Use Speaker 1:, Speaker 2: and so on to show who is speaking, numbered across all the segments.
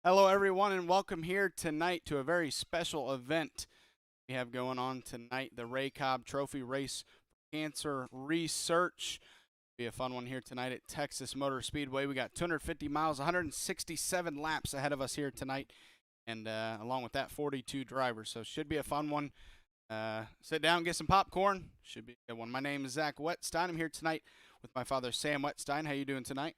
Speaker 1: Hello, everyone, and welcome here tonight to a very special event we have going on tonight, the Ray Cobb Trophy Race for Cancer Research. Be a fun one here tonight at Texas Motor Speedway. We got 250 miles, 167 laps ahead of us here tonight, and along with that, 42 drivers. So should be a fun one. Sit down, get some popcorn. Should be a good one. My name is Zach Wetstein. I'm here tonight with my father, Sam Wetstein. How you doing tonight?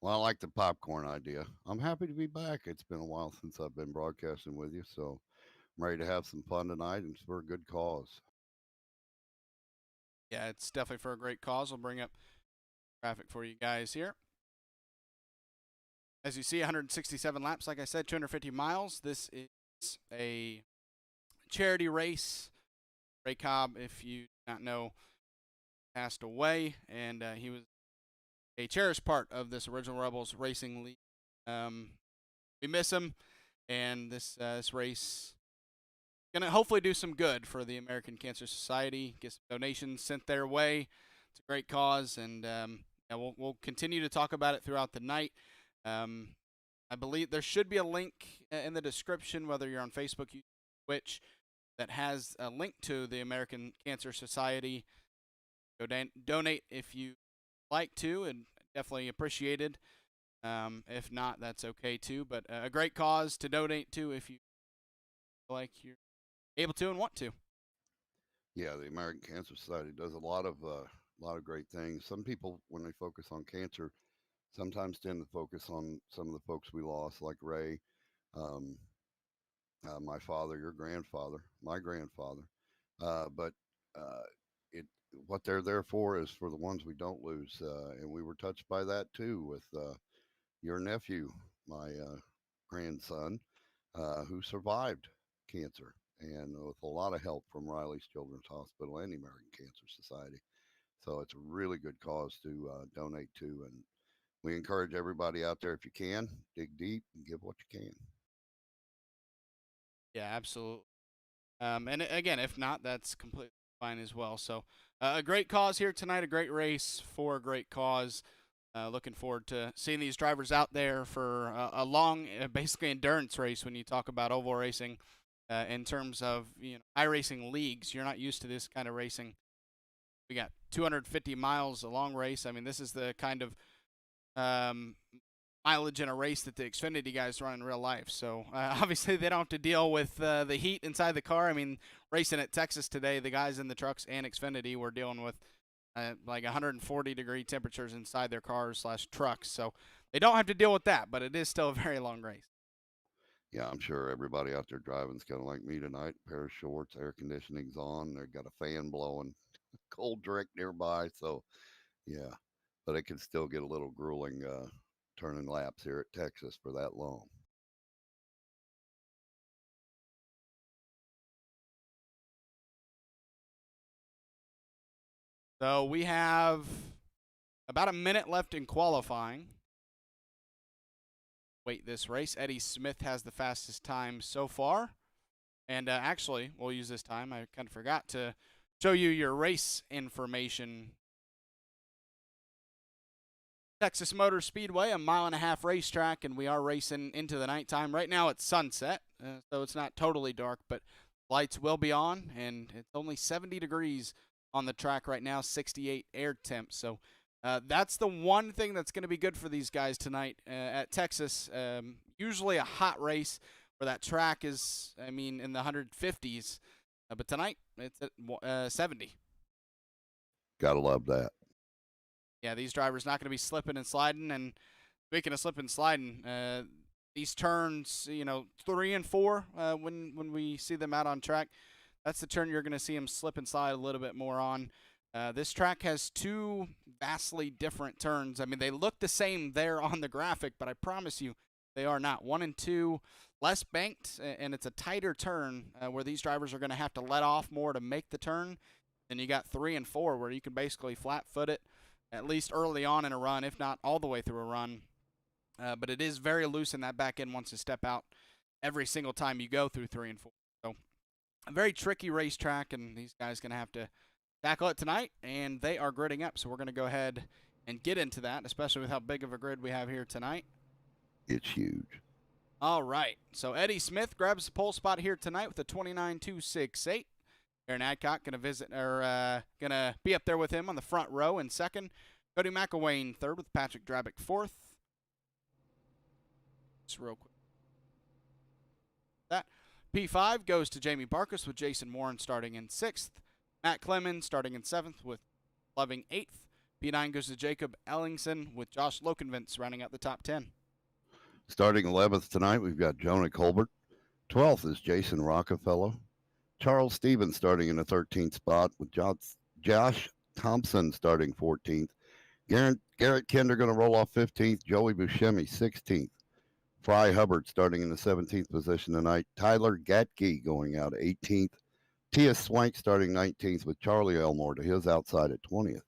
Speaker 2: Well, I like the popcorn idea. I'm happy to be back. It's been a while since I've been broadcasting with you, so I'm ready to have some fun tonight, and it's for a good cause.
Speaker 1: Yeah, it's definitely for a great cause. We'll bring up traffic for you guys here. As you see, 167 laps, like I said, 250 miles. This is a charity race. Ray Cobb, if you do not know, passed away, and he was a cherished part of this Original Rebels Racing League. We miss him, and this race gonna hopefully do some good for the American Cancer Society. Get some donations sent their way. It's a great cause, and yeah, we'll continue to talk about it throughout the night. Um, I believe there should be a link in the description, whether you're on Facebook, YouTube, Twitch, that has a link to the American Cancer Society. Go donate if you like to, and definitely appreciated. If not, that's okay too. But a great cause to donate to if you feel like you're able to and want to.
Speaker 2: Yeah, the American Cancer Society does a lot of great things. Some people, when they focus on cancer, sometimes tend to focus on some of the folks we lost, like Ray, um, my father, your grandfather, my grandfather. But uh, it what they're there for is for the ones we don't lose, and we were touched by that too with your nephew, my grandson, who survived cancer, and with a lot of help from Riley's Children's Hospital and the American Cancer Society. So it's a really good cause to donate to, and we encourage everybody out there, if you can, dig deep and give what you can.
Speaker 1: Yeah, absolutely. And again, if not, that's completely fine as well. So, a great cause here tonight, a great race for a great cause. Looking forward to seeing these drivers out there for a long, basically endurance race. When you talk about oval racing, in terms of iRacing leagues, you're not used to this kind of racing. We got 250 miles a long race. I mean, this is the kind of um, mileage in a race that the Xfinity guys run in real life. So obviously they don't have to deal with the heat inside the car. I mean, racing at Texas today, the guys in the trucks and Xfinity were dealing with like 140-degree temperatures inside their cars slash trucks. So they don't have to deal with that, but it is still a very long race.
Speaker 2: Yeah, I'm sure everybody out there driving's kind of like me tonight. A pair of shorts, air conditioning's on, they've got a fan blowing, cold drink nearby. So yeah, but it can still get a little grueling turning laps here at Texas for that long.
Speaker 1: So we have about a minute left in qualifying. Wait, this race. Eddie Smith has the fastest time so far. And actually, we'll use this time. I kind of forgot to show you your race information. Texas Motor Speedway, a mile-and-a-half racetrack, and we are racing into the nighttime. Right now it's sunset, so it's not totally dark, but lights will be on, and it's only 70 degrees on the track right now, 68 air temp. So that's the one thing that's going to be good for these guys tonight at Texas. Usually a hot race where that track is, I mean, in the 150s, but tonight it's at 70.
Speaker 2: Gotta love that.
Speaker 1: Yeah, these drivers not going to be slipping and sliding. And speaking of slipping and sliding, these turns, 3 and 4, when we see them out on track, that's the turn you're going to see them slip and slide a little bit more on. This track has two vastly different turns. I mean, they look the same there on the graphic, but I promise you they are not. 1 and 2, less banked, and it's a tighter turn where these drivers are going to have to let off more to make the turn. Then you got 3 and 4 where you can basically flat foot it, at least early on in a run, if not all the way through a run. But it is very loose in that back end once you step out every single time you go through 3 and 4. So a very tricky racetrack, and these guys going to have to tackle it tonight, and they are gridding up. So we're going to go ahead and get into that, especially with how big of a grid we have here tonight.
Speaker 2: It's huge.
Speaker 1: All right, so Eddie Smith grabs the pole spot here tonight with a 29.268. Aaron Adcock gonna be up there with him on the front row in second. Cody McElwain third with Patrick Drabick fourth. Just real quick. That P5 goes to Jamie Barkus with Jason Warren starting in sixth. Matt Clemens starting in seventh with Loving eighth. P9 goes to Jacob Ellingson with Josh Lokenvintz rounding out the top 10.
Speaker 2: Starting 11th tonight, we've got Jonah Colbert. 12th is Jason Rockefeller. Charles Stevens starting in the 13th spot with Josh Thompson starting 14th. Garrett Kinder going to roll off 15th. Joey Buscemi 16th. Fry Hubbard starting in the 17th position tonight. Tyler Gatke going out 18th. Tia Swank starting 19th with Charlie Elmore to his outside at 20th.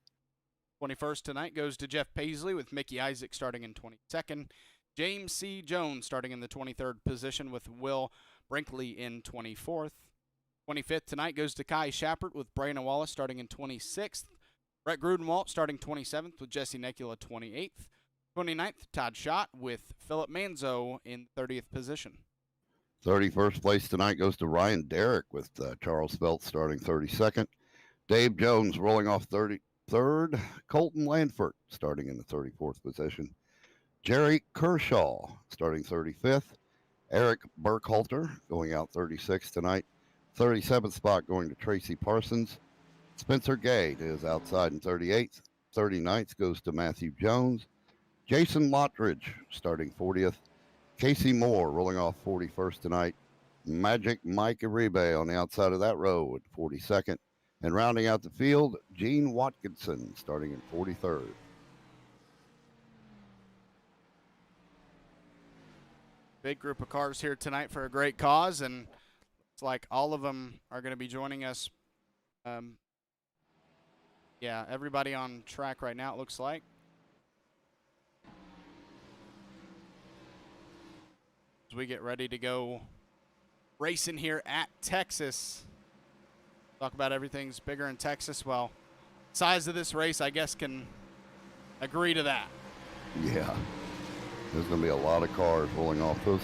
Speaker 1: 21st tonight goes to Jeff Paisley with Mickey Isaac starting in 22nd. James C. Jones starting in the 23rd position with Will Brinkley in 24th. 25th tonight goes to Kai Shappert with Brian Wallace starting in 26th. Brett Grudenwalt starting 27th with Jesse Necula 28th. 29th, Todd Schott with Philip Manzo in 30th position.
Speaker 2: 31st place tonight goes to Ryan Derrick with Charles Felt starting 32nd. Dave Jones rolling off 33rd. Colton Lanford starting in the 34th position. Jerry Kershaw starting 35th. Eric Burkhalter going out 36th tonight. 37th spot going to Tracy Parsons. Spencer Gay is outside in 38th. 39th goes to Matthew Jones. Jason Lottridge starting 40th. Casey Moore rolling off 41st tonight. Magic Mike Uribe on the outside of that row at 42nd. And rounding out the field, Gene Watkinson starting in 43rd.
Speaker 1: Big group of cars here tonight for a great cause, and it's like all of them are going to be joining us. Yeah, everybody on track right now, it looks like. As we get ready to go racing here at Texas. Talk about everything's bigger in Texas. Well, size of this race, I guess, can agree to that.
Speaker 2: Yeah. There's going to be a lot of cars rolling off. Those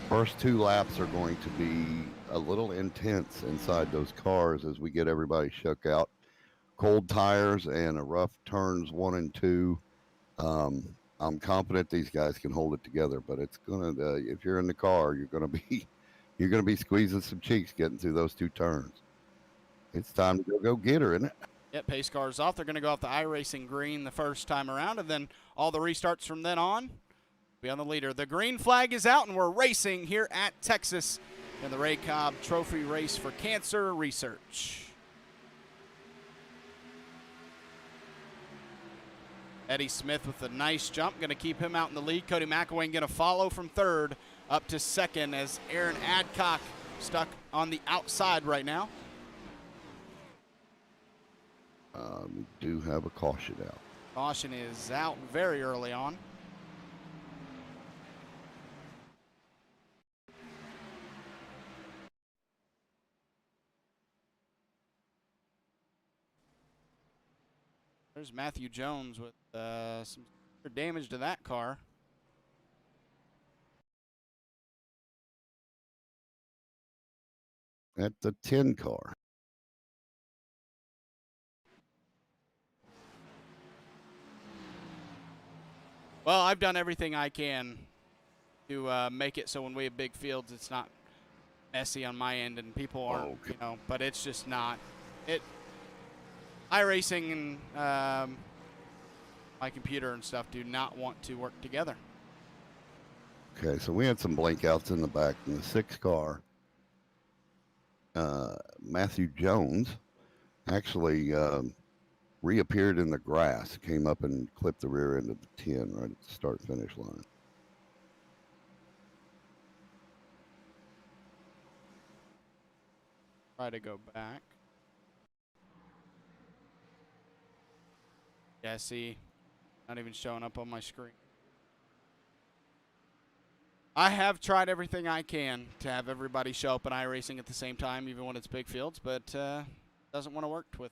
Speaker 2: first two laps are going to be a little intense inside those cars as we get everybody shook out. Cold tires and a rough turns 1 and 2. I'm confident these guys can hold it together, but it's going to, if you're in the car, you're going to be squeezing some cheeks getting through those two turns. It's time to go get her, isn't it?
Speaker 1: Yep, pace cars off. They're going to go off the iRacing green the first time around, and then all the restarts from then on be on the leader. The green flag is out, and we're racing here at Texas in the Ray Cobb Trophy Race for Cancer Research. Eddie Smith with a nice jump, going to keep him out in the lead. Cody McElwain going to follow from third up to second as Aaron Adcock stuck on the outside right now.
Speaker 2: We do have a caution out.
Speaker 1: Caution is out very early on. There's Matthew Jones with some damage to that car.
Speaker 2: At the 10 car.
Speaker 1: Well, I've done everything I can to make it so when we have big fields, it's not messy on my end and people aren't,
Speaker 2: okay.
Speaker 1: But it's just not. iRacing and my computer and stuff do not want to work together.
Speaker 2: Okay, so we had some blink outs in the back in the 6 car. Matthew Jones actually reappeared in the grass, came up and clipped the rear end of the 10 right at the start-finish line.
Speaker 1: Try to go back. Yeah, see, not even showing up on my screen. I have tried everything I can to have everybody show up in iRacing at the same time, even when it's big fields, but doesn't want to work with.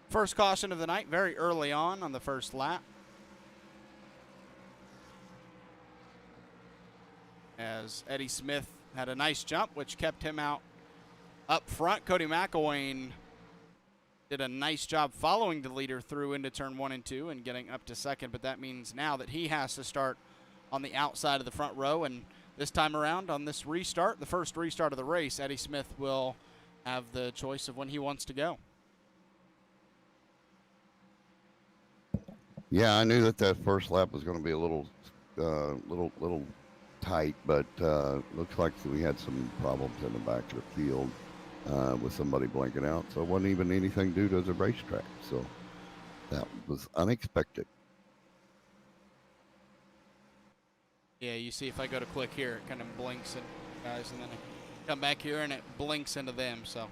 Speaker 1: First caution of the night, very early on the first lap. as Eddie Smith had a nice jump, which kept him out up front. Cody McElwain did a nice job following the leader through into turn 1 and 2 and getting up to second, but that means now that he has to start on the outside of the front row, and this time around on this restart, the first restart of the race, Eddie Smith will have the choice of when he wants to go.
Speaker 2: Yeah, I knew that first lap was going to be a little tight, but looks like we had some problems in the back of the field with somebody blanking out. So it wasn't even anything due to the racetrack. So that was unexpected.
Speaker 1: Yeah, you see if I go to click here, it kind of blinks in guys, and then I come back here and it blinks into them. So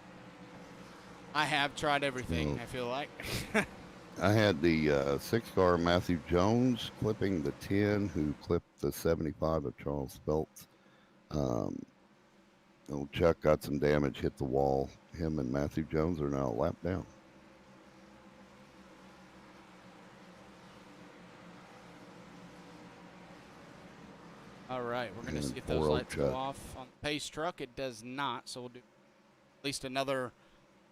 Speaker 1: I have tried everything, I feel like.
Speaker 2: I had the 6-car Matthew Jones clipping the 10, who clipped the 75 of Charles Feltz. Old Chuck got some damage, hit the wall. Him and Matthew Jones are now a lap down.
Speaker 1: All right, we're going to see if those lights go off on the pace truck. It does not, so we'll do at least another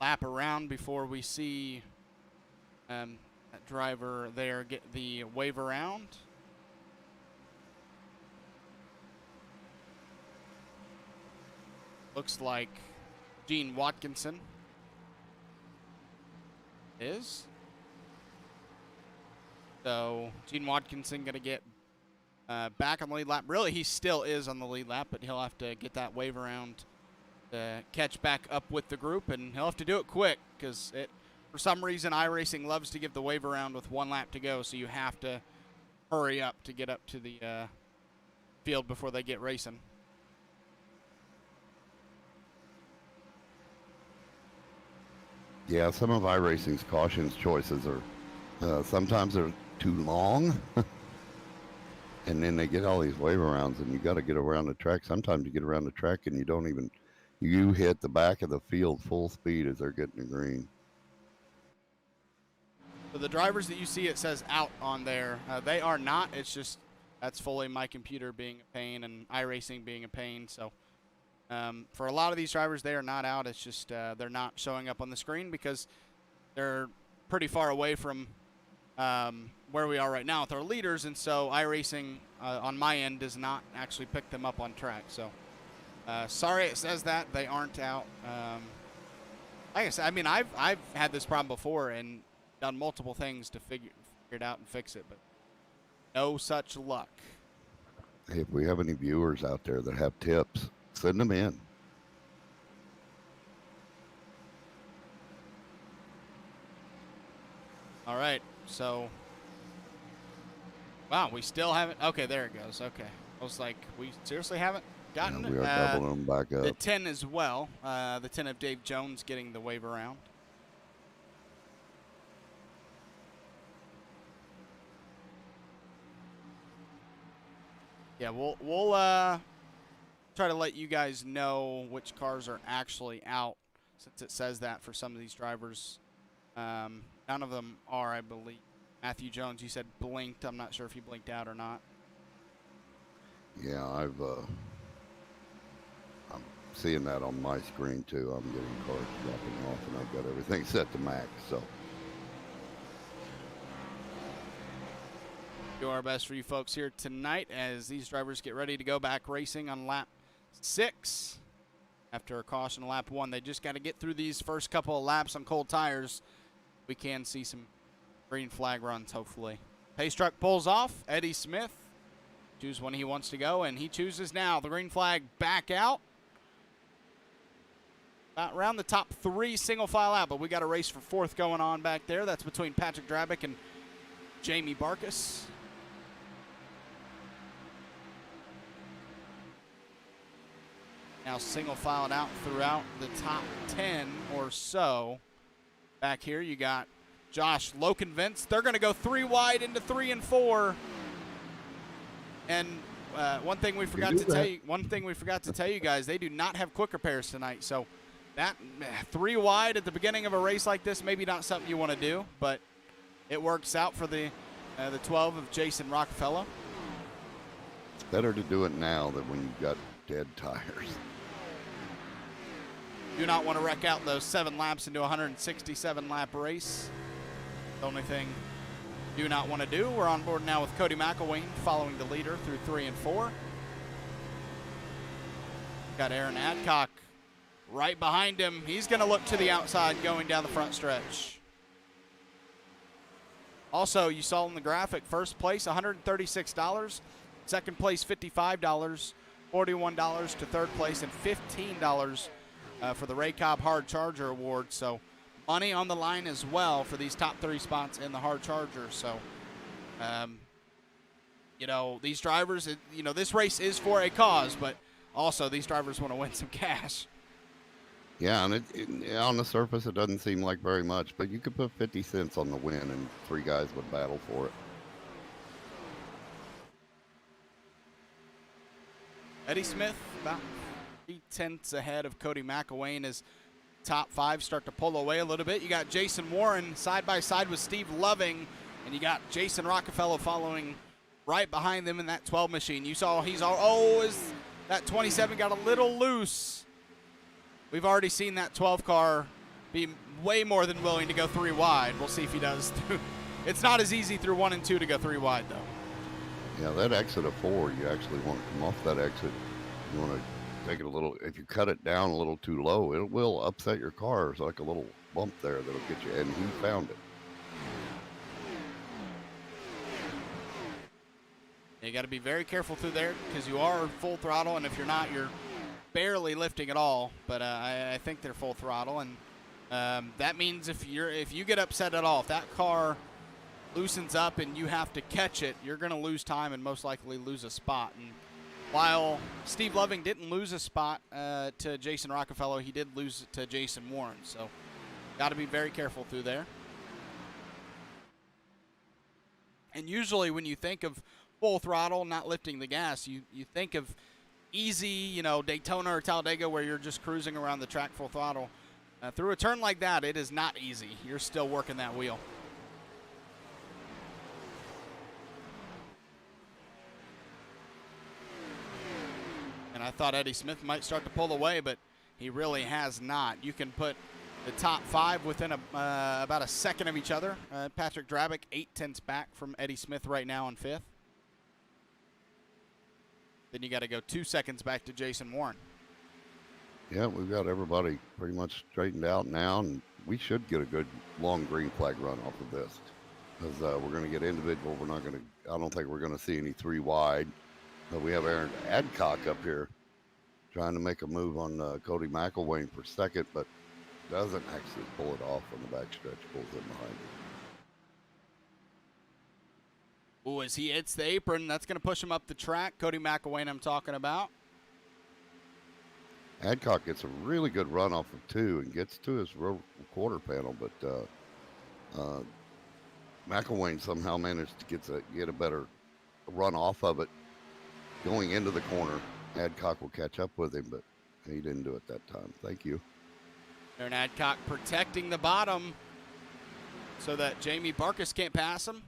Speaker 1: lap around before we see that driver there get the wave around. Looks like Gene Watkinson is. So Gene Watkinson going to get back on the lead lap. Really, he still is on the lead lap, but he'll have to get that wave around to catch back up with the group, and he'll have to do it quick because for some reason, iRacing loves to give the wave around with 1 lap to go, so you have to hurry up to get up to the field before they get racing.
Speaker 2: Yeah, some of iRacing's cautions choices are sometimes they're too long, and then they get all these wave arounds, and you got to get around the track. Sometimes you get around the track and you hit the back of the field full speed as they're getting the green.
Speaker 1: So the drivers that you see, it says out on there. They are not. It's just that's fully my computer being a pain and iRacing being a pain. So for a lot of these drivers, they are not out. It's just they're not showing up on the screen because they're pretty far away from where we are right now with our leaders. And so iRacing on my end does not actually pick them up on track. So sorry it says that. They aren't out. Like I said, I mean, I've had this problem before and done multiple things to figure it out and fix it, but no such luck.
Speaker 2: Hey, if we have any viewers out there that have tips, send them in.
Speaker 1: All right, so wow, we still haven't. Okay, there it goes. Okay, I was like, we seriously haven't gotten
Speaker 2: we are doubling them back up.
Speaker 1: The 10 as well. The 10 of Dave Jones getting the wave around. Yeah, we'll try to let you guys know which cars are actually out, since it says that for some of these drivers. None of them are, I believe. Matthew Jones, you said blinked. I'm not sure if he blinked out or not.
Speaker 2: Yeah, I'm seeing that on my screen too. I'm getting cars dropping off, and I've got everything set to max. So
Speaker 1: do our best for you folks here tonight as these drivers get ready to go back racing on lap 6 after a caution lap 1. They just got to get through these first couple of laps on cold tires. We can see some green flag runs, hopefully. Pace truck pulls off. Eddie Smith chooses when he wants to go, and he chooses now. The green flag back out. About around the top 3 single file out, but we got a race for 4th going on back there. That's between Patrick Drabick and Jamie Barkus. Now single filed out throughout the top 10 or so. Back here you got Josh Lokenvents. They're going to go 3 wide into 3 and 4. And one thing we forgot to tell you guys, they do not have quick repairs tonight. So that 3 wide at the beginning of a race like this, maybe not something you want to do, but it works out for the 12 of Jason Rockefeller.
Speaker 2: It's better to do it now than when you've got dead tires.
Speaker 1: Do not want to wreck out those 7 laps into a 167 lap race. The only thing do not want to do. We're on board now with Cody McElwain following the leader through 3 and 4. Got Aaron Adcock right behind him. He's going to look to the outside going down the front stretch. Also, you saw in the graphic, first place $136, second place $55, $41 to third place, and $15 for the Ray Cobb Hard Charger Award. So money on the line as well for these top 3 spots in the Hard Charger. So, you know, these drivers, you know, this race is for a cause, but also these drivers want to win some cash.
Speaker 2: Yeah, and on the surface, it doesn't seem like very much, but you could put 50 cents on the win, and 3 guys would battle for it.
Speaker 1: Eddie Smith about 3/10 ahead of Cody McElwain as top 5 start to pull away a little bit. You got Jason Warren side by side with Steve Loving, and you got Jason Rockefeller following right behind them in that 12 machine. You saw that 27 got a little loose. We've already seen that 12 car be way more than willing to go 3 wide. We'll see if he does. It's not as easy through 1 and 2 to go 3 wide, though.
Speaker 2: Yeah, that exit of 4, you actually want to come off that exit. You want to take it a little, if you cut it down a little too low, it will upset your car. It's like a little bump there that'll get you, and he found it.
Speaker 1: You got to be very careful through there because you are full throttle, and if you're not, you're barely lifting at all. But I think they're full throttle, and that means if you get upset at all, if that car loosens up and you have to catch it, you're going to lose time and most likely lose a spot. And while Steve Loving didn't lose a spot to Jason Rockefeller, he did lose it to Jason Warren. So got to be very careful through there. And usually when you think of full throttle, not lifting the gas, you think of easy, you know, Daytona or Talladega where you're just cruising around the track full throttle. Through a turn like that, it is not easy. You're still working that wheel. And I thought Eddie Smith might start to pull away, but he really has not. You can put the top 5 within about a second of each other. Patrick Drabick 8/10 back from Eddie Smith right now in 5th. Then you got to go 2 seconds back to Jason Warren.
Speaker 2: Yeah, we've got everybody pretty much straightened out now, and we should get a good long green flag run off of this. Because we're going to get individual. I don't think we're going to see any 3 wide. But we have Aaron Adcock up here trying to make a move on Cody McElwain for second, but doesn't actually pull it off on the backstretch, pulls it behind him.
Speaker 1: Ooh, as he hits the apron, that's going to push him up the track. Cody McElwain I'm talking about.
Speaker 2: Adcock gets a really good run off of 2 and gets to his quarter panel, but McElwain somehow managed to get a better run off of it. Going into the corner, Adcock will catch up with him, but he didn't do it that time. Thank you.
Speaker 1: Aaron Adcock protecting the bottom so that Jamie Barkus can't pass him.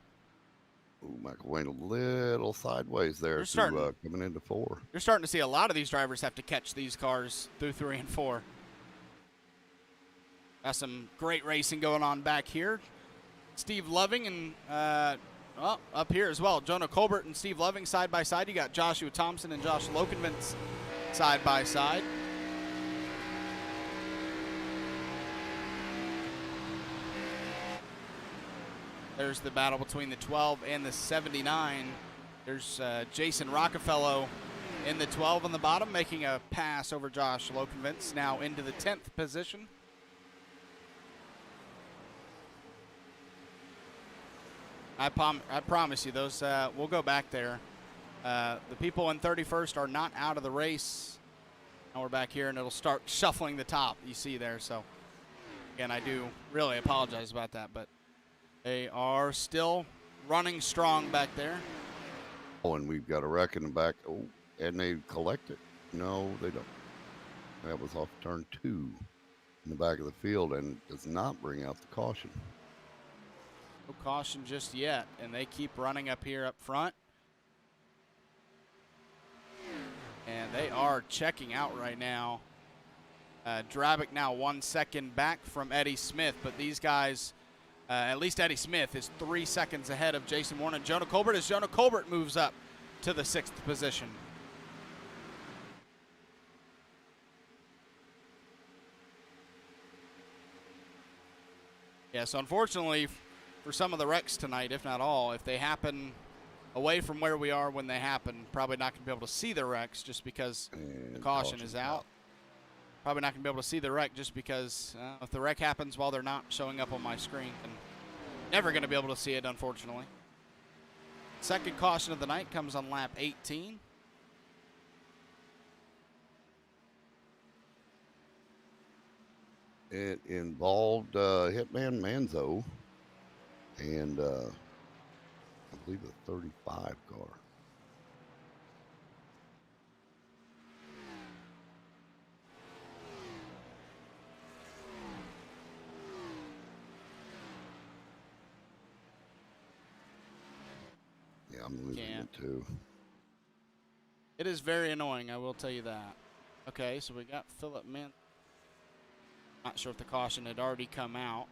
Speaker 2: Ooh, McElwain a little sideways there coming into 4.
Speaker 1: You're starting to see a lot of these drivers have to catch these cars through 3 and 4. Got some great racing going on back here. Steve Loving and up here as well. Jonah Colbert and Steve Loving side by side. You got Joshua Thompson and Josh Lokenvitz side by side. There's the battle between the 12 and the 79. There's Jason Rockefeller in the 12 on the bottom, making a pass over Josh Lokenvitz, now into the 10th position. I promise you, those we'll go back there. The people in 31st are not out of the race. Now we're back here, and it'll start shuffling the top, you see there. So, again, I do really apologize about that, but they are still running strong back there.
Speaker 2: Oh, and we've got a wreck in the back. Oh, and they collect it. No, they don't. That was off turn 2 in the back of the field and does not bring out the caution.
Speaker 1: No caution just yet, and they keep running up here up front. And they are checking out right now. Drabick now 1 second back from Eddie Smith, but these guys, at least Eddie Smith, is 3 seconds ahead of Jason Warren and Jonah Colbert as Jonah Colbert moves up to the 6th position. Yeah, so unfortunately for some of the wrecks tonight, if not all, if they happen away from where we are when they happen, probably not going to be able to see the wrecks just because the caution is out. Probably not going to be able to see the wreck just because if the wreck happens while they're not showing up on my screen, then never going to be able to see it, unfortunately. Second caution of the night comes on lap 18.
Speaker 2: It involved Hitman Manzo and I believe a 35 car. Yeah, I'm losing it too.
Speaker 1: It is very annoying, I will tell you that. Okay, so we got Philip Mint. Not sure if the caution had already come out.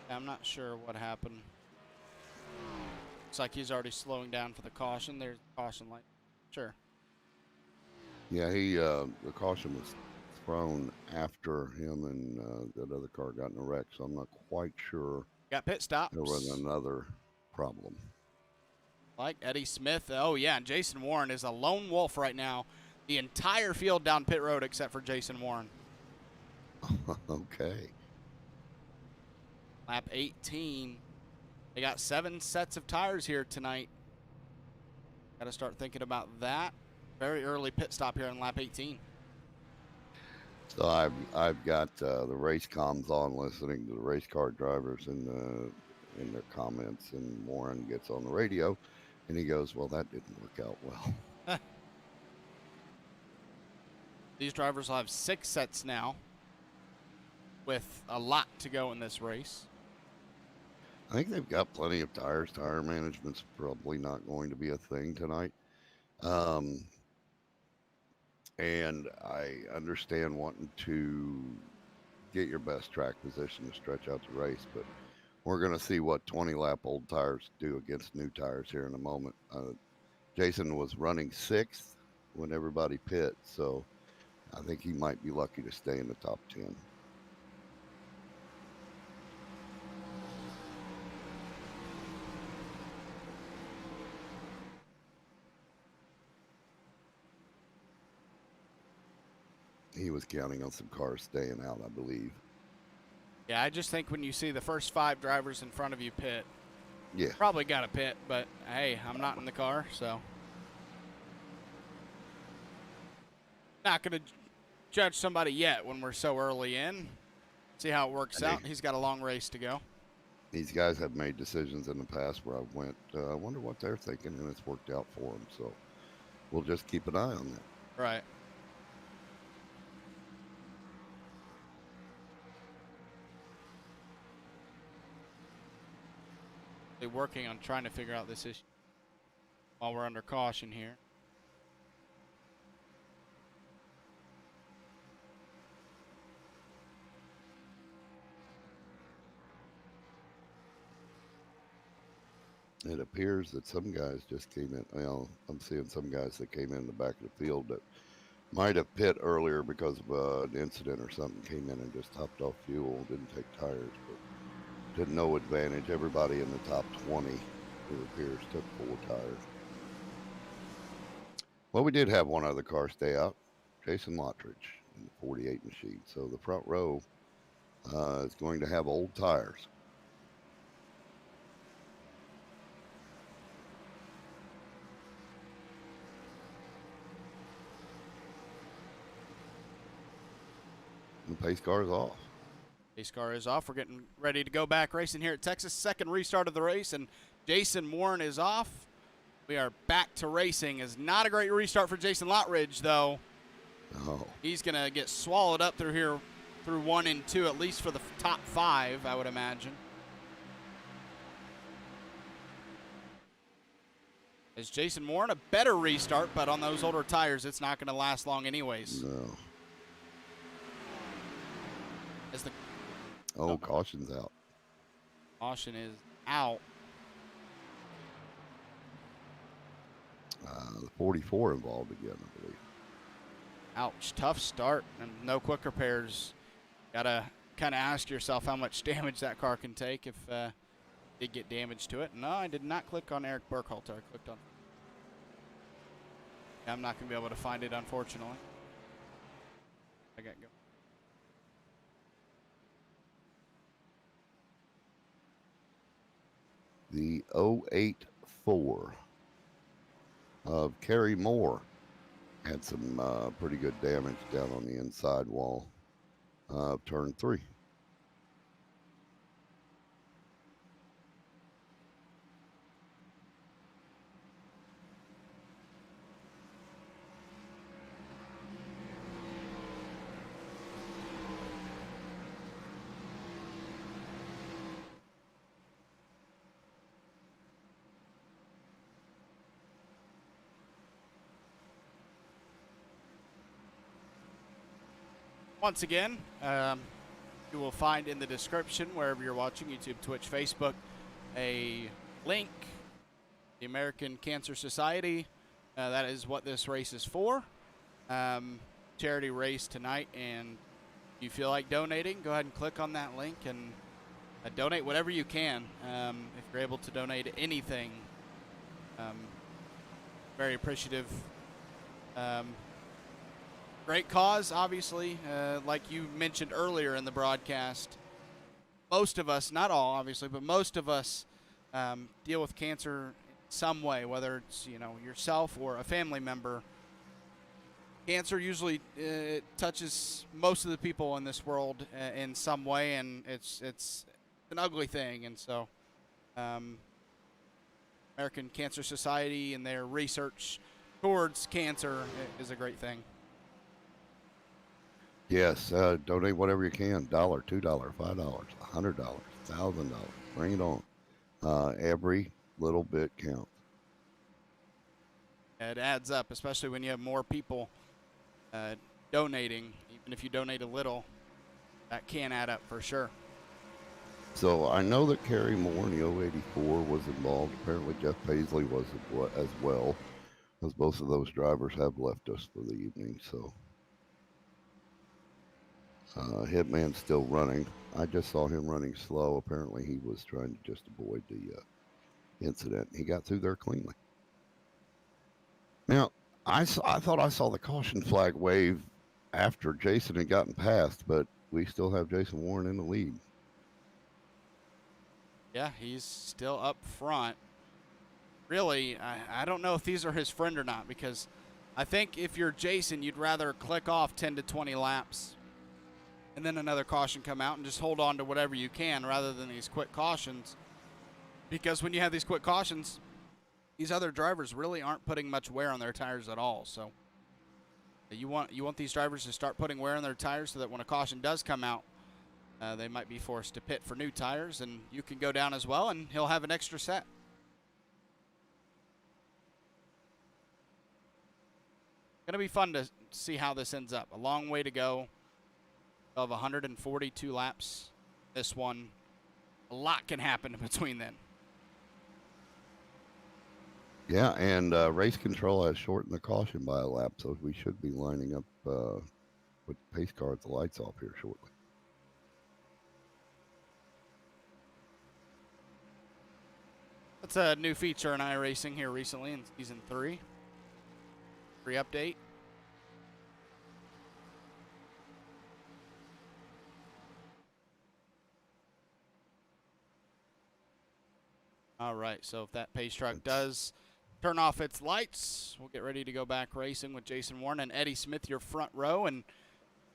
Speaker 1: I'm not sure what happened. Looks like he's already slowing down for the caution. There's the caution light. Sure.
Speaker 2: Yeah, the caution was thrown after him and that other car got in a wreck, so I'm not quite sure.
Speaker 1: Got pit stops.
Speaker 2: There was another problem.
Speaker 1: Like Eddie Smith. Oh, yeah, and Jason Warren is a lone wolf right now. The entire field down pit road except for Jason Warren.
Speaker 2: Okay.
Speaker 1: Lap 18. They got 7 sets of tires here tonight. Got to start thinking about that. Very early pit stop here on lap 18.
Speaker 2: So I've got the race comms on, listening to the race car drivers in their comments, and Warren gets on the radio, and he goes, "Well, that didn't work out well."
Speaker 1: These drivers will have 6 sets now, with a lot to go in this race.
Speaker 2: I think they've got plenty of tires. Tire management's probably not going to be a thing tonight. And I understand wanting to get your best track position to stretch out the race, but we're going to see what 20-lap old tires do against new tires here in a moment. Jason was running 6th when everybody pit, so I think he might be lucky to stay in the top 10. He was counting on some cars staying out, I believe.
Speaker 1: Yeah, I just think when you see the first 5 drivers in front of you pit,
Speaker 2: yeah,
Speaker 1: probably got to pit, but hey, I'm not in the car, so. Not going to judge somebody yet when we're so early in. See how it works out. He's got a long race to go.
Speaker 2: These guys have made decisions in the past where I went, I wonder what they're thinking, and it's worked out for them. So we'll just keep an eye on that.
Speaker 1: Right. They're working on trying to figure out this issue while we're under caution here.
Speaker 2: It appears that some guys just came in. Well, I'm seeing some guys that came in the back of the field that might have pit earlier because of an incident or something, came in and just topped off fuel, didn't take tires, but did no advantage. Everybody in the top 20, it appears, took 4 tires. Well, we did have one other car stay out, Jason Lottridge in the 48 machine. So the front row is going to have old tires. The pace car is off.
Speaker 1: Pace car is off. We're getting ready to go back racing here at Texas. Second restart of the race, and Jason Warren is off. We are back to racing. Is not a great restart for Jason Lottridge, though.
Speaker 2: Oh,
Speaker 1: He's going to get swallowed up through here, through 1 and 2, at least for the top 5, I would imagine. As Jason Warren, a better restart, but on those older tires, it's not going to last long anyways.
Speaker 2: no.
Speaker 1: As the
Speaker 2: Caution's out.
Speaker 1: caution is out.
Speaker 2: The 44 involved again, I believe.
Speaker 1: Ouch, tough start and no quick repairs. Gotta kind of ask yourself how much damage that car can take if did get damage to it. No, I did not click on Eric Burkhalter. I clicked on. I'm not gonna be able to find it, unfortunately. I got go.
Speaker 2: The 084 of Kerry Moore had some pretty good damage down on the inside wall of turn 3.
Speaker 1: Once again, you will find in the description, wherever you're watching, YouTube, Twitch, Facebook, a link, the American Cancer Society. That is what this race is for. Charity race tonight, and if you feel like donating, go ahead and click on that link and donate whatever you can. If you're able to donate anything, very appreciative. Great cause, obviously. Like you mentioned earlier in the broadcast, most of us, not all obviously, but most of us deal with cancer in some way, whether it's yourself or a family member. Cancer usually it touches most of the people in this world in some way, and it's an ugly thing. And so American Cancer Society and their research towards cancer is a great thing.
Speaker 2: Yes, donate whatever you can. $1, $2, $5, $100, $1,000. Bring it on. Every little bit counts.
Speaker 1: It adds up, especially when you have more people donating. Even if you donate a little, that can add up for sure.
Speaker 2: So I know that Kerry Moore in the 084 was involved. Apparently Jeff Paisley was as well, because both of those drivers have left us for the evening. So Hitman's still running. I just saw him running slow. Apparently he was trying to just avoid the incident. He got through there cleanly. Now, I thought I saw the caution flag wave after Jason had gotten past, but we still have Jason Warren in the lead.
Speaker 1: Yeah, he's still up front. Really, I don't know if these are his friend or not, because I think if you're Jason, you'd rather click off 10 to 20 laps and then another caution come out and just hold on to whatever you can rather than these quick cautions. Because when you have these quick cautions, these other drivers really aren't putting much wear on their tires at all. So you want these drivers to start putting wear on their tires so that when a caution does come out, they might be forced to pit for new tires, and you can go down as well, and he'll have an extra set. Going to be fun to see how this ends up. A long way to go of 142 laps. This one, a lot can happen in between then.
Speaker 2: Yeah, and race control has shortened the caution by a lap, so we should be lining up with the pace car at the lights off here shortly.
Speaker 1: That's a new feature in iRacing here recently in Season 3. Free update. All right, so if that pace truck does turn off its lights, we'll get ready to go back racing with Jason Warren and Eddie Smith, your front row. And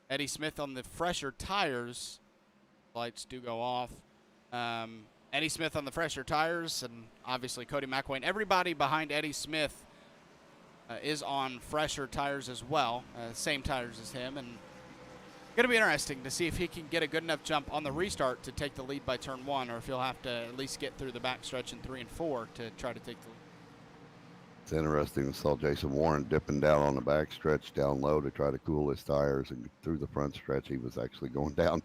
Speaker 1: Eddie Smith on the fresher tires, lights do go off. Eddie Smith on the fresher tires, and obviously Cody McElwain. Everybody behind Eddie Smith is on fresher tires as well, same tires as him, and going to be interesting to see if he can get a good enough jump on the restart to take the lead by turn 1, or if he'll have to at least get through the backstretch in 3 and 4 to try to take the lead.
Speaker 2: It's interesting. We saw Jason Warren dipping down on the backstretch down low to try to cool his tires, and through the front stretch he was actually going down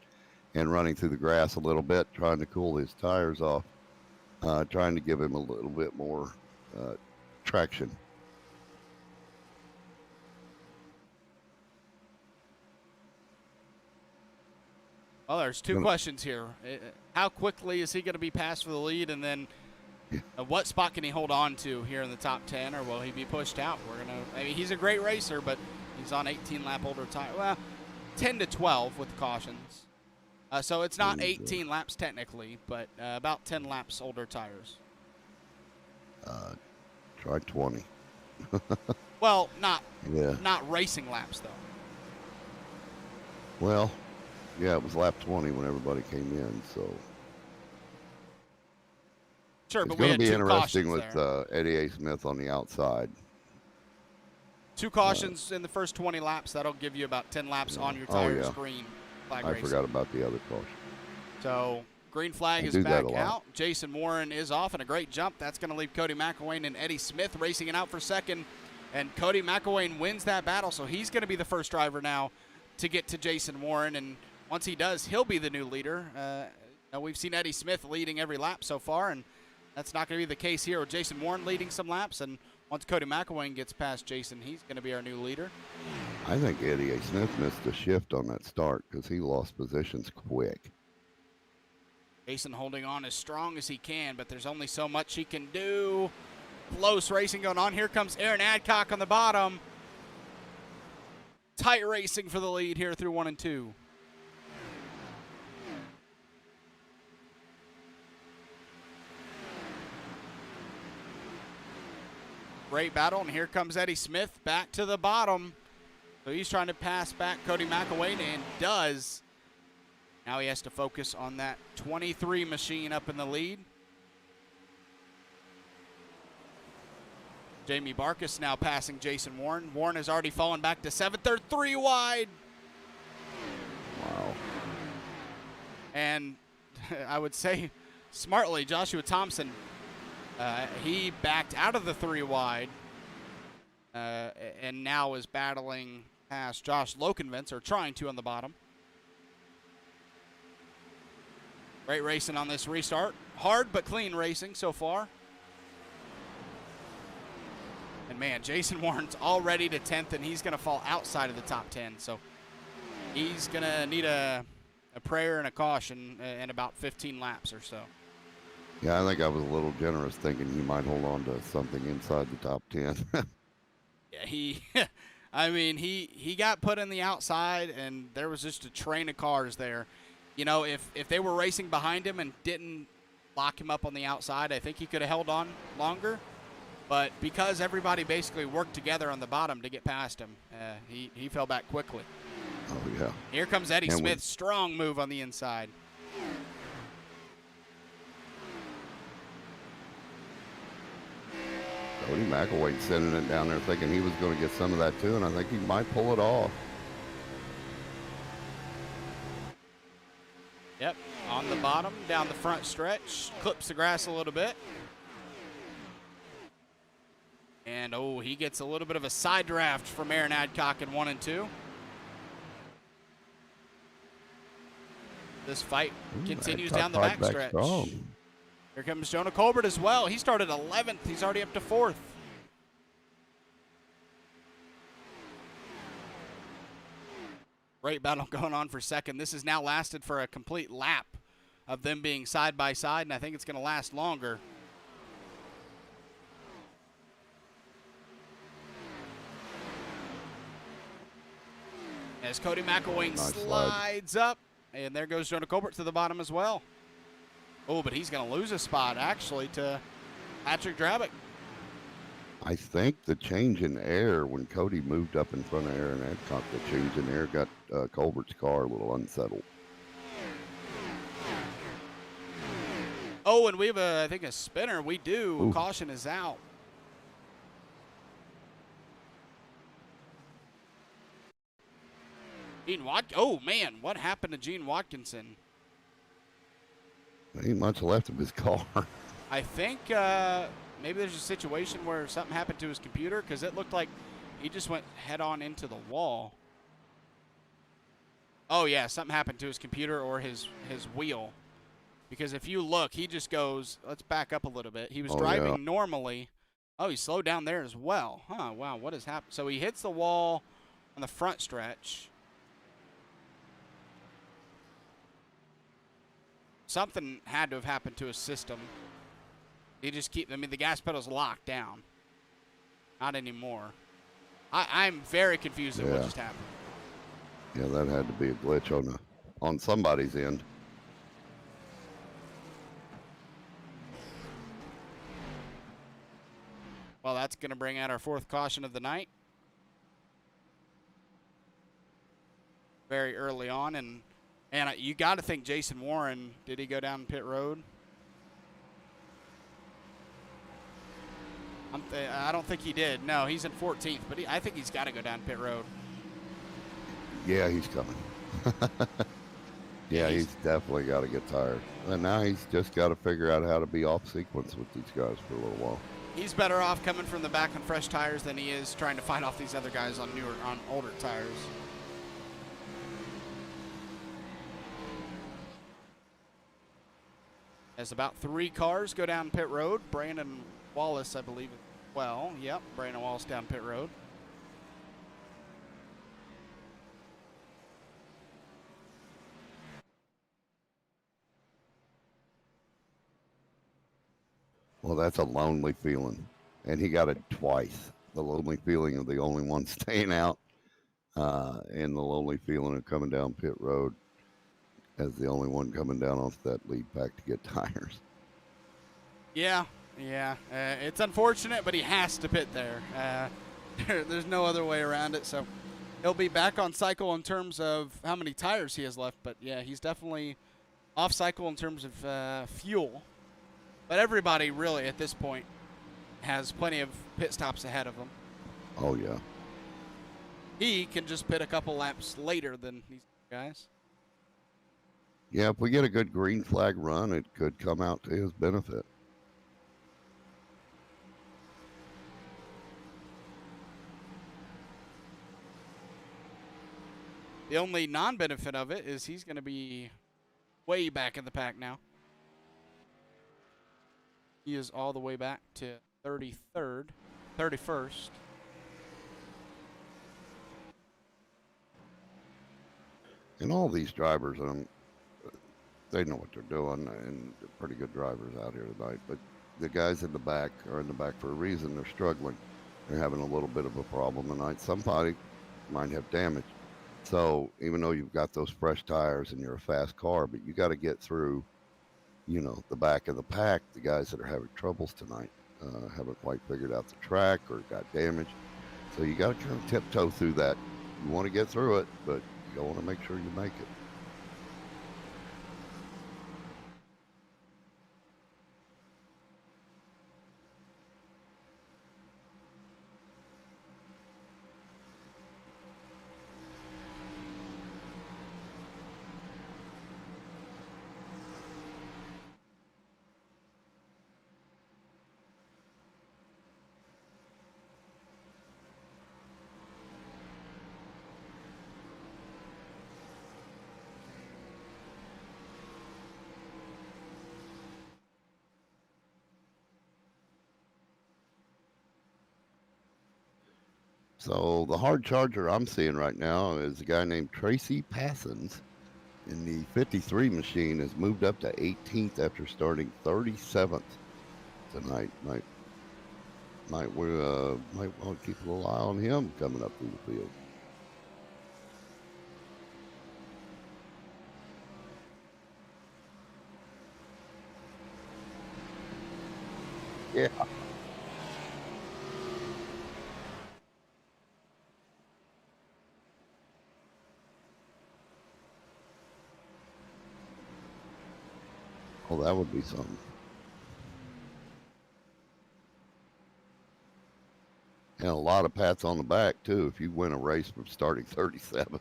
Speaker 2: and running through the grass a little bit, trying to cool his tires off, trying to give him a little bit more traction.
Speaker 1: Well, there's two questions here. How quickly is he going to be passed for the lead, and then what spot can he hold on to here in the top 10, or will he be pushed out? I mean, he's a great racer, but he's on 18-lap older tire. Well, 10 to 12 with cautions. So it's not 18 laps technically, but about 10 laps older tires.
Speaker 2: Try 20.
Speaker 1: Well, not racing laps, though.
Speaker 2: Well, yeah, it was lap 20 when everybody came in, so.
Speaker 1: Sure,
Speaker 2: but
Speaker 1: we had 2
Speaker 2: cautions. It's going to be interesting
Speaker 1: with
Speaker 2: Eddie A. Smith on the outside.
Speaker 1: 2 cautions in the first 20 laps. That'll give you about 10 laps on your tires. Green flag racing.
Speaker 2: I forgot about the other caution.
Speaker 1: So green flag is back out. Jason Warren is off, and a great jump. That's going to leave Cody McElwain and Eddie Smith racing it out for second. And Cody McElwain wins that battle, so he's going to be the first driver now to get to Jason Warren. And once he does, he'll be the new leader. We've seen Eddie Smith leading every lap so far, and that's not going to be the case here with Jason Warren leading some laps. And once Cody McElwain gets past Jason, he's going to be our new leader.
Speaker 2: I think Eddie A. Smith missed a shift on that start because he lost positions quick.
Speaker 1: Jason holding on as strong as he can, but there's only so much he can do. Close racing going on. Here comes Aaron Adcock on the bottom. Tight racing for the lead here through 1 and 2. Great battle, and here comes Eddie Smith back to the bottom. So he's trying to pass back Cody McElwain, and does. Now he has to focus on that 23 machine up in the lead. Jamie Barkus now passing Jason Warren. Warren has already fallen back to 7th. They're 3 wide.
Speaker 2: Wow.
Speaker 1: And I would say smartly, Joshua Thompson, he backed out of the 3 wide and now is battling past Josh Lokenvents, or trying to on the bottom. Great racing on this restart. Hard but clean racing so far. And man, Jason Warren's already to 10th, and he's going to fall outside of the top 10. So he's going to need a prayer and a caution in about 15 laps or so.
Speaker 2: Yeah, I think I was a little generous thinking he might hold on to something inside the top 10.
Speaker 1: Yeah, he got put in the outside, and there was just a train of cars there. You know, if they were racing behind him and didn't lock him up on the outside, I think he could have held on longer. But because everybody basically worked together on the bottom to get past him, he fell back quickly.
Speaker 2: Oh, yeah.
Speaker 1: Here comes Eddie Smith. Strong move on the inside.
Speaker 2: Cody McElwain sending it down there thinking he was going to get some of that too, and I think he might pull it off.
Speaker 1: Yep, on the bottom, down the front stretch, clips the grass a little bit. And, he gets a little bit of a side draft from Aaron Adcock in 1 and 2. This fight continues down the backstretch. Here comes Jonah Colbert as well. He started 11th. He's already up to 4th. Great battle going on for second. This has now lasted for a complete lap of them being side by side, and I think it's going to last longer. As Cody McElwain slides up, and there goes Jonah Colbert to the bottom as well. Oh, but he's going to lose a spot, actually, to Patrick Drabick.
Speaker 2: I think the change in air, when Cody moved up in front of Aaron Adcock, the change in air got Colbert's car a little unsettled.
Speaker 1: Oh, and we have, I think, a spinner. We do.
Speaker 2: Ooh.
Speaker 1: Caution is out. Oh, man, what happened to Gene Watkinson?
Speaker 2: There ain't much left of his car.
Speaker 1: I think maybe there's a situation where something happened to his computer because it looked like he just went head on into the wall. Oh, yeah, something happened to his computer or his wheel. Because if you look, he just goes, let's back up a little bit. He was driving normally. Oh, he slowed down there as well. Huh, wow, what has happened? So he hits the wall on the front stretch. Something had to have happened to his system. He just the gas pedal's locked down. Not anymore. I'm very confused at what just happened.
Speaker 2: Yeah, that had to be a glitch on somebody's end.
Speaker 1: Well, that's going to bring out our fourth caution of the night. Very early on, and you got to think Jason Warren, did he go down pit road? I don't think he did. No, he's in 14th, but I think he's got to go down pit road.
Speaker 2: Yeah, he's coming. Yeah, he's definitely got to get tired. And now he's just got to figure out how to be off sequence with these guys for a little while.
Speaker 1: He's better off coming from the back on fresh tires than he is trying to fight off these other guys on older tires. As about 3 cars go down pit road. Brandon Wallace, I believe, as well. Yep, Brandon Wallace down pit road.
Speaker 2: Well, that's a lonely feeling. And he got it twice. The lonely feeling of the only one staying out and the lonely feeling of coming down pit road as the only one coming down off that lead pack to get tires.
Speaker 1: Yeah. It's unfortunate, but he has to pit there. There's no other way around it. So he'll be back on cycle in terms of how many tires he has left. But, yeah, he's definitely off cycle in terms of fuel. But everybody really at this point has plenty of pit stops ahead of him.
Speaker 2: Oh, yeah.
Speaker 1: He can just pit a couple laps later than these guys.
Speaker 2: Yeah, if we get a good green flag run, it could come out to his benefit.
Speaker 1: The only non-benefit of it is he's going to be way back in the pack now. He is all the way back to 31st.
Speaker 2: And all these drivers, they know what they're doing, and they're pretty good drivers out here tonight. But the guys in the back are in the back for a reason. They're struggling. They're having a little bit of a problem tonight. Somebody might have damage. So even though you've got those fresh tires and you're a fast car, but you got to get through, the back of the pack, the guys that are having troubles tonight haven't quite figured out the track or got damaged. So you got to kind of tiptoe through that. You want to get through it, but you want to make sure you make it. So the hard charger I'm seeing right now is a guy named Tracy Passons. And the 53 machine has moved up to 18th after starting 37th tonight. Might want to keep a little eye on him coming up through the field. Yeah. Oh, that would be something. And a lot of pats on the back, too, if you win a race from starting 37th.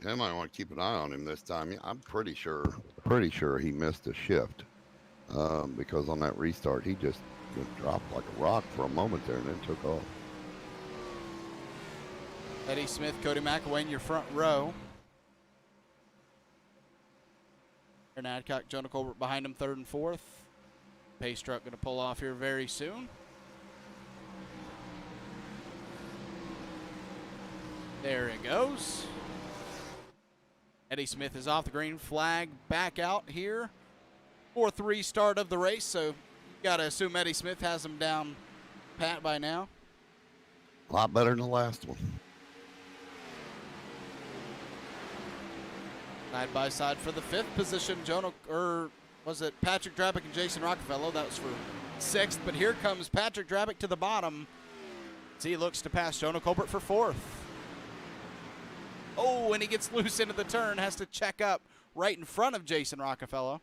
Speaker 2: I might want to keep an eye on him this time. Yeah, I'm pretty sure he missed a shift because on that restart he just dropped like a rock for a moment there and then took off.
Speaker 1: Eddie Smith, Cody McElwain in your front row. Aaron Adcock, Jonah Colbert behind him, third and fourth. Pace truck going to pull off here very soon. There it goes. Eddie Smith is off the green flag, back out here. 4th restart of the race, so you got to assume Eddie Smith has him down pat by now.
Speaker 2: A lot better than the last one.
Speaker 1: Side by side for the 5th position, was it Patrick Drabick and Jason Rockefeller? That was for 6th, but here comes Patrick Drabick to the bottom. As he looks to pass Jonah Colbert for 4th. Oh, and he gets loose into the turn, has to check up right in front of Jason Rockefeller.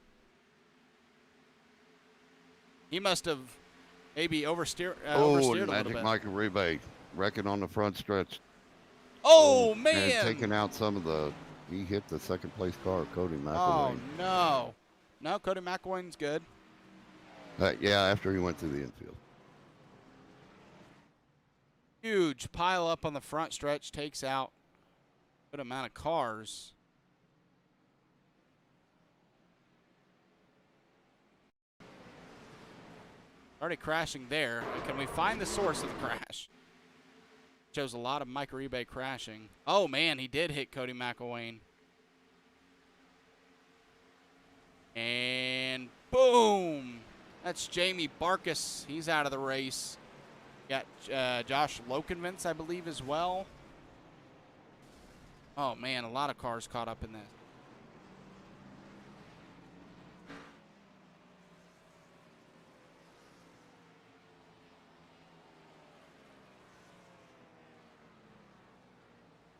Speaker 1: He must have maybe oversteered a little bit.
Speaker 2: Magic Mike Uribe wrecking on the front stretch.
Speaker 1: Oh, man.
Speaker 2: And taking out some of the, he hit the second place car, Cody McElwain.
Speaker 1: Oh, no. No, Cody McElwain's good.
Speaker 2: Yeah, after he went through the infield.
Speaker 1: Huge pile up on the front stretch, takes out a good amount of cars. Already crashing there. Can we find the source of the crash? Shows a lot of Mike Uribe crashing. Oh, man, he did hit Cody McElwain. And boom! That's Jamie Barkus. He's out of the race. Got Josh Lokenvins, I believe, as well. Oh, man, a lot of cars caught up in this.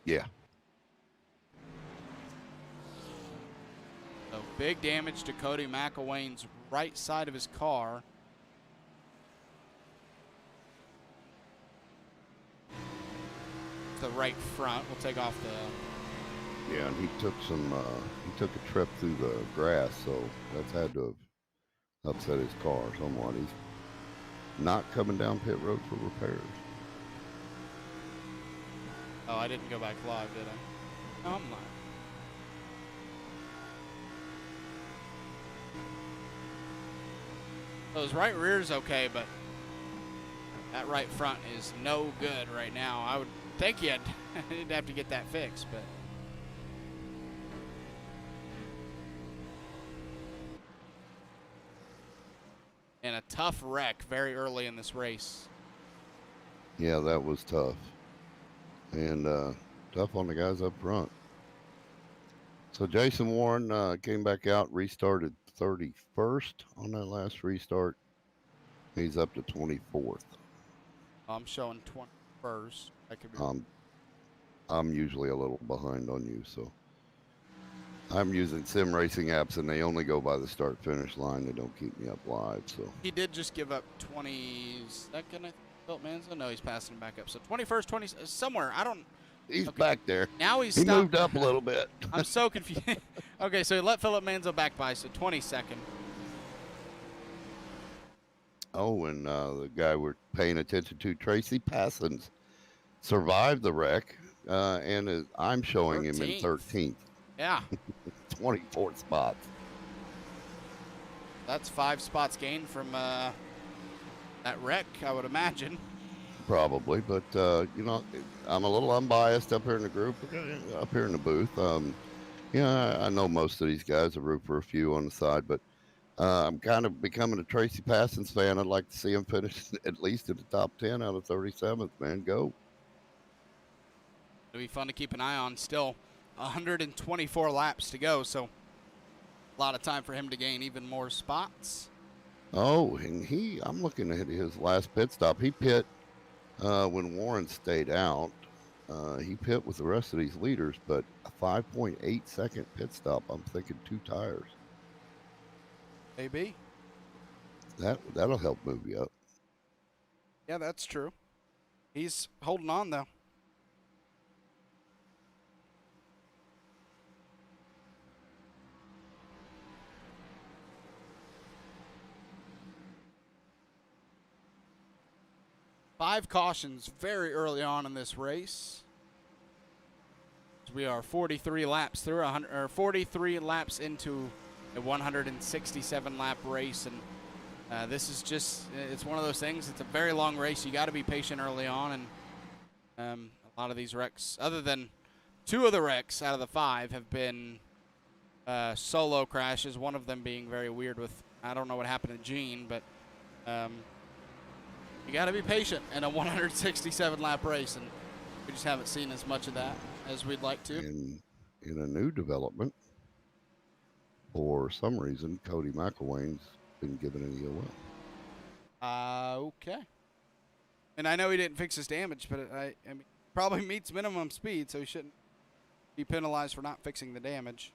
Speaker 2: Yeah.
Speaker 1: So big damage to Cody McElwain's right side of his car. The right front. We'll take off the...
Speaker 2: Yeah, and he took he took a trip through the grass, so that's had to have upset his car somewhat. He's not coming down pit road for repairs.
Speaker 1: Oh, I didn't go back live, did I? No, I'm not. So his right rear is okay, but that right front is no good right now. I would think you'd have to get that fixed, but... And a tough wreck very early in this race.
Speaker 2: Yeah, that was tough. And tough on the guys up front. So Jason Warren came back out, restarted 31st on that last restart. He's up to 24th.
Speaker 1: I'm showing 21st. I could be
Speaker 2: I'm usually a little behind on you, so I'm using sim racing apps, and they only go by the start-finish line. They don't keep me up live. So
Speaker 1: he did just give up 22nd, I think, Philip Manzo. No, he's passing him back up. So 21st, 20 somewhere. I don't.
Speaker 2: He's
Speaker 1: okay.
Speaker 2: back there.
Speaker 1: Now he
Speaker 2: moved up a little bit.
Speaker 1: I'm so confused. Okay, so he let Philip Manzo back by, so 22nd.
Speaker 2: Oh, and the guy we're paying attention to, Tracy Passons, survived the wreck, and I'm showing 13th. Him in 13th.
Speaker 1: Yeah.
Speaker 2: 24th spots.
Speaker 1: That's 5 spots gained from that wreck, I would imagine.
Speaker 2: Probably, but, you know, I'm a little unbiased up here in the group, up here in the booth. Yeah, I know most of these guys. I root for a few on the side, but I'm kind of becoming a Tracy Passons fan. I'd like to see him finish at least in the top 10 out of 37th, man. Go.
Speaker 1: It'll be fun to keep an eye on. Still 124 laps to go, so a lot of time for him to gain even more spots.
Speaker 2: Oh, and I'm looking at his last pit stop. He pit when Warren stayed out. He pit with the rest of these leaders, but a 5.8 second pit stop. I'm thinking 2 tires.
Speaker 1: Maybe.
Speaker 2: That'll help move you up.
Speaker 1: Yeah, that's true. He's holding on, though. 5 cautions very early on in this race. We are 43 laps through, 43 laps into a 167 lap race, and this is just, it's one of those things. It's a very long race. You got to be patient early on, and a lot of these wrecks, other than 2 of the wrecks out of the 5, have been solo crashes. One of them being very weird with, I don't know what happened to Gene, but you got to be patient in a 167 lap race, and we just haven't seen as much of that as we'd like to.
Speaker 2: In a new development, for some reason, Cody McElwain's been given an EOL.
Speaker 1: Okay. And I know he didn't fix his damage, but I mean, probably meets minimum speed, so he shouldn't be penalized for not fixing the damage.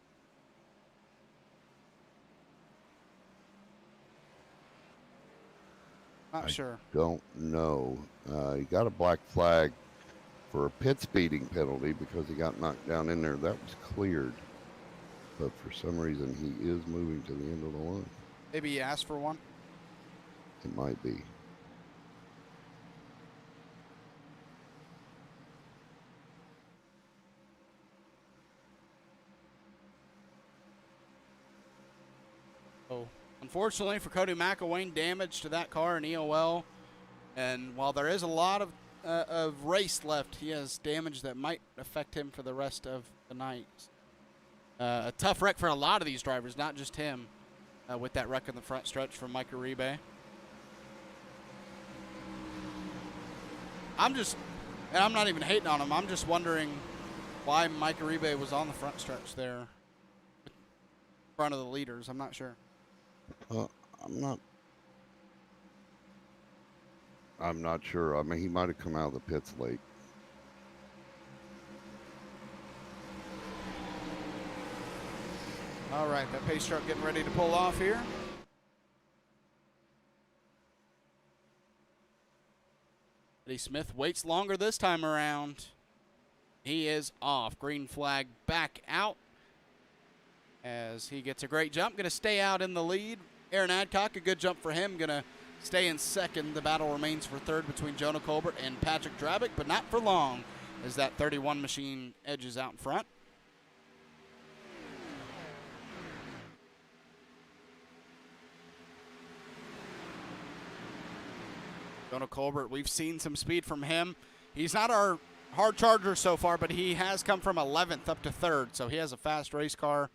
Speaker 1: Not sure.
Speaker 2: Don't know. He got a black flag for a pit speeding penalty because he got knocked down in there. That was cleared. But for some reason, he is moving to the end of the line.
Speaker 1: Maybe he asked for one?
Speaker 2: It might be.
Speaker 1: Oh, unfortunately for Cody McElwain, damage to that car and EOL. And while there is a lot of race left, he has damage that might affect him for the rest of the night. A tough wreck for a lot of these drivers, not just him, with that wreck in the front stretch from Mike Uribe. I'm not even hating on him. I'm just wondering why Mike Uribe was on the front stretch there, in front of the leaders. I'm not sure.
Speaker 2: I'm not sure. I mean, he might have come out of the pits late.
Speaker 1: All right, that pace truck getting ready to pull off here. Eddie Smith waits longer this time around. He is off. Green flag back out as he gets a great jump. Going to stay out in the lead. Aaron Adcock, a good jump for him. Going to stay in second. The battle remains for third between Jonah Colbert and Patrick Drabick, but not for long as that 31 machine edges out in front. Jonah Colbert, we've seen some speed from him. He's not our hard charger so far, but he has come from 11th up to 3rd, so he has a fast race car.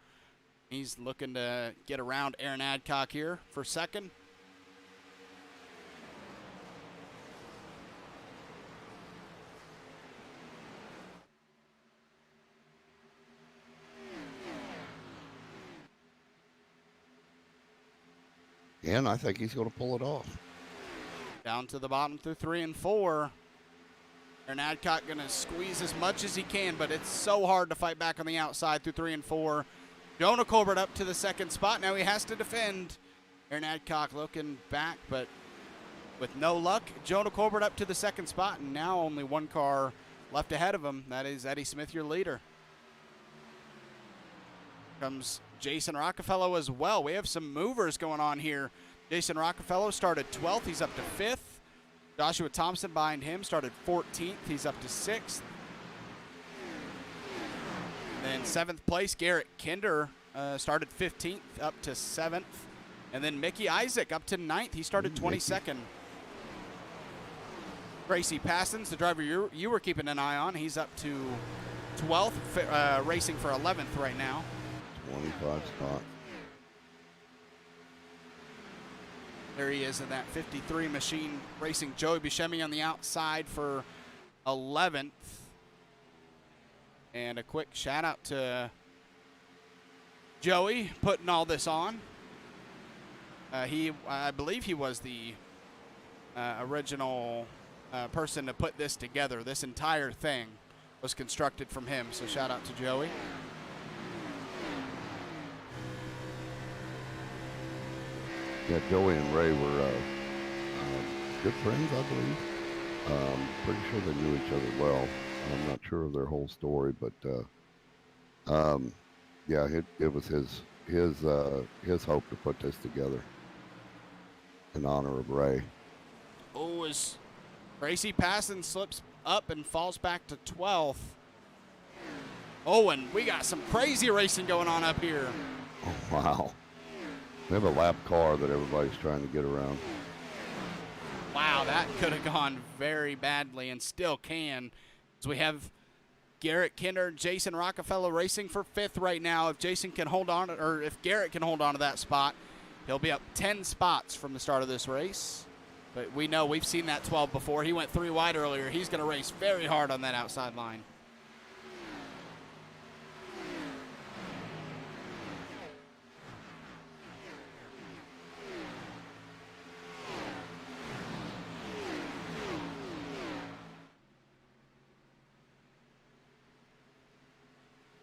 Speaker 1: He's looking to get around Aaron Adcock here for second.
Speaker 2: And I think he's going to pull it off.
Speaker 1: Down to the bottom through 3 and 4. Aaron Adcock going to squeeze as much as he can, but it's so hard to fight back on the outside through 3 and 4. Jonah Colbert up to the second spot. Now he has to defend. Aaron Adcock looking back, but with no luck. Jonah Colbert up to the second spot, and now only one car left ahead of him. That is Eddie Smith, your leader. Comes Jason Rockefeller as well. We have some movers going on here. Jason Rockefeller started 12th. He's up to 5th. Joshua Thompson behind him started 14th. He's up to 6th. Then 7th place, Garrett Kinder started 15th, up to 7th. And then Mickey Isaac up to 9th. He started 22nd. Gracie Passons, the driver you were keeping an eye on, he's up to 12th, racing for 11th right now.
Speaker 2: 25 spot.
Speaker 1: There he is in that 53 machine racing. Joey Buscemi on the outside for 11th. And a quick shout out to Joey putting all this on. I believe he was the original person to put this together. This entire thing was constructed from him. So shout out to Joey.
Speaker 2: Yeah, Joey and Ray were good friends, I believe. Pretty sure they knew each other well. I'm not sure of their whole story, but yeah, it was his hope to put this together in honor of Ray.
Speaker 1: Oh, as Tracy Passon slips up and falls back to 12th. Oh, and we got some crazy racing going on up here.
Speaker 2: Oh, wow. We have a lap car that everybody's trying to get around.
Speaker 1: Wow, that could have gone very badly and still can. So we have Garrett Kinder and Jason Rockefeller racing for 5th right now. If Jason can hold on, or if Garrett can hold on to that spot, he'll be up 10 spots from the start of this race. But we know we've seen that 12 before. He went 3 wide earlier. He's going to race very hard on that outside line.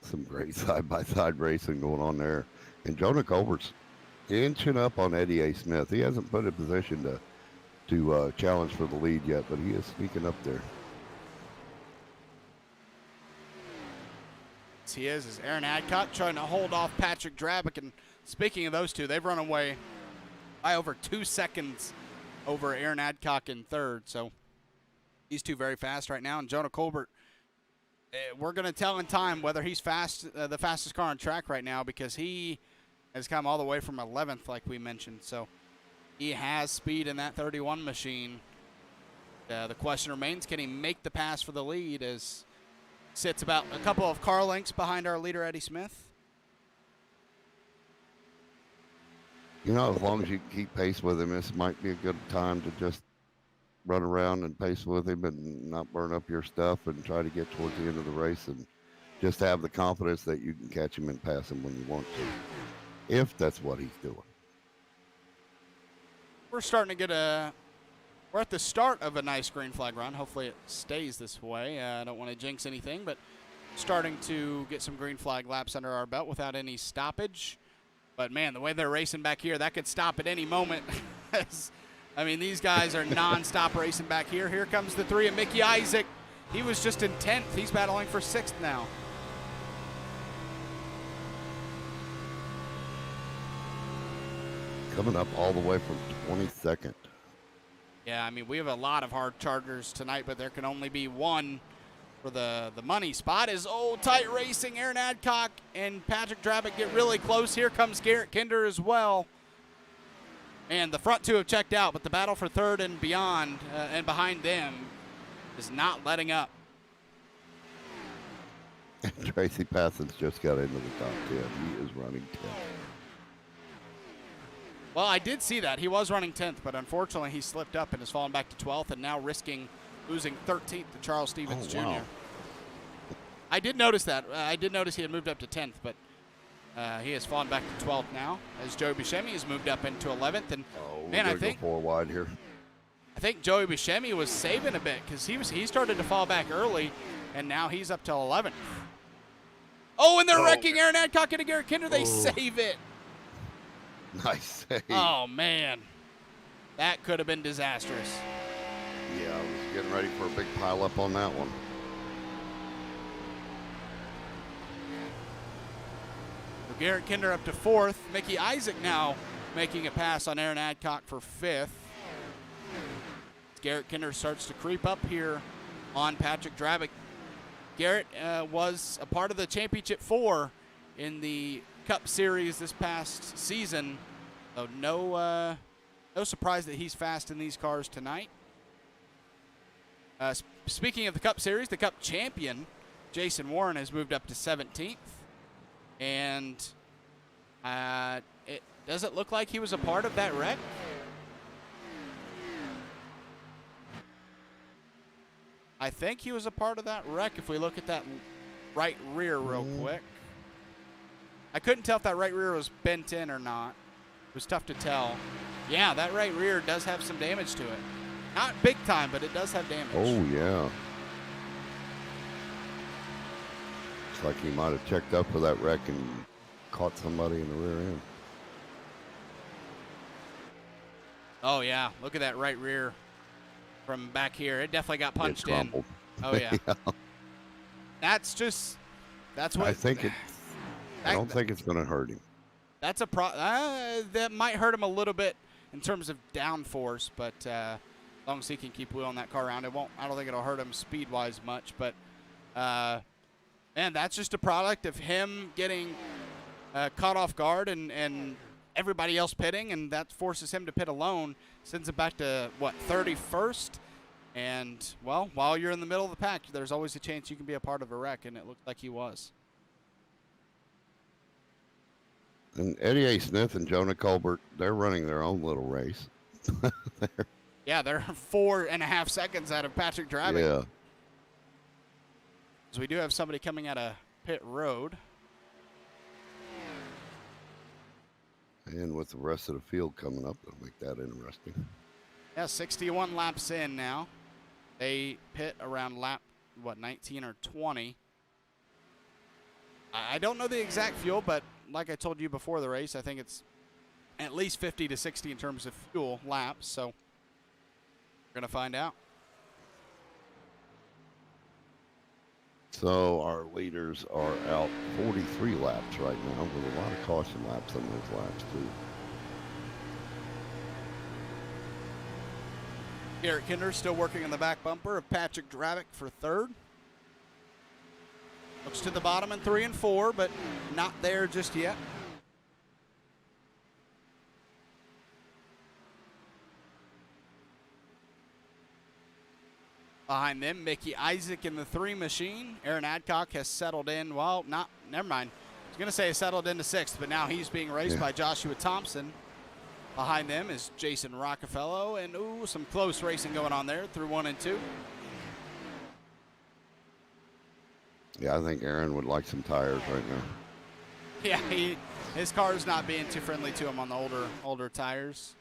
Speaker 2: Some great side-by-side racing going on there. And Jonah Colbert's inching up on Eddie A. Smith. He hasn't put in position to challenge for the lead yet, but he is sneaking up there.
Speaker 1: He is Aaron Adcock trying to hold off Patrick Drabick. And speaking of those two, they've run away by over 2 seconds over Aaron Adcock in 3rd. So these two very fast right now. And Jonah Colbert, we're going to tell in time whether he's the fastest car on track right now, because he has come all the way from 11th, like we mentioned. So he has speed in that 31 machine. The question remains, can he make the pass for the lead, as sits about a couple of car lengths behind our leader, Eddie Smith?
Speaker 2: You know, as long as you keep pace with him, this might be a good time to just run around and pace with him and not burn up your stuff and try to get towards the end of the race and just have the confidence that you can catch him and pass him when you want to, if that's what he's doing.
Speaker 1: We're starting to get we're at the start of a nice green flag run. Hopefully it stays this way. I don't want to jinx anything, but starting to get some green flag laps under our belt without any stoppage. But man, the way they're racing back here, that could stop at any moment. I mean, these guys are non-stop racing back here. Here comes the 3 of Mickey Isaac. He was just in 10th. He's battling for 6th now.
Speaker 2: Coming up all the way from 22nd.
Speaker 1: Yeah, I mean, we have a lot of hard chargers tonight, but there can only be one for the money spot. Is tight racing. Aaron Adcock and Patrick Drabick get really close. Here comes Garrett Kinder as well. And the front two have checked out, but the battle for 3rd and beyond and behind them is not letting up.
Speaker 2: Tracy Passon's just got into the top 10. He is running 10th.
Speaker 1: Well, I did see that. He was running 10th, but unfortunately he slipped up and has fallen back to 12th and now risking losing 13th to Charles Stevens Jr.
Speaker 2: Wow.
Speaker 1: I did notice that. I did notice he had moved up to 10th, but he has fallen back to 12th now, as Joey Buscemi has moved up into 11th. And man, I think
Speaker 2: go 4 wide here.
Speaker 1: I think Joey Buscemi was saving a bit, because he started to fall back early, and now he's up to 11th. Oh, and they're wrecking Aaron Adcock and Garrett Kinder. They save it.
Speaker 2: Nice save.
Speaker 1: Oh man, that could have been disastrous.
Speaker 2: Yeah, I was getting ready for a big pile up on that one.
Speaker 1: Garrett Kinder up to 4th. Mickey Isaac now making a pass on Aaron Adcock for 5th. Garrett Kinder starts to creep up here on Patrick Drabick. Garrett was a part of the Championship 4 in the Cup Series this past season. So no surprise that he's fast in these cars tonight. Speaking of the Cup Series, the Cup champion, Jason Warren, has moved up to 17th. And does it look like he was a part of that wreck? I think he was a part of that wreck if we look at that right rear real quick. I couldn't tell if that right rear was bent in or not. It was tough to tell. Yeah, that right rear does have some damage to it. Not big time, but it does have damage.
Speaker 2: Oh, yeah. Looks like he might have checked up for that wreck and caught somebody in the rear end.
Speaker 1: Oh, yeah. Look at that right rear from back here. It definitely got punched in. Oh, yeah.
Speaker 2: Yeah.
Speaker 1: That's what.
Speaker 2: I think I don't think it's going to hurt him.
Speaker 1: That's that might hurt him a little bit in terms of downforce, but long as he can keep wheeling that car around. I don't think it'll hurt him speed-wise much, but man, that's just a product of him getting caught off guard and everybody else pitting, and that forces him to pit alone, sends him back to, what, 31st? And, well, while you're in the middle of the pack, there's always a chance you can be a part of a wreck, and it looked like he was.
Speaker 2: And Eddie A. Smith and Jonah Colbert, they're running their own little race.
Speaker 1: Yeah, they're 4.5 seconds out of Patrick Drabek.
Speaker 2: Yeah.
Speaker 1: So we do have somebody coming out of pit road.
Speaker 2: And with the rest of the field coming up, it'll make that interesting.
Speaker 1: Yeah, 61 laps in now. They pit around lap, 19 or 20. I don't know the exact fuel, but like I told you before the race, I think it's at least 50 to 60 in terms of fuel laps, so we're going to find out.
Speaker 2: So our leaders are out 43 laps right now with a lot of caution laps on those laps too.
Speaker 1: Garrett Kinder still working on the back bumper of Patrick Drabek for third. Looks to the bottom in 3 and 4, but not there just yet. Behind them, Mickey Isaac in the 3 machine. Aaron Adcock has settled in. Well, never mind. I was going to say he settled into 6th, but now he's being raced by Joshua Thompson. Behind them is Jason Rockefeller, and some close racing going on there through 1 and 2.
Speaker 2: Yeah, I think Aaron would like some tires right now.
Speaker 1: Yeah, his car's not being too friendly to him on the older tires.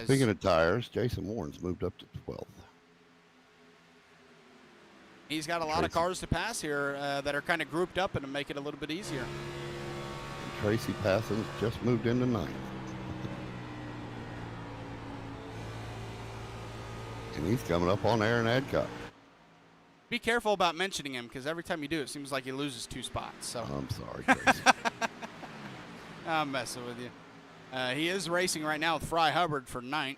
Speaker 2: Speaking of tires, Jason Warren's moved up to 12th.
Speaker 1: He's got a lot of cars to pass here that are kind of grouped up and to make it a little bit easier.
Speaker 2: Tracy Passon's just moved into 9th. And he's coming up on Aaron Adcock.
Speaker 1: Be careful about mentioning him, because every time you do, it seems like he loses 2 spots. So
Speaker 2: I'm sorry, Tracy.
Speaker 1: I'm messing with you. He is racing right now with Fry Hubbard for 9th.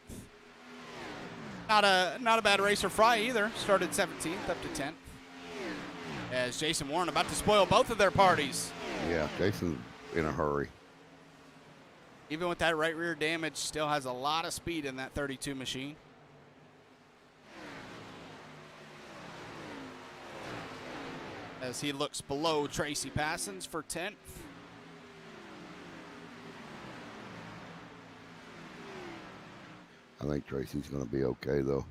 Speaker 1: Not a bad race for Fry either. Started 17th up to 10th. As Jason Warren about to spoil both of their parties.
Speaker 2: Yeah, Jason's in a hurry.
Speaker 1: Even with that right rear damage, still has a lot of speed in that 32 machine. As he looks below Tracy Passons for 10th.
Speaker 2: I think Tracy's going to be okay, though.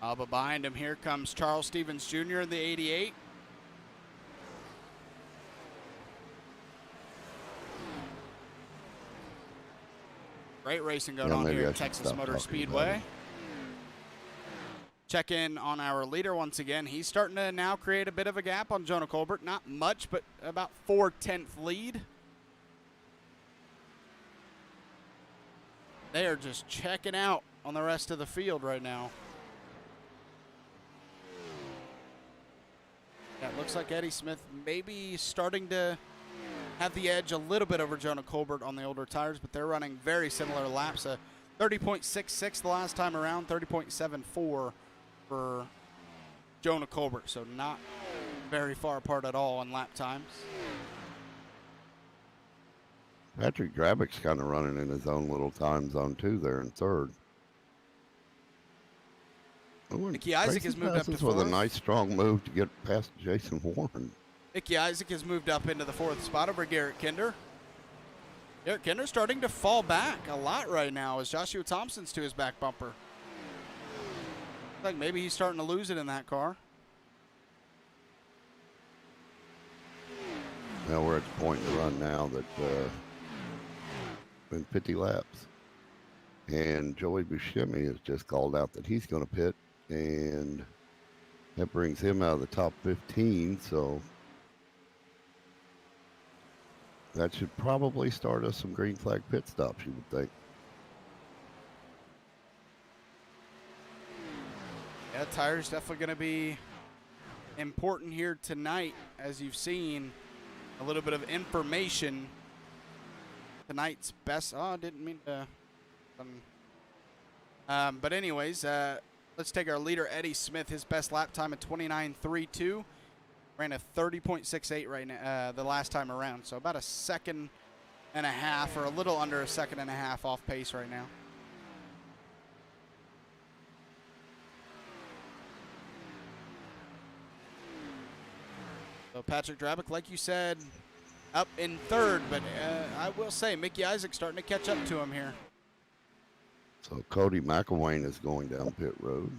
Speaker 1: But behind him here comes Charles Stevens Jr. in the 88. Great racing going on here at Texas Motor Speedway. Check in on our leader once again. He's starting to now create a bit of a gap on Jonah Colbert. Not much, but about 4/10 lead. They are just checking out on the rest of the field right now. Yeah, it looks like Eddie Smith maybe starting to have the edge a little bit over Jonah Colbert on the older tires, but they're running very similar laps. 30.66 the last time around, 30.74 for Jonah Colbert, so not very far apart at all in lap times.
Speaker 2: Patrick Drabek's kind of running in his own little time zone, too, there in 3rd.
Speaker 1: Mickey Isaac has moved up to 4th.
Speaker 2: With a nice, strong move to get past Jason Warren.
Speaker 1: Mickey Isaac has moved up into the 4th spot over Garrett Kinder. Garrett Kinder starting to fall back a lot right now as Joshua Thompson's to his back bumper. Looks like maybe he's starting to lose it in that car.
Speaker 2: Now we're at the point in the run now that been 50 laps. And Joey Buscemi has just called out that he's going to pit, and that brings him out of the top 15, so that should probably start us some green flag pit stops, you would think.
Speaker 1: Yeah, tires definitely going to be important here tonight, as you've seen a little bit of information tonight's best. Oh, I didn't mean to. But anyways, let's take our leader, Eddie Smith. His best lap time at 29.32. Ran a 30.68 right now, the last time around. So about a second and a half, or a little under a second and a half off pace right now. So Patrick Drabick, like you said, up in third, but I will say Mickey Isaac starting to catch up to him here.
Speaker 2: So Cody McElwain is going down pit road.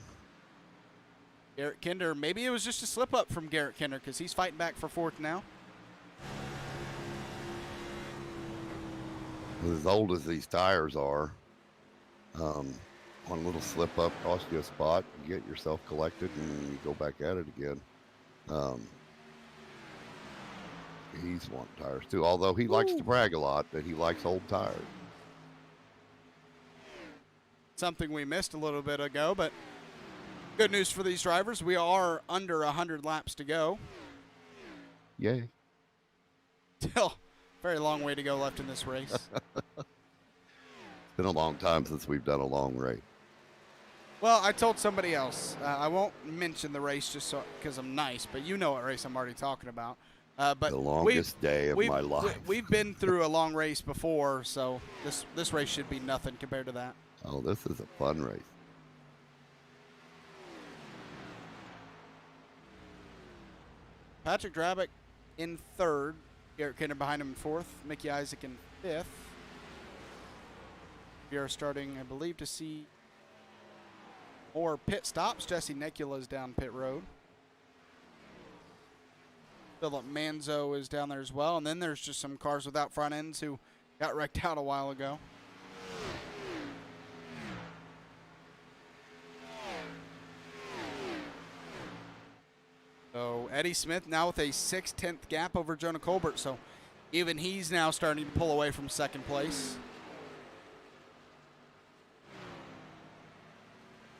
Speaker 1: Garrett Kinder, maybe it was just a slip up from Garrett Kinder because he's fighting back for fourth now.
Speaker 2: As old as these tires are, one little slip up cost you a spot, you get yourself collected, and you go back at it again. He's wanting tires too, although he likes to brag a lot that he likes old tires.
Speaker 1: Something we missed a little bit ago, but good news for these drivers. We are under 100 laps to go.
Speaker 2: Yay.
Speaker 1: Still very long way to go left in this race.
Speaker 2: It's been a long time since we've done a long race.
Speaker 1: Well, I told somebody else. I won't mention the race just so because I'm nice, but you know what race I'm already talking about. But
Speaker 2: the longest day of my life.
Speaker 1: We've been through a long race before, so this race should be nothing compared to that.
Speaker 2: Oh, this is a fun race.
Speaker 1: Patrick Drabick in third. Garrett Kinder behind him in fourth. Mickey Isaac in fifth. We are starting, I believe, to see more pit stops. Jesse Necula is down pit road. Philip Manzo is down there as well. And then there's just some cars without front ends who got wrecked out a while ago. So Eddie Smith now with a 6/10 gap over Jonah Colbert. So even he's now starting to pull away from second place.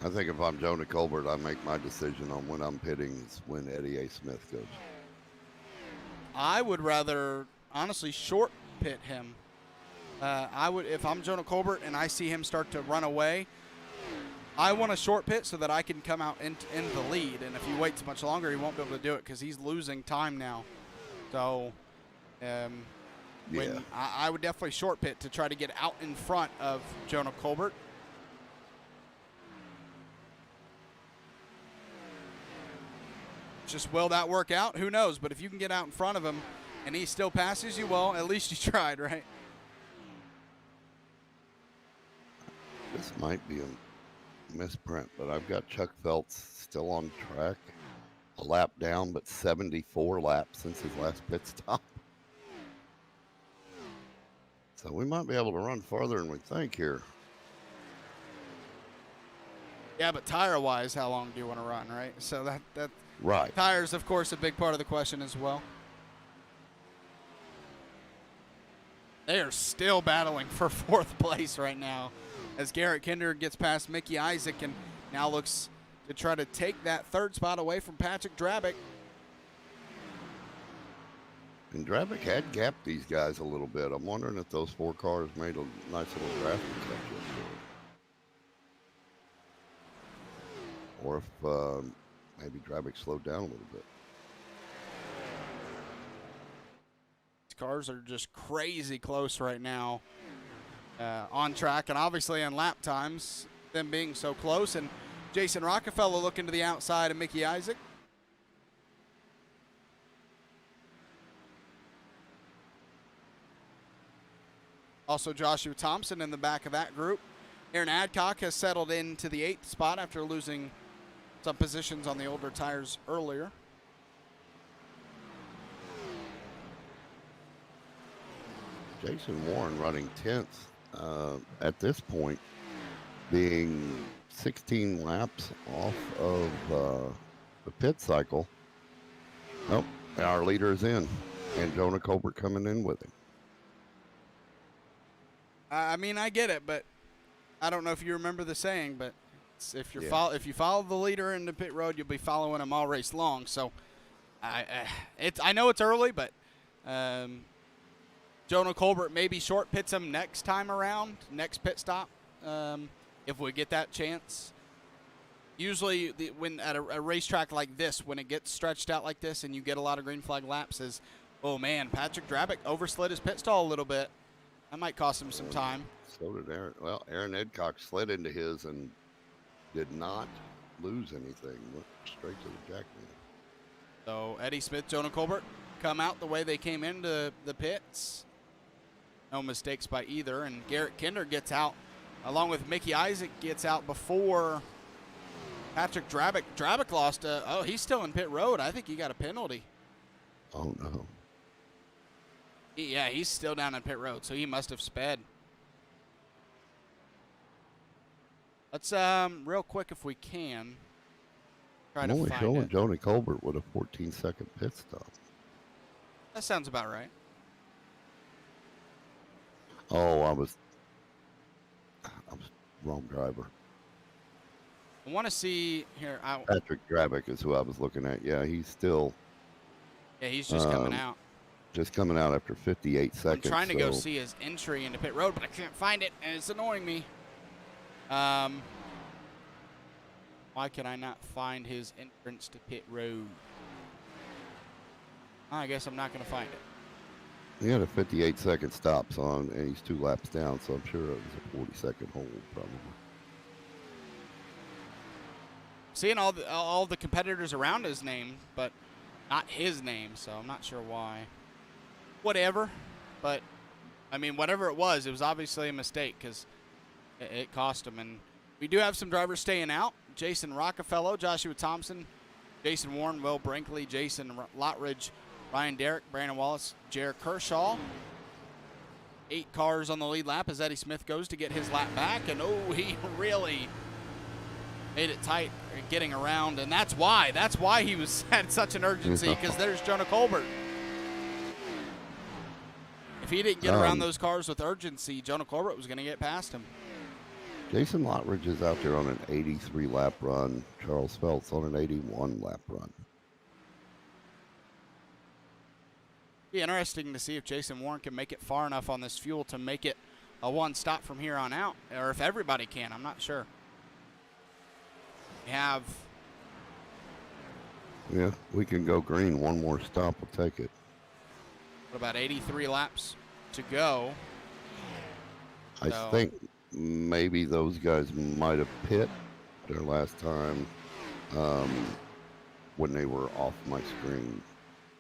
Speaker 2: I think if I'm Jonah Colbert, I make my decision on when I'm pitting is when Eddie A. Smith goes.
Speaker 1: I would rather, honestly, short pit him. I would, if I'm Jonah Colbert and I see him start to run away, I want a short pit so that I can come out into the lead. And if he waits much longer, he won't be able to do it because he's losing time now. So, I would definitely short pit to try to get out in front of Jonah Colbert. Just will that work out? Who knows? But if you can get out in front of him and he still passes you, well, at least you tried, right?
Speaker 2: This might be a misprint, but I've got Chuck Phelps still on track, a lap down, but 74 laps since his last pit stop. So we might be able to run farther than we think here.
Speaker 1: Yeah, but tire-wise, how long do you want to run, right? So that
Speaker 2: right.
Speaker 1: Tires, of course, a big part of the question as well. They are still battling for fourth place right now as Garrett Kinder gets past Mickey Isaac and now looks to try to take that third spot away from Patrick Drabick.
Speaker 2: And Drabick had gapped these guys a little bit. I'm wondering if those four cars made a nice little drafting catch up to it. Or if maybe Drabick slowed down a little bit.
Speaker 1: These cars are just crazy close right now on track, and obviously on lap times, them being so close. And Jason Rockefeller looking to the outside of Mickey Isaac. Also Joshua Thompson in the back of that group. Aaron Adcock has settled into the 8th spot after losing some positions on the older tires earlier.
Speaker 2: Jason Warren running 10th at this point, being 16 laps off of the pit cycle. Oh, our leader is in, and Jonah Colbert coming in with him.
Speaker 1: I mean, I get it, but I don't know if you remember the saying, but if you follow the leader in the pit road, you'll be following him all race long. So I know it's early, but Jonah Colbert maybe short pits him next time around, next pit stop, if we get that chance. Usually, when at a racetrack like this, when it gets stretched out like this and you get a lot of green flag laps, is, oh man, Patrick Drabick overslid his pit stall a little bit. That might cost him some time.
Speaker 2: So did Aaron. Well, Aaron Edcock slid into his and did not lose anything. Went straight to the jackman.
Speaker 1: So Eddie Smith, Jonah Colbert come out the way they came into the pits. No mistakes by either. And Garrett Kinder gets out, along with Mickey Isaac, gets out before Patrick Drabick. Drabick lost oh, he's still in pit road. I think he got a penalty.
Speaker 2: Oh, no.
Speaker 1: Yeah, he's still down in pit road, so he must have sped. Let's, real quick if we can, try to
Speaker 2: only
Speaker 1: find
Speaker 2: showing
Speaker 1: it.
Speaker 2: Jonah Colbert with a 14-second pit stop.
Speaker 1: That sounds about right.
Speaker 2: Oh, I was wrong driver.
Speaker 1: I want to see here.
Speaker 2: Patrick Drabick is who I was looking at. Yeah, he's still.
Speaker 1: Yeah, he's just coming out.
Speaker 2: Just coming out after 58 seconds.
Speaker 1: I'm trying to go see his entry into pit road, but I can't find it, and it's annoying me. Why can I not find his entrance to pit road? I guess I'm not going to find it.
Speaker 2: He had a 58-second stop, so and he's 2 laps down, so I'm sure it was a 40-second hold, probably.
Speaker 1: Seeing all the competitors around his name, but not his name, so I'm not sure why. Whatever, but I mean, whatever it was obviously a mistake because it cost him. And we do have some drivers staying out: Jason Rockefeller, Joshua Thompson, Jason Warren, Will Brinkley, Jason Lottridge, Ryan Derrick, Brandon Wallace, Jared Kershaw. 8 cars on the lead lap as Eddie Smith goes to get his lap back, and oh, he really made it tight getting around, and that's why he had such an urgency, because there's Jonah Colbert. If he didn't get around those cars with urgency, Jonah Colbert was going to get past him.
Speaker 2: Jason Lottridge is out there on an 83-lap run. Charles Phelps on an 81-lap run.
Speaker 1: Be interesting to see if Jason Warren can make it far enough on this fuel to make it a one stop from here on out, or if everybody can. I'm not sure. We have.
Speaker 2: Yeah, we can go green. One more stop. We'll take it.
Speaker 1: About 83 laps to go.
Speaker 2: I think maybe those guys might have pit their last time when they were off my screen.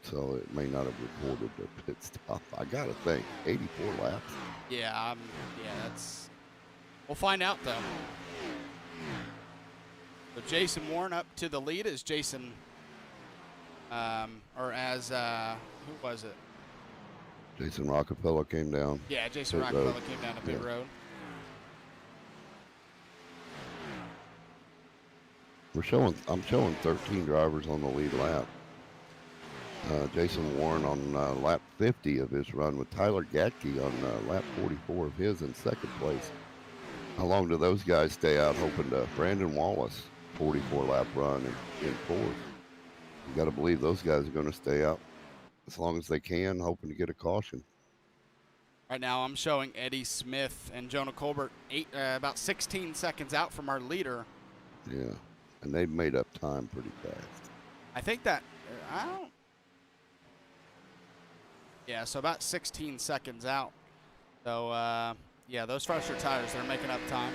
Speaker 2: So it may not have recorded their pit stop. I got to think. 84 laps.
Speaker 1: Yeah, that's. We'll find out, though. So Jason Warren up to the lead as Jason, who was it?
Speaker 2: Jason Rockefeller came down.
Speaker 1: Yeah, Jason Rockefeller came down to pit road.
Speaker 2: I'm showing 13 drivers on the lead lap. Jason Warren on lap 50 of his run with Tyler Gatke on lap 44 of his in second place. How long do those guys stay out hoping to? Brandon Wallace, 44-lap run in fourth. You got to believe those guys are going to stay out as long as they can, hoping to get a caution.
Speaker 1: Right now I'm showing Eddie Smith and Jonah Colbert about 16 seconds out from our leader.
Speaker 2: Yeah, and they've made up time pretty fast.
Speaker 1: I think that, yeah, so about 16 seconds out. So, yeah, those fresher tires, they're making up time.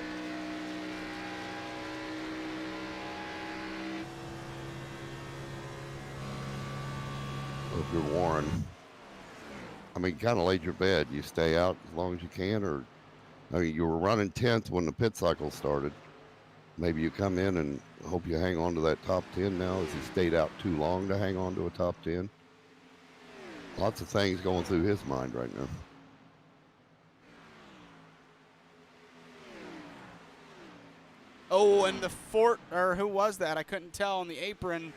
Speaker 2: So if you're Warren, I mean, kind of laid your bed. You stay out as long as you can, or I mean, you were running 10th when the pit cycle started. Maybe you come in and hope you hang on to that top 10 now. Has he stayed out too long to hang on to a top 10? Lots of things going through his mind right now.
Speaker 1: Oh, and the who was that? I couldn't tell on the apron.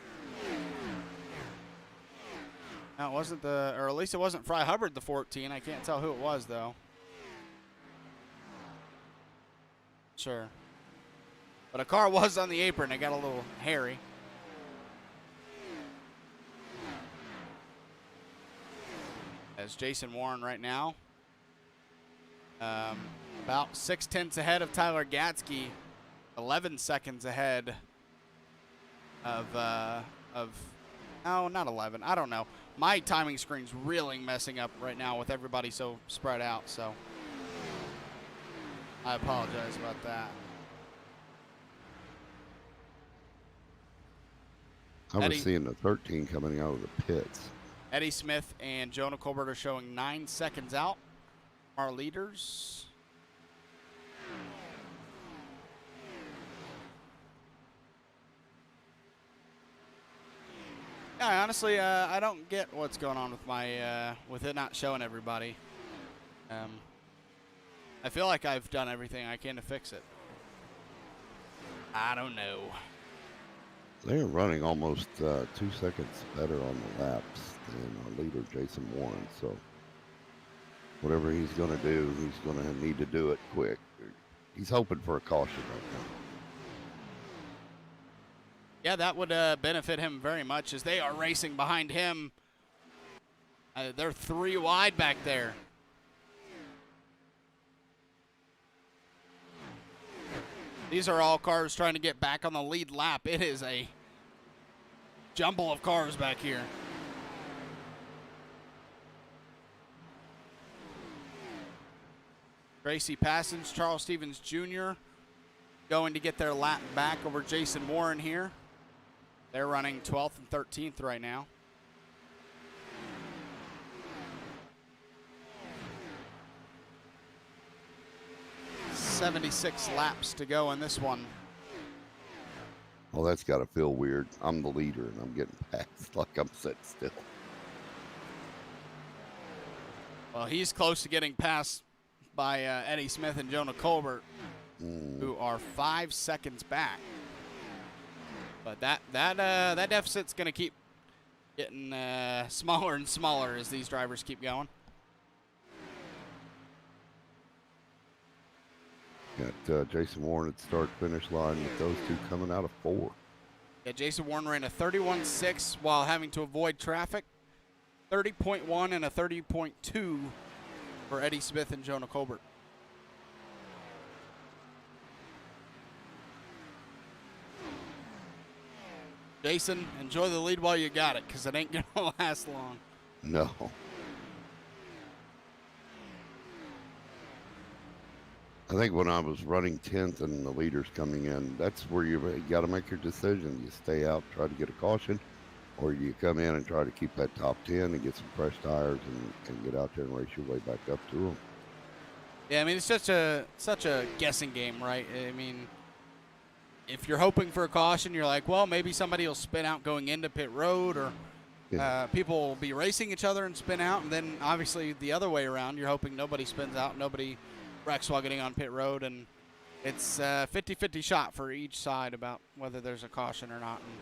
Speaker 1: No, it wasn't or at least it wasn't Fry Hubbard, the 14. I can't tell who it was, though. Sure. But a car was on the apron. It got a little hairy. As Jason Warren right now About 6/10 ahead of Tyler Gatsky, 11 seconds ahead of no, not 11. I don't know. My timing screen's really messing up right now with everybody so spread out, so I apologize about that.
Speaker 2: I was seeing the 13 coming out of the pits.
Speaker 1: Eddie Smith and Jonah Colbert are showing 9 seconds out. Our leaders. Yeah, honestly, I don't get what's going on with my with it not showing everybody. I feel like I've done everything I can to fix it. I don't know.
Speaker 2: They're running almost 2 seconds better on the laps than our leader, Jason Warren. So whatever he's going to do, he's going to need to do it quick. He's hoping for a caution right now.
Speaker 1: Yeah, that would benefit him very much as they are racing behind him. They're 3 wide back there. These are all cars trying to get back on the lead lap. It is a jumble of cars back here. Tracy Passage, Charles Stevens Jr. going to get their lap back over Jason Warren here. They're running 12th and 13th right now. .76 laps to go in this one.
Speaker 2: Well, that's got to feel weird. I'm the leader, and I'm getting passed like I'm sitting still.
Speaker 1: Well, he's close to getting passed by Eddie Smith and Jonah Colbert, who are 5 seconds back. But that deficit's going to keep getting smaller and smaller as these drivers keep going.
Speaker 2: Got Jason Warren at the start-finish line with those two coming out of 4.
Speaker 1: Yeah, Jason Warren ran a 31.6 while having to avoid traffic. 30.1 and a 30.2 for Eddie Smith and Jonah Colbert. Jason, enjoy the lead while you got it, because it ain't going to last long.
Speaker 2: No. I think when I was running 10th and the leaders coming in, that's where you got to make your decision. You stay out, try to get a caution, or you come in and try to keep that top 10 and get some fresh tires and get out there and race your way back up to them.
Speaker 1: Yeah, I mean, it's such a guessing game, right? I mean, if you're hoping for a caution, you're like, well, maybe somebody will spin out going into pit road, or people will be racing each other and spin out. And then, obviously, the other way around, you're hoping nobody spins out, nobody wrecks while getting on pit road. And it's a 50-50 shot for each side about whether there's a caution or not. And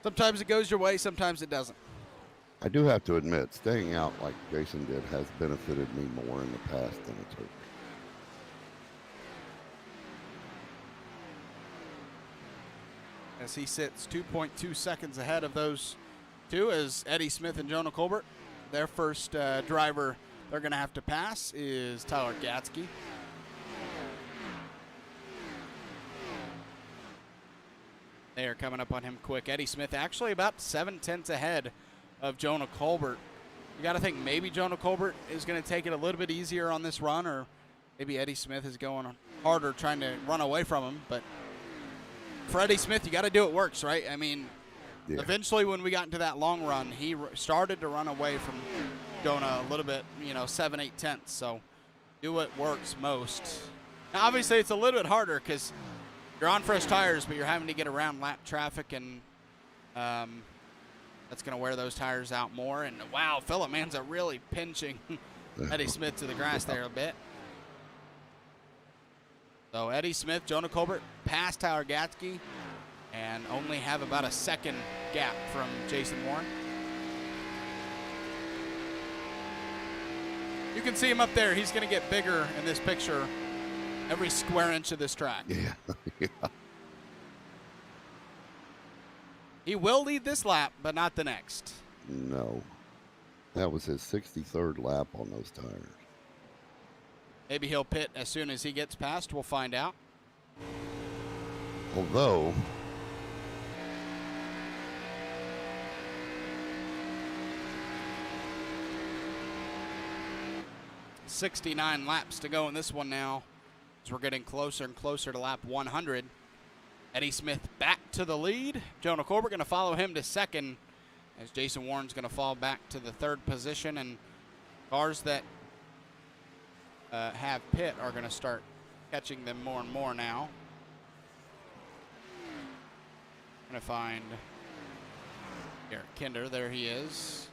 Speaker 1: sometimes it goes your way, sometimes it doesn't.
Speaker 2: I do have to admit, staying out like Jason did has benefited me more in the past than it's hurt.
Speaker 1: As he sits 2.2 seconds ahead of those two, as Eddie Smith and Jonah Colbert. Their first driver they're going to have to pass is Tyler Gatsky. They are coming up on him quick. Eddie Smith actually about 7/10 ahead of Jonah Colbert. You got to think maybe Jonah Colbert is going to take it a little bit easier on this run, or maybe Eddie Smith is going harder trying to run away from him. But for Eddie Smith, you got to do what works, right? I mean, eventually when we got into that long run, he started to run away from Jonah a little bit, 7, 8 tenths. So do what works most. Now, obviously, it's a little bit harder because you're on fresh tires, but you're having to get around lap traffic, and that's going to wear those tires out more. And, wow, Philip Manza really pinching Eddie Smith to the grass there a bit. So Eddie Smith, Jonah Colbert past Tyler Gatsky, and only have about a second gap from Jason Warren. You can see him up there. He's going to get bigger in this picture every square inch of this track.
Speaker 2: Yeah. Yeah.
Speaker 1: He will lead this lap, but not the next.
Speaker 2: No. That was his 63rd lap on those tires.
Speaker 1: Maybe he'll pit as soon as he gets past. We'll find out.
Speaker 2: Although,
Speaker 1: 69 laps to go in this one now, as we're getting closer and closer to lap 100. Eddie Smith back to the lead. Jonah Corbett going to follow him to second, as Jason Warren's going to fall back to the third position, and cars that have pit are going to start catching them more and more now. Going to find Garrett Kinder. There he is.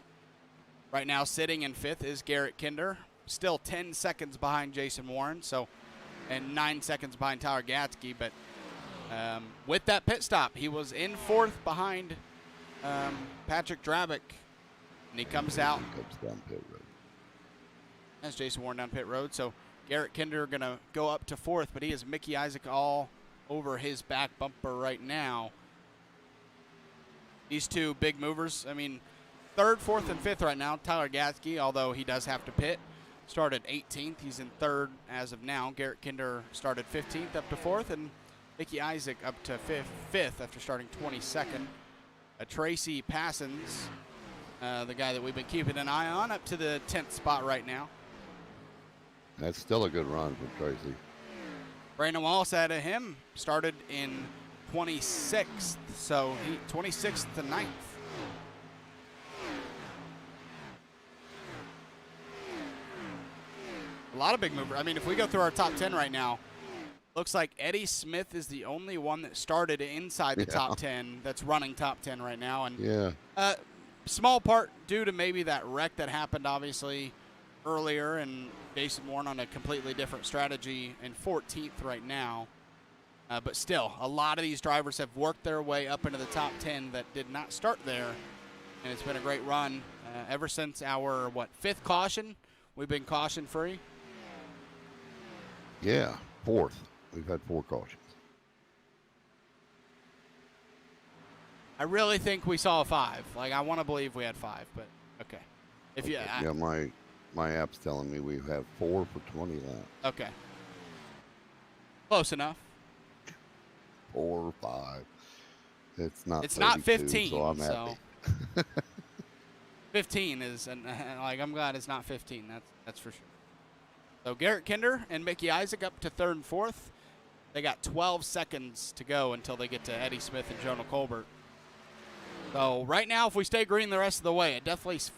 Speaker 1: Right now sitting in fifth is Garrett Kinder. Still 10 seconds behind Jason Warren, and 9 seconds behind Tyler Gatsky. But with that pit stop, he was in fourth behind Patrick Drabick, and he comes out.
Speaker 2: Comes down pit road.
Speaker 1: That's Jason Warren down pit road. So Garrett Kinder going to go up to fourth, but he has Mickey Isaac all over his back bumper right now. These two big movers, I mean, third, fourth, and fifth right now. Tyler Gatsky, although he does have to pit, started 18th. He's in third as of now. Garrett Kinder started 15th up to fourth, and Mickey Isaac up to fifth after starting 22nd. Tracy Passons, the guy that we've been keeping an eye on, up to the 10th spot right now.
Speaker 2: That's still a good run for Tracy.
Speaker 1: Brandon Wallace out of him started in 26th, so 26th to 9th. A lot of big movers. I mean, if we go through our top 10 right now, looks like Eddie Smith is the only one that started inside the top 10 that's running top 10 right now. And small part due to maybe that wreck that happened, obviously, earlier, and Jason Warren on a completely different strategy in 14th right now. But still, a lot of these drivers have worked their way up into the top 10 that did not start there. And it's been a great run ever since our, fifth caution? We've been caution-free.
Speaker 2: Yeah, fourth. We've had 4 cautions.
Speaker 1: I really think we saw a 5. Like, I want to believe we had 5, but okay. If you,
Speaker 2: yeah, my app's telling me we have 4 for 20 laps.
Speaker 1: Okay. Close enough.
Speaker 2: 4 or 5. It's not.
Speaker 1: It's not 15.
Speaker 2: So I'm happy.
Speaker 1: 15 is, and like, I'm glad it's not 15. That's for sure. So Garrett Kinder and Mickey Isaac up to third and fourth. They got 12 seconds to go until they get to Eddie Smith and Jonah Colbert. So right now, if we stay green the rest of the way, it's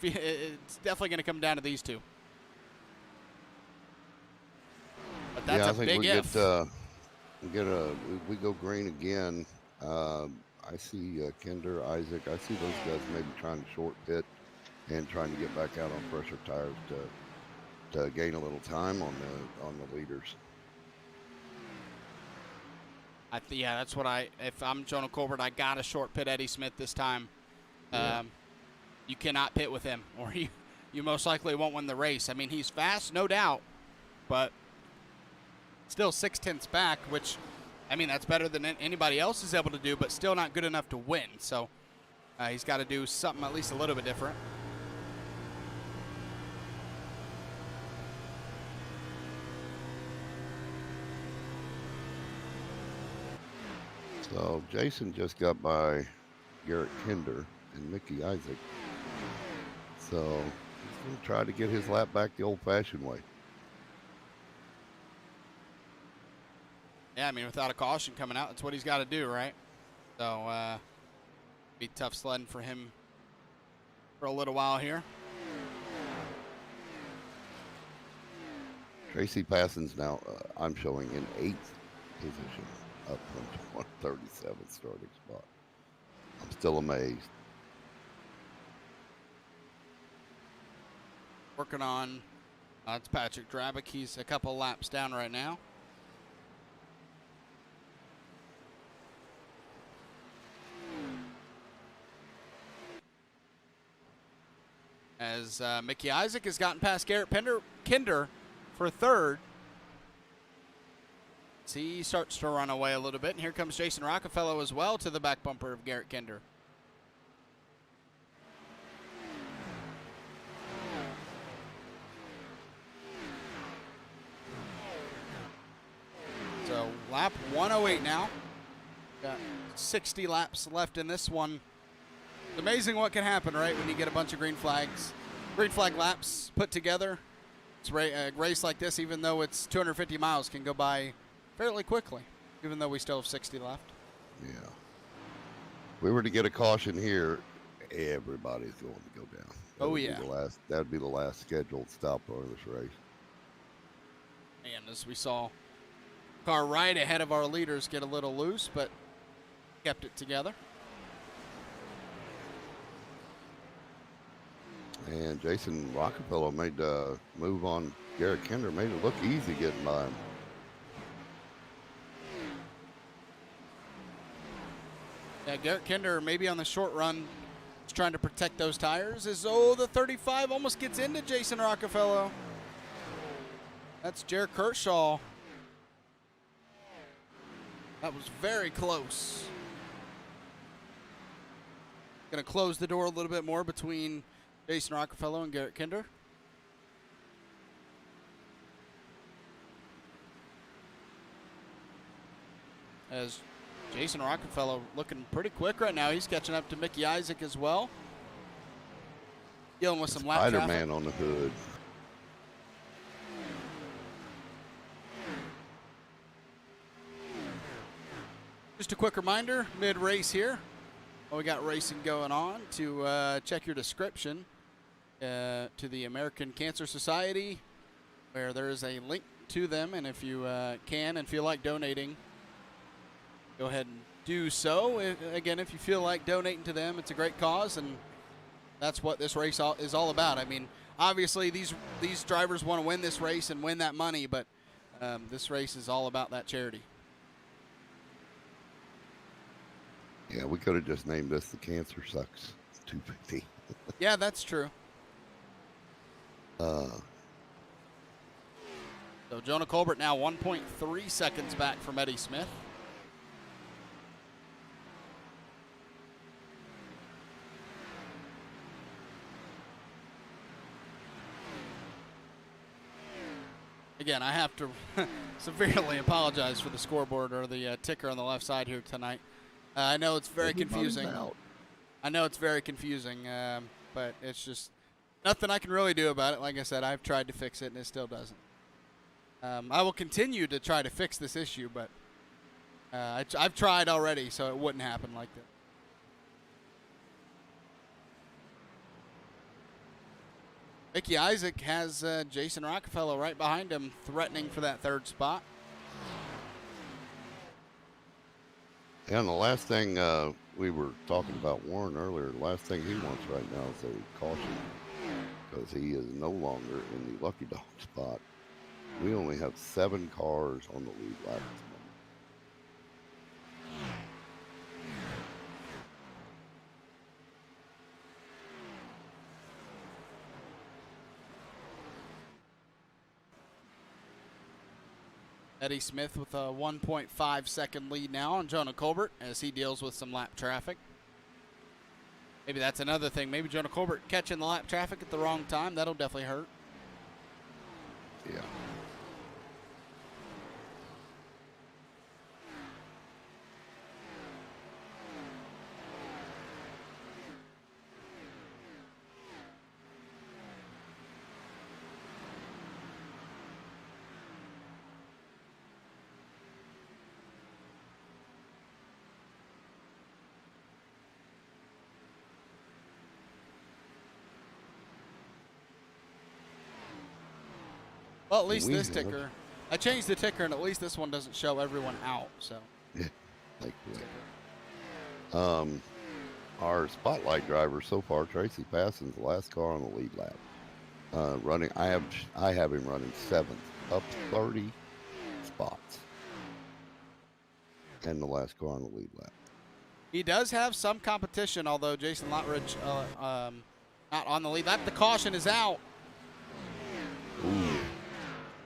Speaker 1: definitely going to come down to these two. But that's
Speaker 2: I
Speaker 1: a
Speaker 2: think
Speaker 1: big if.
Speaker 2: We go green again. I see Kinder, Isaac. I see those guys maybe trying to short pit and trying to get back out on pressure tires to gain a little time on the leaders.
Speaker 1: Yeah, that's what if I'm Jonah Colbert, I got to short pit Eddie Smith this time. You cannot pit with him, or you most likely won't win the race. I mean, he's fast, no doubt, but still 6/10 back, which, I mean, that's better than anybody else is able to do, but still not good enough to win. So he's got to do something at least a little bit different.
Speaker 2: So Jason just got by Garrett Kinder and Mickey Isaac. So he's going to try to get his lap back the old-fashioned way.
Speaker 1: Yeah, I mean, without a caution coming out, that's what he's got to do, right? So, be tough sledding for him for a little while here.
Speaker 2: Tracy Passon's now, I'm showing in 8th position, up from 137th starting spot. I'm still amazed.
Speaker 1: Working on, it's Patrick Drabick. He's a couple laps down right now. As Mickey Isaac has gotten past Garrett Kinder for third. He starts to run away a little bit, and here comes Jason Rockefeller as well to the back bumper of Garrett Kinder. Lap 108 now. Got 60 laps left in this one. It's amazing what can happen, right, when you get a bunch of green flag laps put together. It's a race like this, even though it's 250 miles, can go by fairly quickly, even though we still have 60 left.
Speaker 2: Yeah. If we were to get a caution here, everybody's going to go down. That would be the last scheduled stop on this race.
Speaker 1: And as we saw, car right ahead of our leaders get a little loose, but kept it together.
Speaker 2: And Jason Rockefeller made a move on Garrett Kinder, made it look easy getting by him.
Speaker 1: Yeah, Garrett Kinder maybe on the short run is trying to protect those tires. The 35 almost gets into Jason Rockefeller. That's Jared Kershaw. That was very close. Going to close the door a little bit more between Jason Rockefeller and Garrett Kinder. As Jason Rockefeller looking pretty quick right now. He's catching up to Mickey Isaac as well. Dealing with some lap traffic.
Speaker 2: Spider-Man on the hood.
Speaker 1: Just a quick reminder, mid-race here, while we got racing going on, to check your description to the American Cancer Society, where there is a link to them, and if you can and feel like donating, go ahead and do so. Again, if you feel like donating to them, it's a great cause, and that's what this race is all about. I mean, obviously these drivers want to win this race and win that money, but this race is all about that charity.
Speaker 2: Yeah, we could have just named this the Cancer Sucks 250.
Speaker 1: Yeah, that's true. So Jonah Colbert now 1.3 seconds back from Eddie Smith. Again, I have to severely apologize for the scoreboard or the ticker on the left side here tonight. I know it's very confusing. But it's just nothing I can really do about it. Like I said, I've tried to fix it, and it still doesn't. I will continue to try to fix this issue, but I've tried already, so it wouldn't happen like that. Mickey Isaac has Jason Rockefeller right behind him, threatening for that third spot.
Speaker 2: And the last thing we were talking about Warren earlier, the last thing he wants right now is a caution, because he is no longer in the lucky dog spot. We only have 7 cars on the lead lap at the moment.
Speaker 1: Eddie Smith with a 1.5 second lead now on Jonah Colbert as he deals with some lap traffic. Maybe that's another thing. Maybe Jonah Colbert catching the lap traffic at the wrong time. That'll definitely hurt.
Speaker 2: Yeah.
Speaker 1: Well, at least this ticker. I changed the ticker, and at least this one doesn't show everyone out. So.
Speaker 2: Yeah. Thank you. Our spotlight driver so far, Tracy Passon's the last car on the lead lap. Running, I have him running 7th, up 30 spots, and the last car on the lead lap.
Speaker 1: He does have some competition, although Jason Lotridge not on the lead lap. The caution is out.
Speaker 2: Ooh.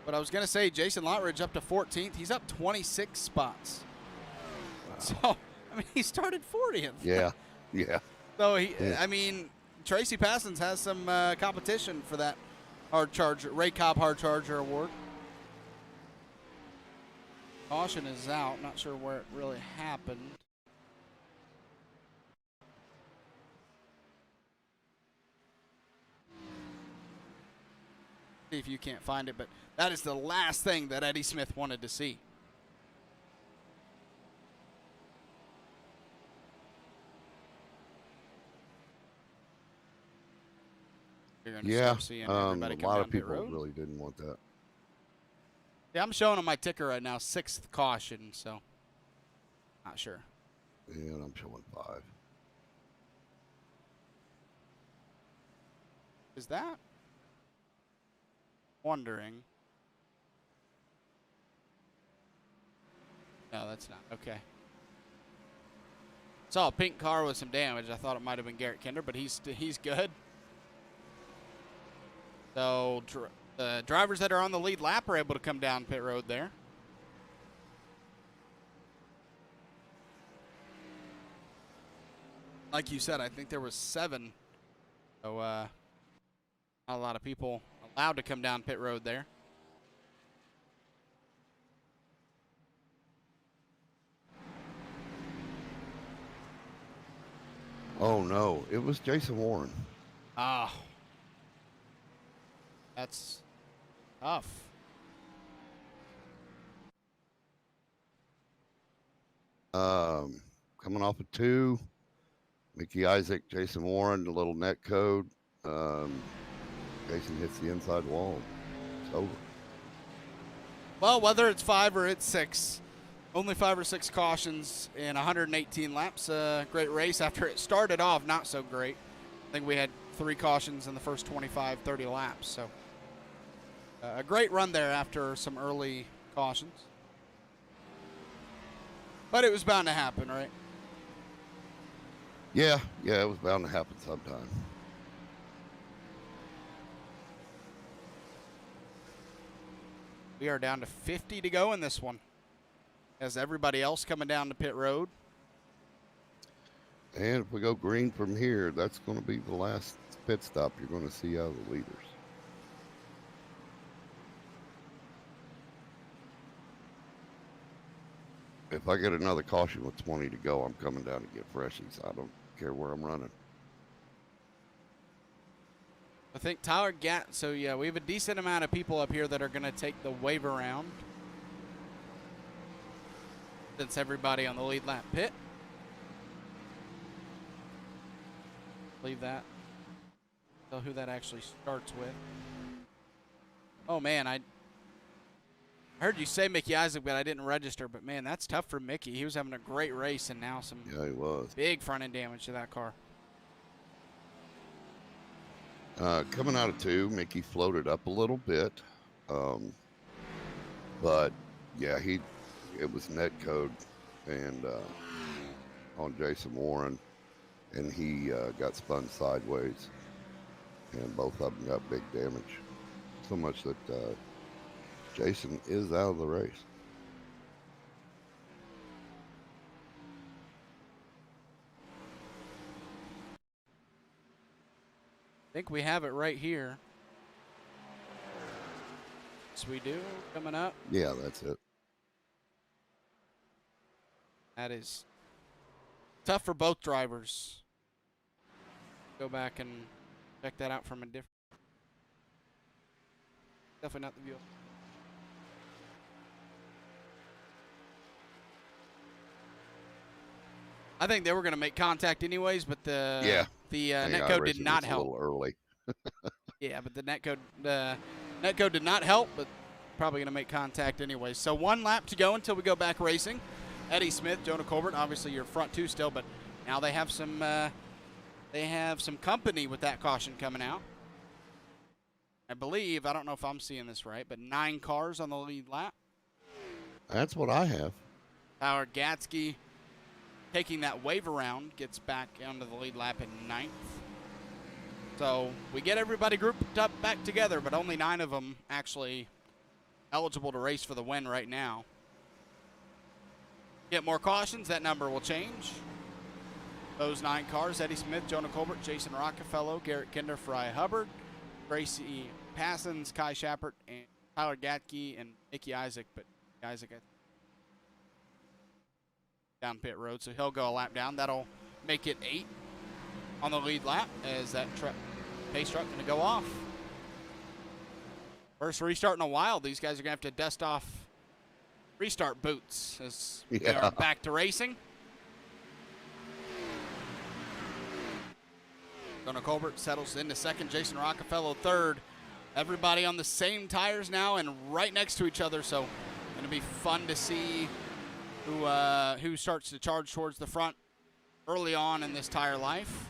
Speaker 1: But I was going to say, Jason Lotridge up to 14th. He's up 26 spots. Wow. So, I mean, he started 40th.
Speaker 2: Yeah, yeah.
Speaker 1: So, I mean, Tracy Passons has some competition for that Ray Cobb Hard Charger Award. Caution is out. Not sure where it really happened. See if you can't find it, but that is the last thing that Eddie Smith wanted to see. You're gonna start seeing everybody
Speaker 2: a
Speaker 1: come
Speaker 2: lot
Speaker 1: down
Speaker 2: of
Speaker 1: pit
Speaker 2: people
Speaker 1: road.
Speaker 2: really didn't want that.
Speaker 1: Yeah, I'm showing on my ticker right now 6th caution, so not sure.
Speaker 2: And I'm showing 5.
Speaker 1: Is that? Wondering. No, that's not. Okay. Saw a pink car with some damage. I thought it might have been Garrett Kinder, but he's good. So the drivers that are on the lead lap are able to come down pit road there. Like you said, I think there was 7. So not a lot of people allowed to come down pit road there.
Speaker 2: Oh no, it was Jason Warren.
Speaker 1: Ah. That's tough.
Speaker 2: Coming off of 2, Mickey Isaac, Jason Warren, the little net code. Jason hits the inside wall. It's over.
Speaker 1: Well, whether it's 5 or it's 6, only 5 or 6 cautions in 118 laps. Great race after it started off not so great. I think we had 3 cautions in the first 25, 30 laps. So a great run there after some early cautions. But it was bound to happen, right?
Speaker 2: Yeah, it was bound to happen sometime.
Speaker 1: We are down to 50 to go in this one. As everybody else coming down to pit road.
Speaker 2: And if we go green from here, that's going to be the last pit stop you're going to see out of the leaders. If I get another caution with 20 to go, I'm coming down to get freshies. I don't care where I'm running.
Speaker 1: I think Tyler so yeah, we have a decent amount of people up here that are going to take the wave around. Since everybody on the lead lap pit. Leave that. Tell who that actually starts with. Oh man, I heard you say Mickey Isaac, but I didn't register. But man, that's tough for Mickey. He was having a great race, and now some
Speaker 2: he was
Speaker 1: big front end damage to that car.
Speaker 2: Coming out of 2, Mickey floated up a little bit, but yeah, it was net code and on Jason Warren, and he got spun sideways, and both of them got big damage, so much that Jason is out of the race.
Speaker 1: I think we have it right here. Yes, we do. Coming up.
Speaker 2: Yeah, that's it.
Speaker 1: That is tough for both drivers. Go back and check that out from a different. Definitely not the view. I think they were going to make contact anyways, but the netcode did not help.
Speaker 2: A little early.
Speaker 1: Yeah, but the netcode did not help, but probably going to make contact anyways. So 1 lap to go until we go back racing. Eddie Smith, Jonah Colbert, obviously your front 2 still, but now they have some company with that caution coming out. I believe, I don't know if I'm seeing this right, but 9 cars on the lead lap.
Speaker 2: That's what I have.
Speaker 1: Howard Gatsky taking that wave around, gets back onto the lead lap in 9th. So we get everybody grouped up back together, but only 9 of them actually eligible to race for the win right now. Get more cautions, that number will change. Those 9 cars, Eddie Smith, Jonah Colbert, Jason Rockefeller, Garrett Kinder, Fry Hubbard, Gracie Passons, Kai Shappert, and Tyler Gatke, and Mickey Isaac. But Isaac down pit road, so he'll go a lap down. That'll make it 8 on the lead lap as that pace truck going to go off. First restart in a while. These guys are going to have to dust off restart boots as we are back to racing. Jonah Colbert settles into second. Jason Rockefeller third. Everybody on the same tires now and right next to each other, so going to be fun to see who starts to charge towards the front early on in this tire life.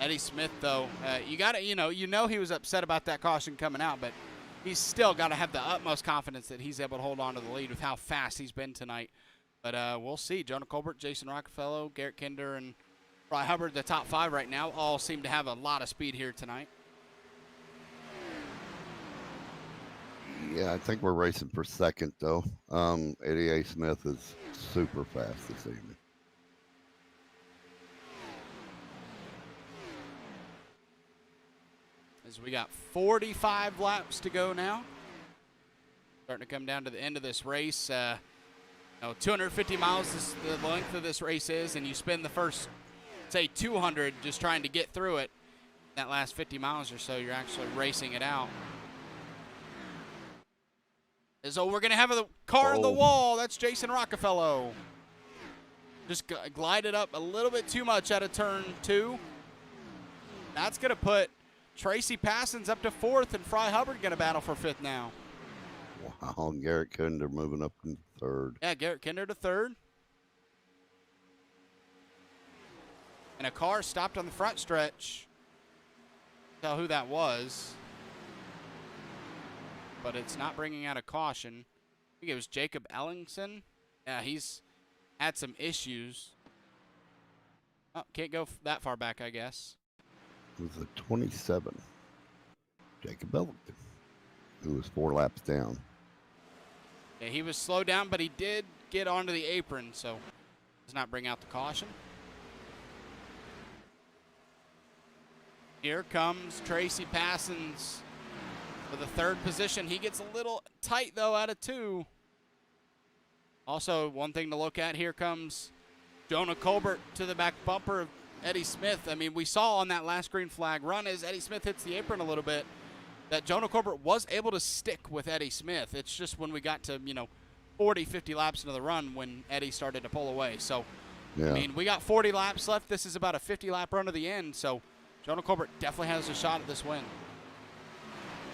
Speaker 1: Eddie Smith, though, you know he was upset about that caution coming out, but he's still got to have the utmost confidence that he's able to hold on to the lead with how fast he's been tonight. But we'll see. Jonah Colbert, Jason Rockefeller, Garrett Kinder, and Fry Hubbard, the top 5 right now, all seem to have a lot of speed here tonight.
Speaker 2: Yeah, I think we're racing for second, though. Eddie A. Smith is super fast this evening.
Speaker 1: As we got 45 laps to go now. Starting to come down to the end of this race. 250 miles is the length of this race is, and you spend the first, say, 200 just trying to get through it. That last 50 miles or so, you're actually racing it out. So we're going to have a car in the wall. That's Jason Rockefeller. Just glided up a little bit too much out of turn 2. That's going to put Tracy Passons up to 4th, and Fry Hubbard going to battle for 5th now.
Speaker 2: Wow, Garrett Kinder moving up in 3rd.
Speaker 1: Yeah, Garrett Kinder to 3rd. And a car stopped on the front stretch. Tell who that was. But it's not bringing out a caution. I think it was Jacob Ellingson. Yeah, he's had some issues. Oh, can't go that far back, I guess.
Speaker 2: It was a 27. Jacob Ellington, who was 4 laps down.
Speaker 1: Yeah, he was slowed down, but he did get onto the apron, so does not bring out the caution. Here comes Tracy Passons for the 3rd position. He gets a little tight, though, out of 2. Also, one thing to look at, here comes Jonah Colbert to the back bumper of Eddie Smith. I mean, we saw on that last green flag run as Eddie Smith hits the apron a little bit that Jonah Colbert was able to stick with Eddie Smith. It's just when we got to, 40, 50 laps into the run when Eddie started to pull away. So, yeah. I mean, we got 40 laps left. This is about a 50-lap run to the end, so Jonah Colbert definitely has a shot at this win.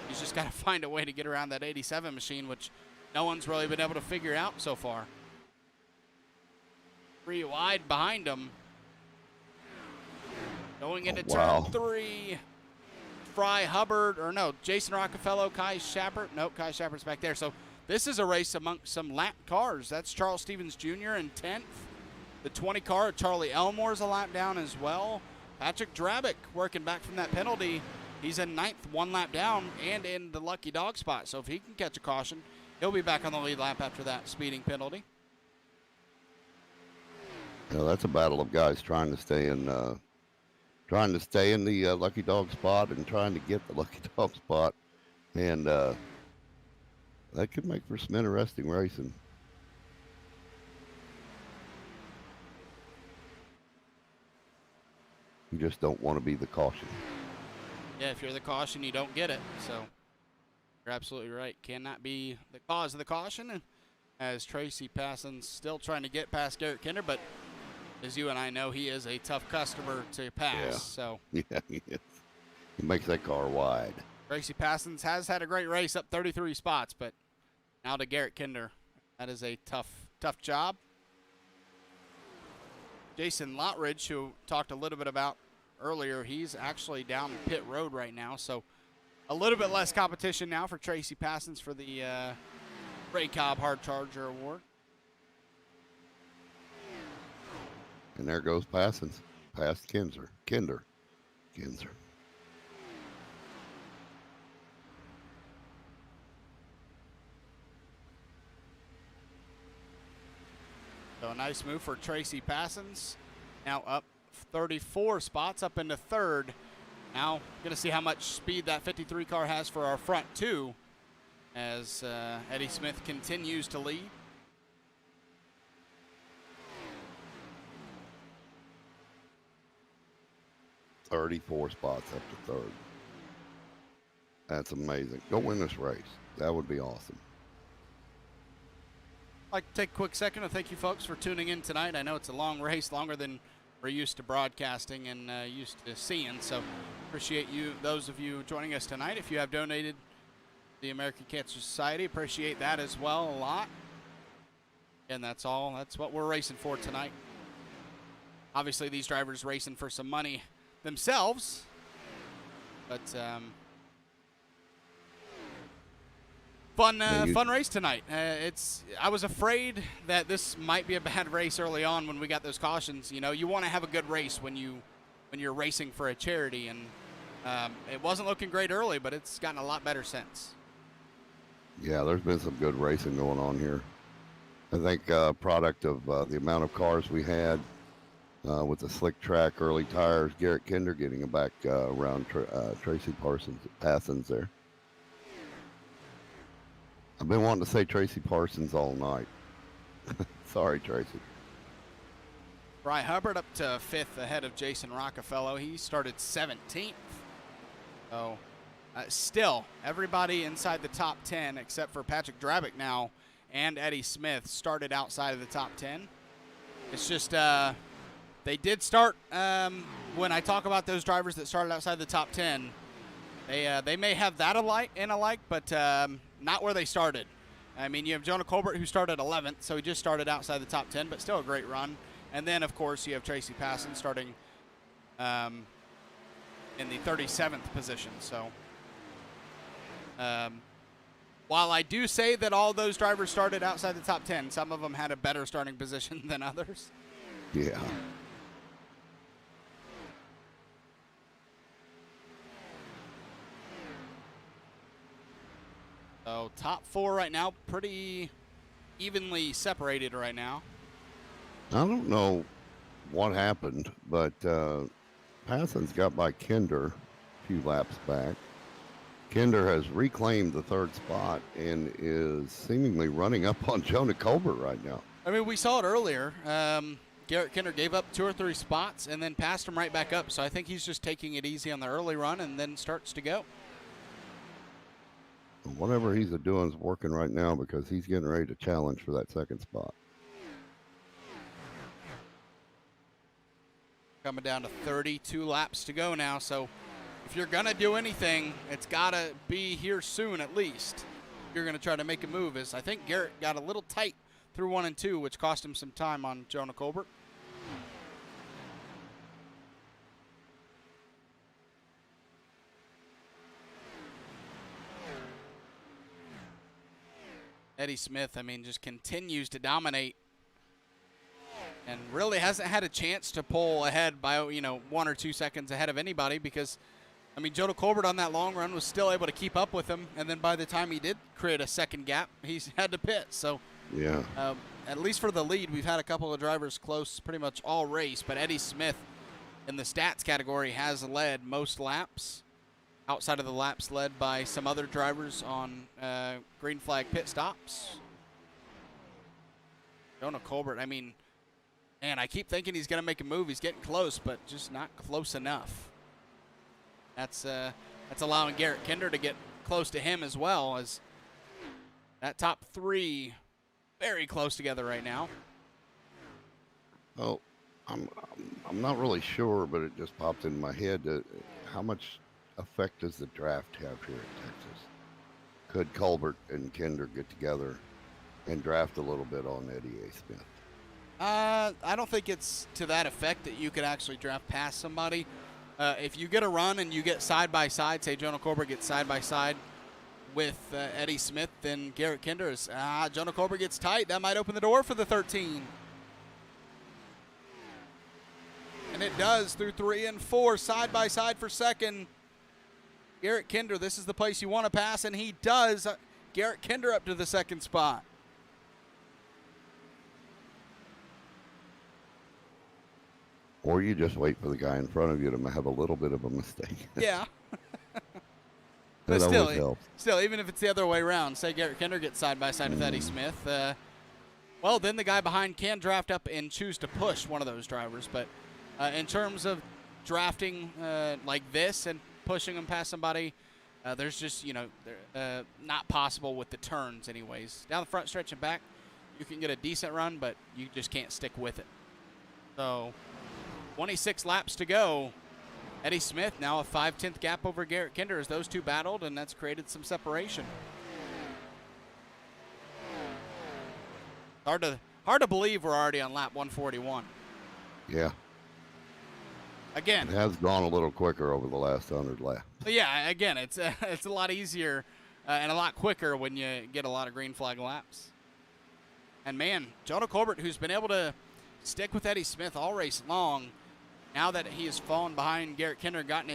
Speaker 1: He's just got to find a way to get around that 87 machine, which no one's really been able to figure out so far. 3 wide behind him. Going into turn 3. Fry Hubbard, or no, Jason Rockefeller, Kai Shappert. Nope, Kai Shappert's back there. So this is a race amongst some lap cars. That's Charles Stevens Jr. in 10th. The 20 car, Charlie Elmore's a lap down as well. Patrick Drabick working back from that penalty. He's in 9th, 1 lap down, and in the lucky dog spot. So if he can catch a caution, he'll be back on the lead lap after that speeding penalty.
Speaker 2: Yeah, that's a battle of guys trying to stay in the lucky dog spot and trying to get the lucky dog spot, and that could make for some interesting racing. You just don't want to be the caution.
Speaker 1: Yeah, if you're the caution, you don't get it. So you're absolutely right. Cannot be the cause of the caution. And as Tracy Passons still trying to get past Garrett Kinder, but as you and I know, he is a tough customer to pass.
Speaker 2: Yeah.
Speaker 1: So
Speaker 2: yeah, he is. He makes that car wide.
Speaker 1: Tracy Passons has had a great race, up 33 spots, but now to Garrett Kinder. That is a tough job. Jason Lottridge, who talked a little bit about earlier, he's actually down pit road right now, so a little bit less competition now for Tracy Passons for the Ray Cobb Hard Charger Award.
Speaker 2: And there goes Passons, past Kinder.
Speaker 1: So a nice move for Tracy Passons. Now up 34 spots, up into 3rd. Now going to see how much speed that 53 car has for our front 2. as Eddie Smith continues to lead.
Speaker 2: "34 spots up to third. That's amazing. Go win this race. That would be awesome.
Speaker 1: I'd like to take a quick second to thank you folks for tuning in tonight. I know it's a long race, longer than we're used to broadcasting and used to seeing, so appreciate you, those of you joining us tonight. If you have donated to the American Cancer Society, appreciate that as well a lot. And that's all. That's what we're racing for tonight. Obviously, these drivers racing for some money themselves, but fun race tonight. I was afraid that this might be a bad race early on when we got those cautions. You know, you want to have a good race when you're racing for a charity, and it wasn't looking great early, but it's gotten a lot better since.
Speaker 2: Yeah, there's been some good racing going on here. I think product of the amount of cars we had with the slick track, early tires, Garrett Kinder getting it back around Tracy Parsons there. I've been wanting to say Tracy Parsons all night. Sorry, Tracy.
Speaker 1: Bry Hubbard up to 5th ahead of Jason Rockefeller. He started 17th. So still, everybody inside the top 10 except for Patrick Drabick now and Eddie Smith started outside of the top 10. It's just they did start, when I talk about those drivers that started outside the top 10, they may have that alike, but not where they started. I mean, you have Jonah Colbert, who started 11th, so he just started outside the top 10, but still a great run. And then, of course, you have Tracy Passon starting in the 37th position. So while I do say that all those drivers started outside the top 10, some of them had a better starting position than others.
Speaker 2: Yeah.
Speaker 1: So top 4 right now, pretty evenly separated right now.
Speaker 2: I don't know what happened, but Passon's got by Kinder a few laps back. Kinder has reclaimed the 3rd spot and is seemingly running up on Jonah Colbert right now.
Speaker 1: I mean, we saw it earlier. Garrett Kinder gave up 2 or 3 spots and then passed him right back up. So I think he's just taking it easy on the early run and then starts to go.
Speaker 2: Whatever he's doing is working right now because he's getting ready to challenge for that 2nd spot.
Speaker 1: Coming down to 32 laps to go now. So if you're going to do anything, it's got to be here soon at least. You're going to try to make a move. As I think Garrett got a little tight through 1 and 2, which cost him some time on Jonah Colbert. Eddie Smith, I mean, just continues to dominate and really hasn't had a chance to pull ahead by, 1 or 2 seconds ahead of anybody because, I mean, Jonah Colbert on that long run was still able to keep up with him, and then by the time he did create a second gap, he's had to pit. So,
Speaker 2: yeah,
Speaker 1: at least for the lead, we've had a couple of drivers close pretty much all race, but Eddie Smith in the stats category has led most laps, outside of the laps led by some other drivers on green flag pit stops. Jonah Colbert, I mean, man, I keep thinking he's going to make a move. He's getting close, but just not close enough. That's allowing Garrett Kinder to get close to him as well, as that top 3 very close together right now.
Speaker 2: Well, I'm not really sure, but it just popped in my head that how much effect does the draft have here in Texas? Could Colbert and Kinder get together and draft a little bit on Eddie A. Smith?
Speaker 1: I don't think it's to that effect that you could actually draft past somebody. If you get a run and you get side by side, say Jonah Colbert gets side by side with Eddie Smith, then Garrett Kinder is, Jonah Colbert gets tight. That might open the door for the 13. And it does through 3 and 4, side by side for second. Garrett Kinder, this is the place you want to pass, and he does. Garrett Kinder up to the 2nd spot.
Speaker 2: Or you just wait for the guy in front of you to have a little bit of a mistake.
Speaker 1: Yeah. But
Speaker 2: That always helps.
Speaker 1: still, even if it's the other way around, say Garrett Kinder gets side by side with Eddie Smith, well, then the guy behind can draft up and choose to push one of those drivers. But in terms of drafting like this and pushing them past somebody, there's just, not possible with the turns anyways. Down the front stretch and back, you can get a decent run, but you just can't stick with it. So 26 laps to go. Eddie Smith now a 5/10 gap over Garrett Kinder as those two battled, and that's created some separation. Hard to believe we're already on lap 141.
Speaker 2: Yeah.
Speaker 1: Again,
Speaker 2: it has gone a little quicker over the last 100 laps.
Speaker 1: Yeah, again, it's a lot easier and a lot quicker when you get a lot of green flag laps. And man, Jonah Colbert, who's been able to stick with Eddie Smith all race long, now that he has fallen behind Garrett Kinder, gotten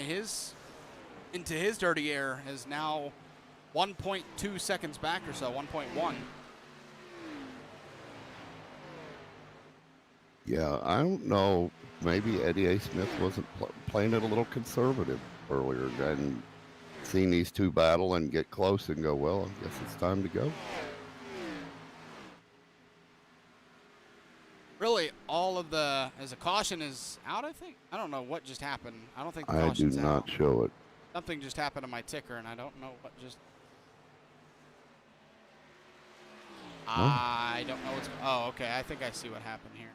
Speaker 1: into his dirty air, is now 1.2 seconds back or so, 1.1.
Speaker 2: Yeah, I don't know. Maybe Eddie A. Smith wasn't playing it a little conservative earlier and seen these two battle and get close and go, well, I guess it's time to go.
Speaker 1: Really, all of as a caution is out, I think. I don't know what just happened. I don't think the caution's out.
Speaker 2: I do not show it.
Speaker 1: Something just happened to my ticker, and I don't know what just... I don't know what's... Oh, okay. I think I see what happened here.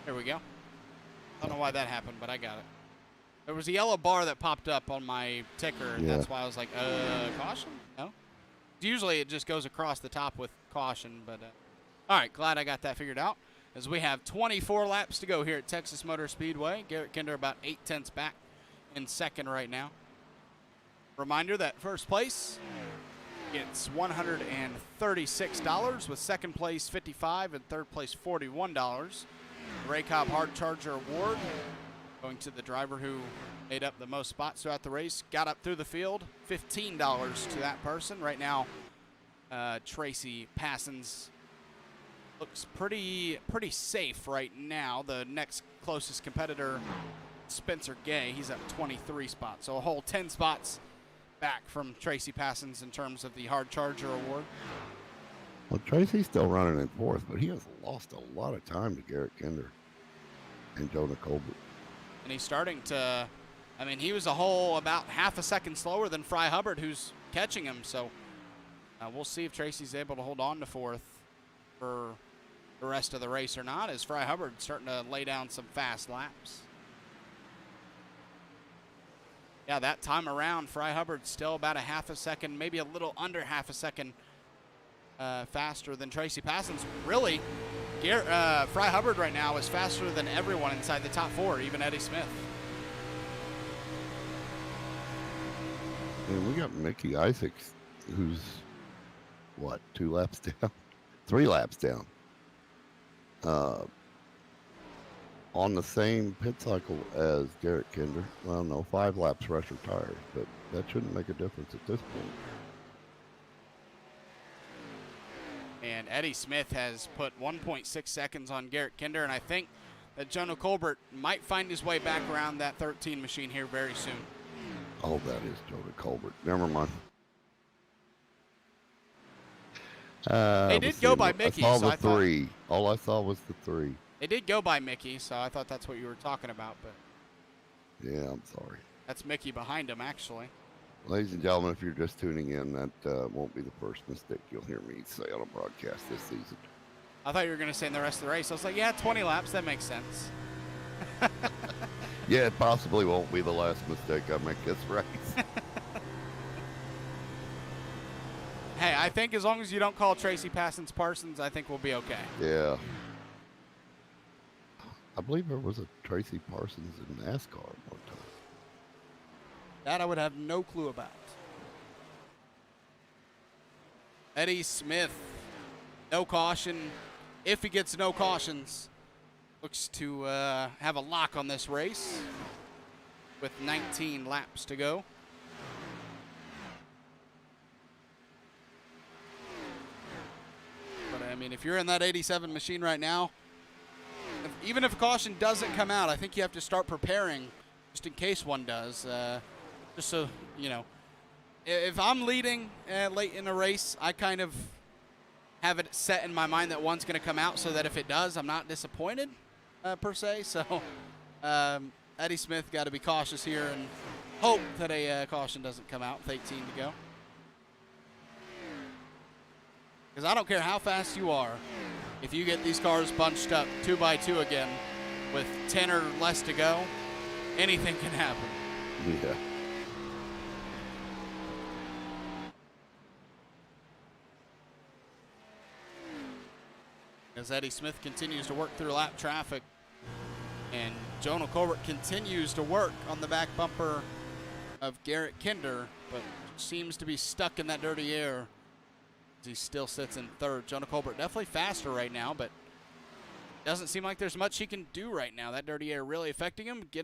Speaker 1: There we go. I don't know why that happened, but I got it. There was a yellow bar that popped up on my ticker, and that's why I was like, caution? No? Usually it just goes across the top with caution, but all right, glad I got that figured out. As we have 24 laps to go here at Texas Motor Speedway. Garrett Kinder about 0.8 back in second right now. Reminder that first place gets $136, with second place $55 and third place $41. The Ray Cobb Hard Charger Award going to the driver who made up the most spots throughout the race, got up through the field, $15 to that person. Right now, Tracy Passons looks pretty safe right now. The next closest competitor, Spencer Gay, he's at 23 spots, so a whole 10 spots back from Tracy Passons in terms of the Hard Charger Award.
Speaker 2: Well, Tracy's still running in fourth, but he has lost a lot of time to Garrett Kinder and Jonah Colbert.
Speaker 1: And he's starting to, I mean, he was a whole about half a second slower than Fry Hubbard, who's catching him. So we'll see if Tracy's able to hold on to fourth for the rest of the race or not, as Fry Hubbard's starting to lay down some fast laps. Yeah, that time around, Fry Hubbard's still about a half a second, maybe a little under half a second faster than Tracy Passons. Really, Fry Hubbard right now is faster than everyone inside the top four, even Eddie Smith.
Speaker 2: And we got Mickey Isaacs, who's, what, 2 laps down? 3 laps down. On the same pit cycle as Garrett Kinder. Well, no, 5 laps fresher tires, but that shouldn't make a difference at this point.
Speaker 1: And Eddie Smith has put 1.6 seconds on Garrett Kinder, and I think that Jonah Colbert might find his way back around that 13 machine here very soon.
Speaker 2: Oh, that is Jonah Colbert. Never mind.
Speaker 1: They did go by Mickey.
Speaker 2: I saw the 3. All I saw was the 3.
Speaker 1: They did go by Mickey, so I thought that's what you were talking about. But
Speaker 2: yeah, I'm sorry.
Speaker 1: That's Mickey behind him, actually.
Speaker 2: Ladies and gentlemen, if you're just tuning in, that won't be the first mistake you'll hear me say on a broadcast this season.
Speaker 1: I thought you were going to say in the rest of the race. I was like, yeah, 20 laps. That makes sense.
Speaker 2: Yeah, it possibly won't be the last mistake I make this race.
Speaker 1: Hey, I think as long as you don't call Tracy Passons Parsons, I think we'll be okay.
Speaker 2: Yeah. I believe there was a Tracy Parsons in NASCAR one time.
Speaker 1: That I would have no clue about. Eddie Smith, no caution. If he gets no cautions, looks to have a lock on this race with 19 laps to go. But, I mean, if you're in that 87 machine right now, even if a caution doesn't come out, I think you have to start preparing just in case one does. Just so, you know, if I'm leading late in a race, I kind of have it set in my mind that one's going to come out so that if it does, I'm not disappointed, per se. So Eddie Smith got to be cautious here and hope that a caution doesn't come out with 18 to go. Because I don't care how fast you are, if you get these cars bunched up 2 by 2 again with 10 or less to go, anything can happen.
Speaker 2: Yeah.
Speaker 1: As Eddie Smith continues to work through lap traffic, and Jonah Colbert continues to work on the back bumper of Garrett Kinder, but seems to be stuck in that dirty air as he still sits in third. Jonah Colbert definitely faster right now, but doesn't seem like there's much he can do right now. That dirty air really affecting him. He's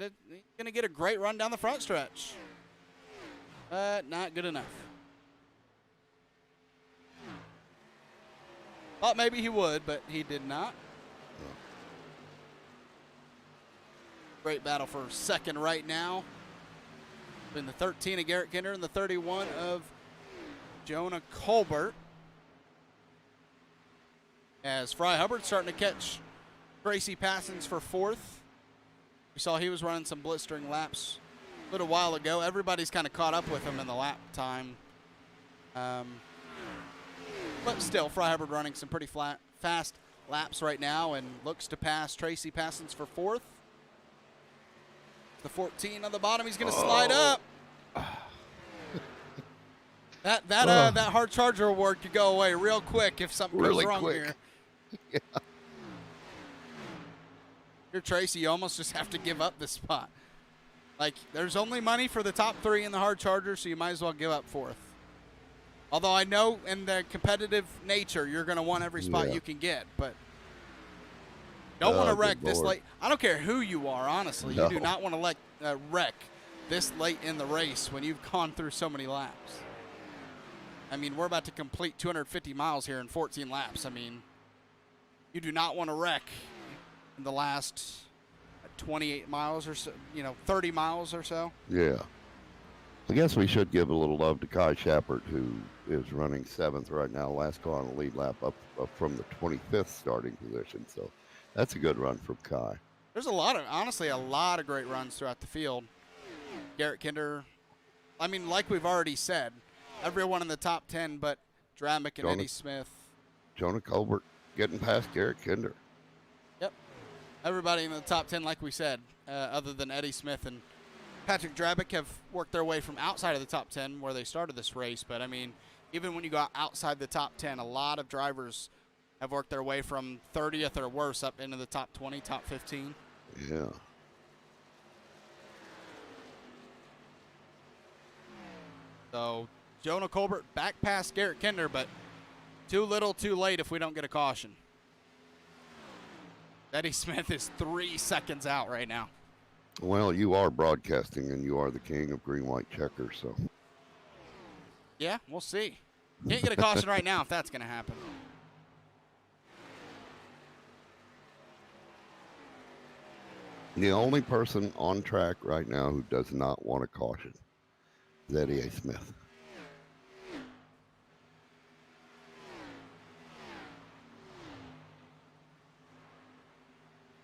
Speaker 1: going to get a great run down the front stretch. Not good enough. Thought maybe he would, but he did not. Great battle for second right now. In the 13 of Garrett Kinder and the 31 of Jonah Colbert. As Fry Hubbard starting to catch Tracy Passons for fourth. We saw he was running some blistering laps a little while ago. Everybody's kind of caught up with him in the lap time. But still, Fry Hubbard running some pretty fast laps right now and looks to pass Tracy Passons for fourth. The 14 on the bottom, he's going to slide up. That hard charger award could go away real quick if something goes wrong here.
Speaker 2: Yeah.
Speaker 1: Here, Tracy, you almost just have to give up this spot. Like, there's only money for the top 3 in the hard charger, so you might as well give up fourth. Although I know in the competitive nature, you're going to want every spot you can get, but don't want to wreck this late. I don't care who you are, honestly. No. You do not want to wreck this late in the race when you've gone through so many laps. I mean, we're about to complete 250 miles here in 14 laps. I mean, you do not want to wreck in the last 28 miles or so, 30 miles or so.
Speaker 2: Yeah. I guess we should give a little love to Kai Shepard, who is running 7th right now, last car on the lead lap up from the 25th starting position. So that's a good run from Kai.
Speaker 1: There's honestly a lot of great runs throughout the field. Garrett Kinder, I mean, like we've already said, everyone in the top 10 but Dramick and Eddie Smith.
Speaker 2: Jonah Colbert getting past Garrett Kinder.
Speaker 1: Yep. Everybody in the top 10, like we said, other than Eddie Smith and Patrick Dramick, have worked their way from outside of the top 10 where they started this race. But, I mean, even when you go outside the top 10, a lot of drivers have worked their way from 30th or worse up into the top 20, top 15.
Speaker 2: Yeah.
Speaker 1: So Jonah Colbert back past Garrett Kinder, but too little too late if we don't get a caution. Eddie Smith is 3 seconds out right now.
Speaker 2: Well, you are broadcasting, and you are the king of green-white checkers, so.
Speaker 1: Yeah, we'll see. Can't get a caution right now if that's going to happen.
Speaker 2: The only person on track right now who does not want a caution is Eddie A. Smith.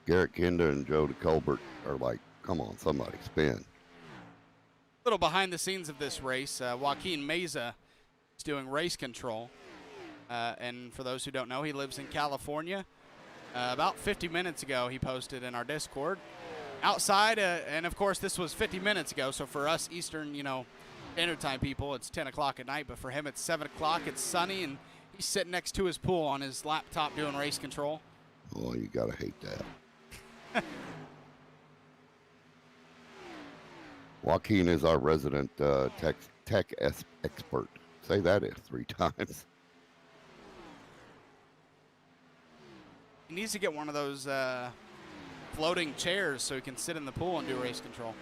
Speaker 2: Garrett Kinder and Jonah Colbert are like, come on, somebody spin.
Speaker 1: A little behind the scenes of this race, Joaquin Meza is doing race control. And for those who don't know, he lives in California. About 50 minutes ago, he posted in our Discord. Outside, and of course, this was 50 minutes ago, so for us Eastern, Standard Time people, it's 10 o'clock at night, but for him, it's 7 o'clock. It's sunny, and he's sitting next to his pool on his laptop doing race control.
Speaker 2: Oh, you got to hate that. Joaquin is our resident tech expert. Say that 3 times.
Speaker 1: He needs to get one of those floating chairs so he can sit in the pool and do race control.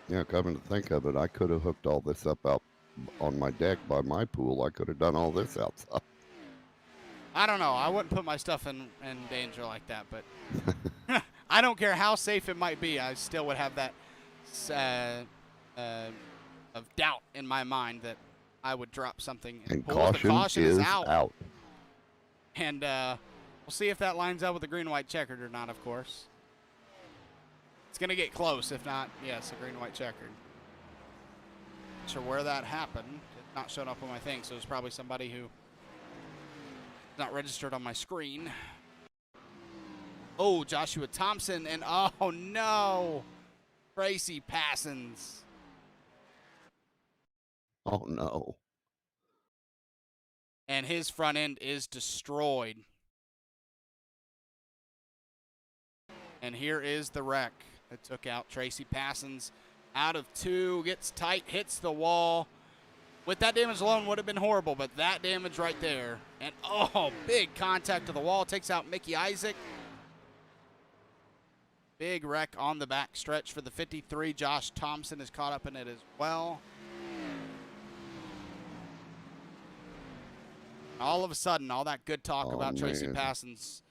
Speaker 2: Yeah, coming to think of it, I could have hooked all this up out on my deck by my pool. I could have done all this outside.
Speaker 1: I don't know. I wouldn't put my stuff in danger like that, but I don't care how safe it might be. I still would have that of doubt in my mind that I would drop something.
Speaker 2: And
Speaker 1: the caution is
Speaker 2: out.
Speaker 1: And we'll see if that lines up with the green-white checkered or not, of course. It's going to get close. If not, yes, a green-white checkered. Not sure where that happened. It's not showing up on my thing, so it's probably somebody who is not registered on my screen. Oh, Joshua Thompson, and oh, no. Tracy Passons.
Speaker 2: Oh, no.
Speaker 1: And his front end is destroyed. And here is the wreck that took out Tracy Passons out of 2, gets tight, hits the wall. With that damage alone would have been horrible, but that damage right there. And, oh, big contact to the wall, takes out Mickey Isaac. Big wreck on the back stretch for the 53. Josh Thompson is caught up in it as well. All of a sudden, all that good talk about Tracy Passons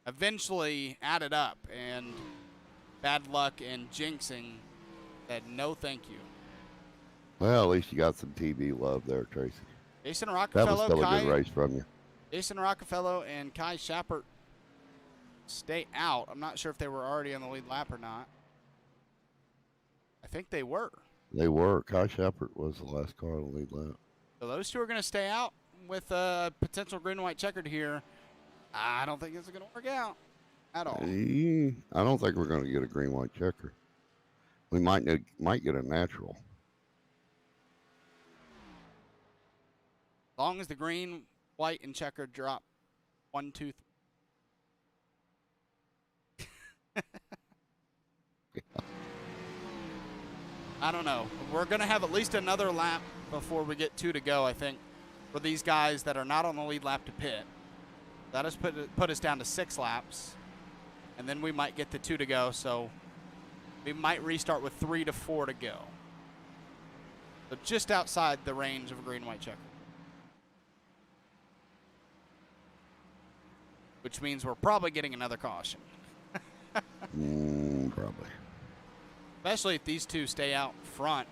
Speaker 1: eventually added up, and bad luck and jinxing said no thank you.
Speaker 2: Well, at least you got some TV love there, Tracy.
Speaker 1: Jason Rockefeller,
Speaker 2: that was still a good race from you.
Speaker 1: Jason Rockefeller and Kai Schappert stay out. I'm not sure if they were already on the lead lap or not. I think they were.
Speaker 2: They were. Kai Schappert was the last car on the lead lap.
Speaker 1: So those two are going to stay out with a potential green and white checkered here. I don't think it's going to work out at all.
Speaker 2: I don't think we're going to get a green white checker. We might get a natural.
Speaker 1: As long as the green, white, and checkered drop 1, 2, 3. I don't know. We're going to have at least another lap before we get 2 to go, I think, for these guys that are not on the lead lap to pit. That has put us down to 6 laps, and then we might get to 2 to go, so we might restart with 3 to 4 to go. So just outside the range of a green, white checker. Which means we're probably getting another caution.
Speaker 2: Probably.
Speaker 1: Especially if these two stay out front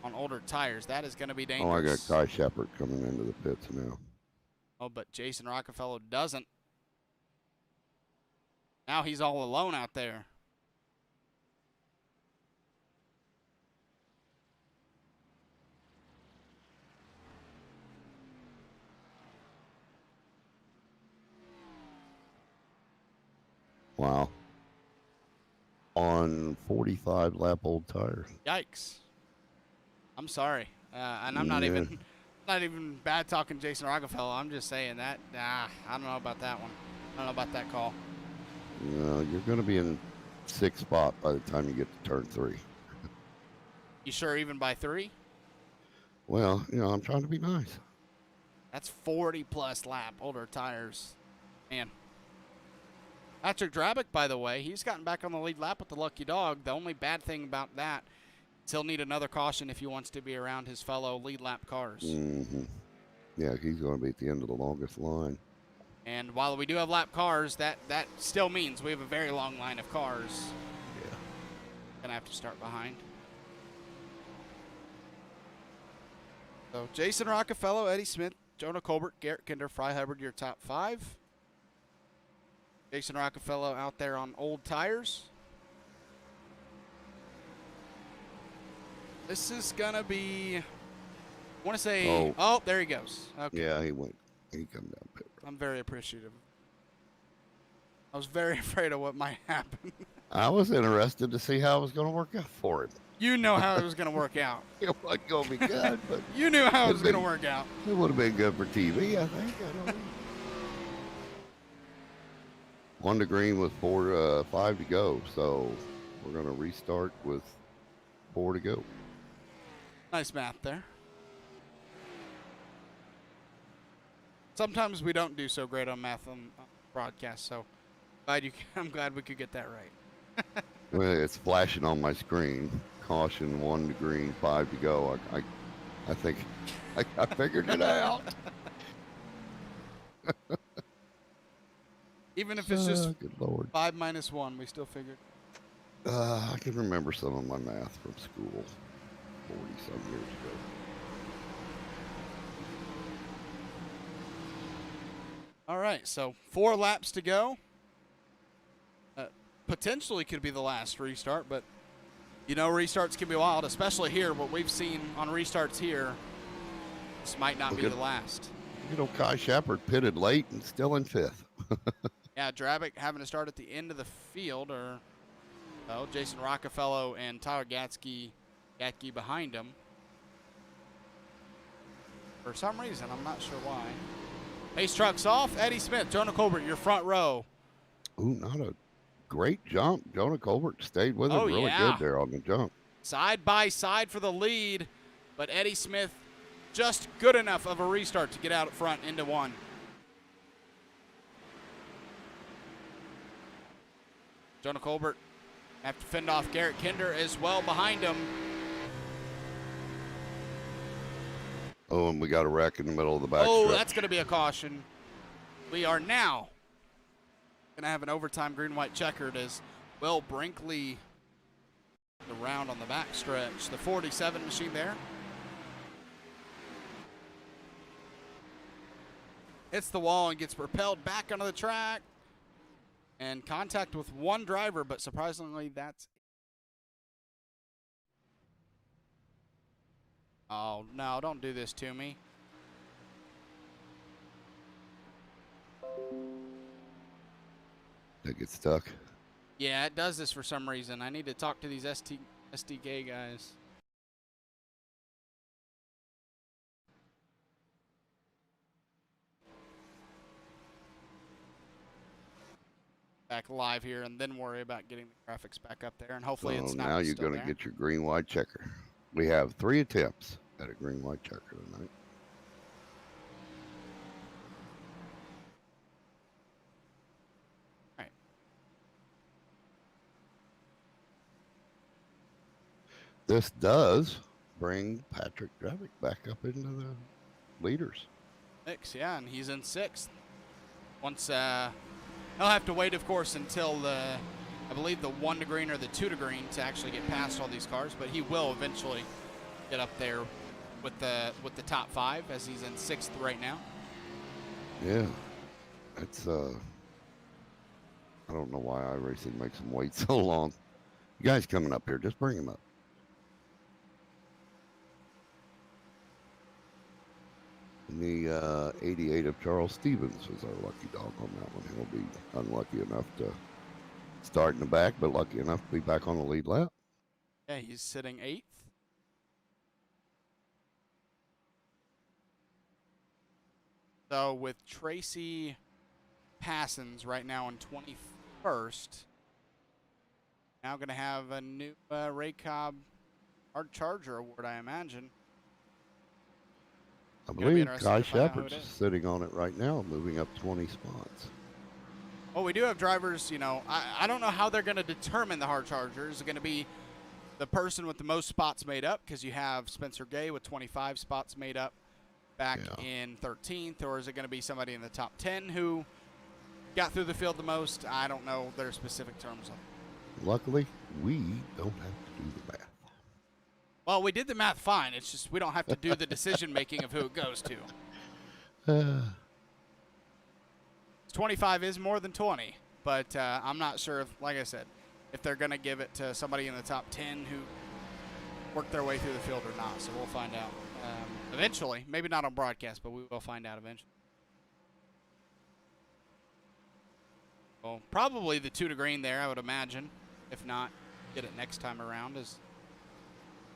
Speaker 1: on older tires. That is going to be dangerous.
Speaker 2: Oh, I got Kai Schappert coming into the pits now.
Speaker 1: Oh, but Jason Rockefeller doesn't. Now he's all alone out there.
Speaker 2: Wow. On 45 lap old tires.
Speaker 1: Yikes. I'm sorry. And I'm not even bad talking Jason Rockefeller. I'm just saying that. I don't know about that one. I don't know about that call.
Speaker 2: You're going to be in 6th spot by the time you get to turn 3.
Speaker 1: You sure even by 3?
Speaker 2: Well, I'm trying to be nice.
Speaker 1: That's 40-plus lap older tires. Man. Patrick Drabick, by the way, he's gotten back on the lead lap with the lucky dog. The only bad thing about that is he'll need another caution if he wants to be around his fellow lead lap cars.
Speaker 2: Mm-hmm. Yeah, he's going to be at the end of the longest line.
Speaker 1: And while we do have lap cars, that still means we have a very long line of cars.
Speaker 2: Yeah.
Speaker 1: Gonna have to start behind. So Jason Rockefeller, Eddie Smith, Jonah Colbert, Garrett Kinder, Fry Hubbard, your top 5. Jason Rockefeller out there on old tires. This is going to be, I want to say, oh, there he goes. Okay.
Speaker 2: Yeah, he come down pit road.
Speaker 1: I'm very appreciative. I was very afraid of what might happen.
Speaker 2: I was interested to see how it was going to work out for him.
Speaker 1: You know how it was going to work out.
Speaker 2: It wasn't going to be good, but
Speaker 1: you knew how it was going to work out.
Speaker 2: It would have been good for TV, I think. I don't know. 1 to green with 5 to go, so we're going to restart with 4 to go.
Speaker 1: Nice math there. Sometimes we don't do so great on math on broadcast, so I'm glad we could get that right.
Speaker 2: Well, it's flashing on my screen. Caution, 1 to green, 5 to go. I think I figured it out.
Speaker 1: Even if it's just
Speaker 2: Good Lord.
Speaker 1: 5 minus 1, we still figured.
Speaker 2: I can remember some of my math from school 40-some years ago.
Speaker 1: All right, so 4 laps to go. Potentially could be the last restart, but you know restarts can be wild, especially here. What we've seen on restarts here, this might not be the last.
Speaker 2: You know, Kai Shepard pitted late and still in 5th.
Speaker 1: Yeah, Drabick having to start at the end of the field, or Jason Rockefeller and Tyler Gatke behind him. For some reason, I'm not sure why. Pace truck's off. Eddie Smith, Jonah Colbert, your front row.
Speaker 2: Ooh, not a great jump. Jonah Colbert stayed with him really good there on the jump.
Speaker 1: Side by side for the lead, but Eddie Smith just good enough of a restart to get out front into 1. Jonah Colbert have to fend off Garrett Kinder as well behind him.
Speaker 2: Oh, and we got a wreck in the middle of the back
Speaker 1: Oh,
Speaker 2: stretch.
Speaker 1: that's going to be a caution. We are now going to have an overtime green-white checkered as Will Brinkley around on the back stretch. The 47 machine there. Hits the wall and gets propelled back onto the track. And contact with one driver, but surprisingly, that's... Oh, no, don't do this to me.
Speaker 2: They get stuck.
Speaker 1: Yeah, it does this for some reason. I need to talk to these SDK guys. Back live here and then worry about getting the graphics back up there, and hopefully it's not.
Speaker 2: Now you're going to get your green-white checker. We have 3 attempts at a green-white checker tonight.
Speaker 1: All right.
Speaker 2: This does bring Patrick Drabick back up into the leaders.
Speaker 1: Mix, yeah, and he's in 6th. Once he'll have to wait, of course, until I believe the 1 to green or the 2 to green to actually get past all these cars, but he will eventually get up there with the top 5 as he's in 6th right now.
Speaker 2: Yeah, it's I don't know why iRacing makes him wait so long. You guys coming up here, just bring him up. And the 88 of Charles Stevens was our lucky dog on that one. He'll be unlucky enough to start in the back, but lucky enough to be back on the lead lap.
Speaker 1: Yeah, he's sitting 8th. So with Tracy Passons right now in 21st, now going to have a new Ray Cobb Hard Charger Award, I imagine.
Speaker 2: I believe Kai Shepard's sitting on it right now, moving up 20 spots.
Speaker 1: Well, we do have drivers, you know, I don't know how they're going to determine the Hard Charger. Is it going to be the person with the most spots made up, because you have Spencer Gay with 25 spots made up back in 13th, or is it going to be somebody in the top 10 who got through the field the most? I don't know their specific terms on it.
Speaker 2: Luckily, we don't have to do the math.
Speaker 1: Well, we did the math fine. It's just we don't have to do the decision-making of who it goes to. 25 is more than 20, but I'm not sure if, like I said, if they're going to give it to somebody in the top 10 who worked their way through the field or not. So we'll find out eventually. Maybe not on broadcast, but we will find out eventually. Well, probably the 2 to green there, I would imagine. If not, get it next time around. As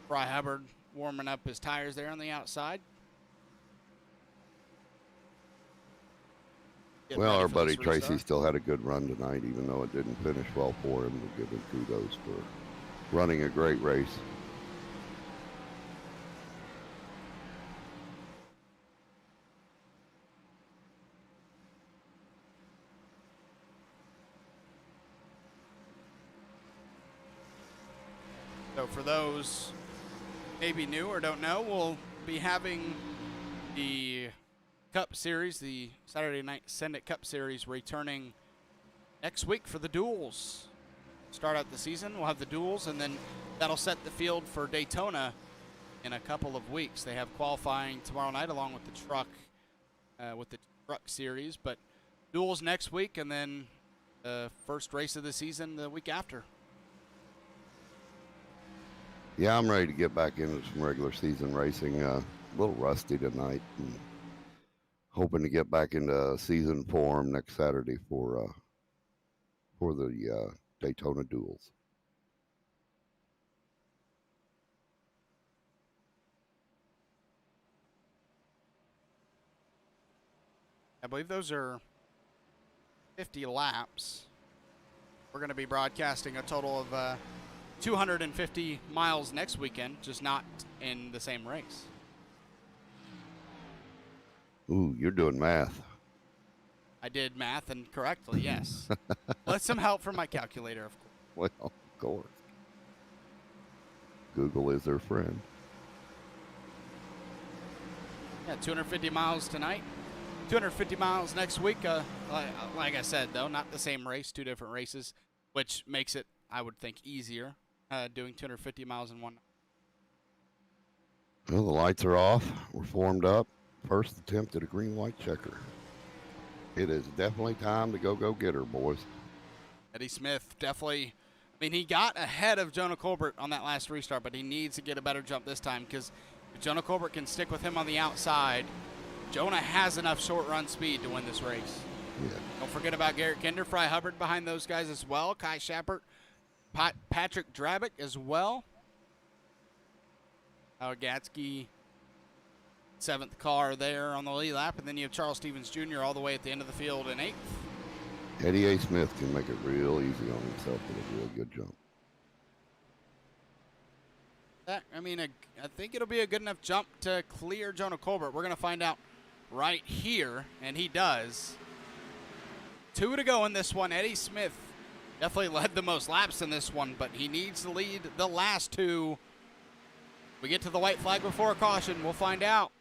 Speaker 1: Bry Hubbard warming up his tires there on the outside.
Speaker 2: Well, our buddy Tracy still had a good run tonight, even though it didn't finish well for him. We'll give him kudos for running a great race.
Speaker 1: So for those maybe new or don't know, we'll be having the Cup Series, the Saturday Night Send It Cup Series, returning next week for the duels. Start out the season, we'll have the duels, and then that'll set the field for Daytona in a couple of weeks. They have qualifying tomorrow night along with the truck series, but duels next week, and then the first race of the season the week after.
Speaker 2: Yeah, I'm ready to get back into some regular season racing. A little rusty tonight, and hoping to get back into season form next Saturday for the Daytona duels.
Speaker 1: I believe those are 50 laps. We're going to be broadcasting a total of 250 miles next weekend, just not in the same race.
Speaker 2: Ooh, you're doing math.
Speaker 1: I did math and correctly, yes. With some help from my calculator, of course.
Speaker 2: Well, of course. Google is their friend.
Speaker 1: Yeah, 250 miles tonight. 250 miles next week. Like I said, though, not the same race, two different races, which makes it, I would think, easier doing 250 miles in one.
Speaker 2: Well, the lights are off. We're formed up. First attempt at a green-white checker. It is definitely time to go get her, boys.
Speaker 1: Eddie Smith definitely, I mean, he got ahead of Jonah Colbert on that last restart, but he needs to get a better jump this time, because if Jonah Colbert can stick with him on the outside, Jonah has enough short run speed to win this race.
Speaker 2: Yeah.
Speaker 1: Don't forget about Garrett Kinder, Fry Hubbard behind those guys as well. Kai Schappert, Patrick Drabick as well. Gatsky, 7th car there on the lead lap. And then you have Charles Stevens Jr. all the way at the end of the field in 8th.
Speaker 2: Eddie A. Smith can make it real easy on himself with a real good jump.
Speaker 1: I think it'll be a good enough jump to clear Jonah Colbert. We're going to find out right here, and he does. 2 to go in this one. Eddie Smith definitely led the most laps in this one, but he needs to lead the last 2. We get to the white flag before a caution. We'll find out.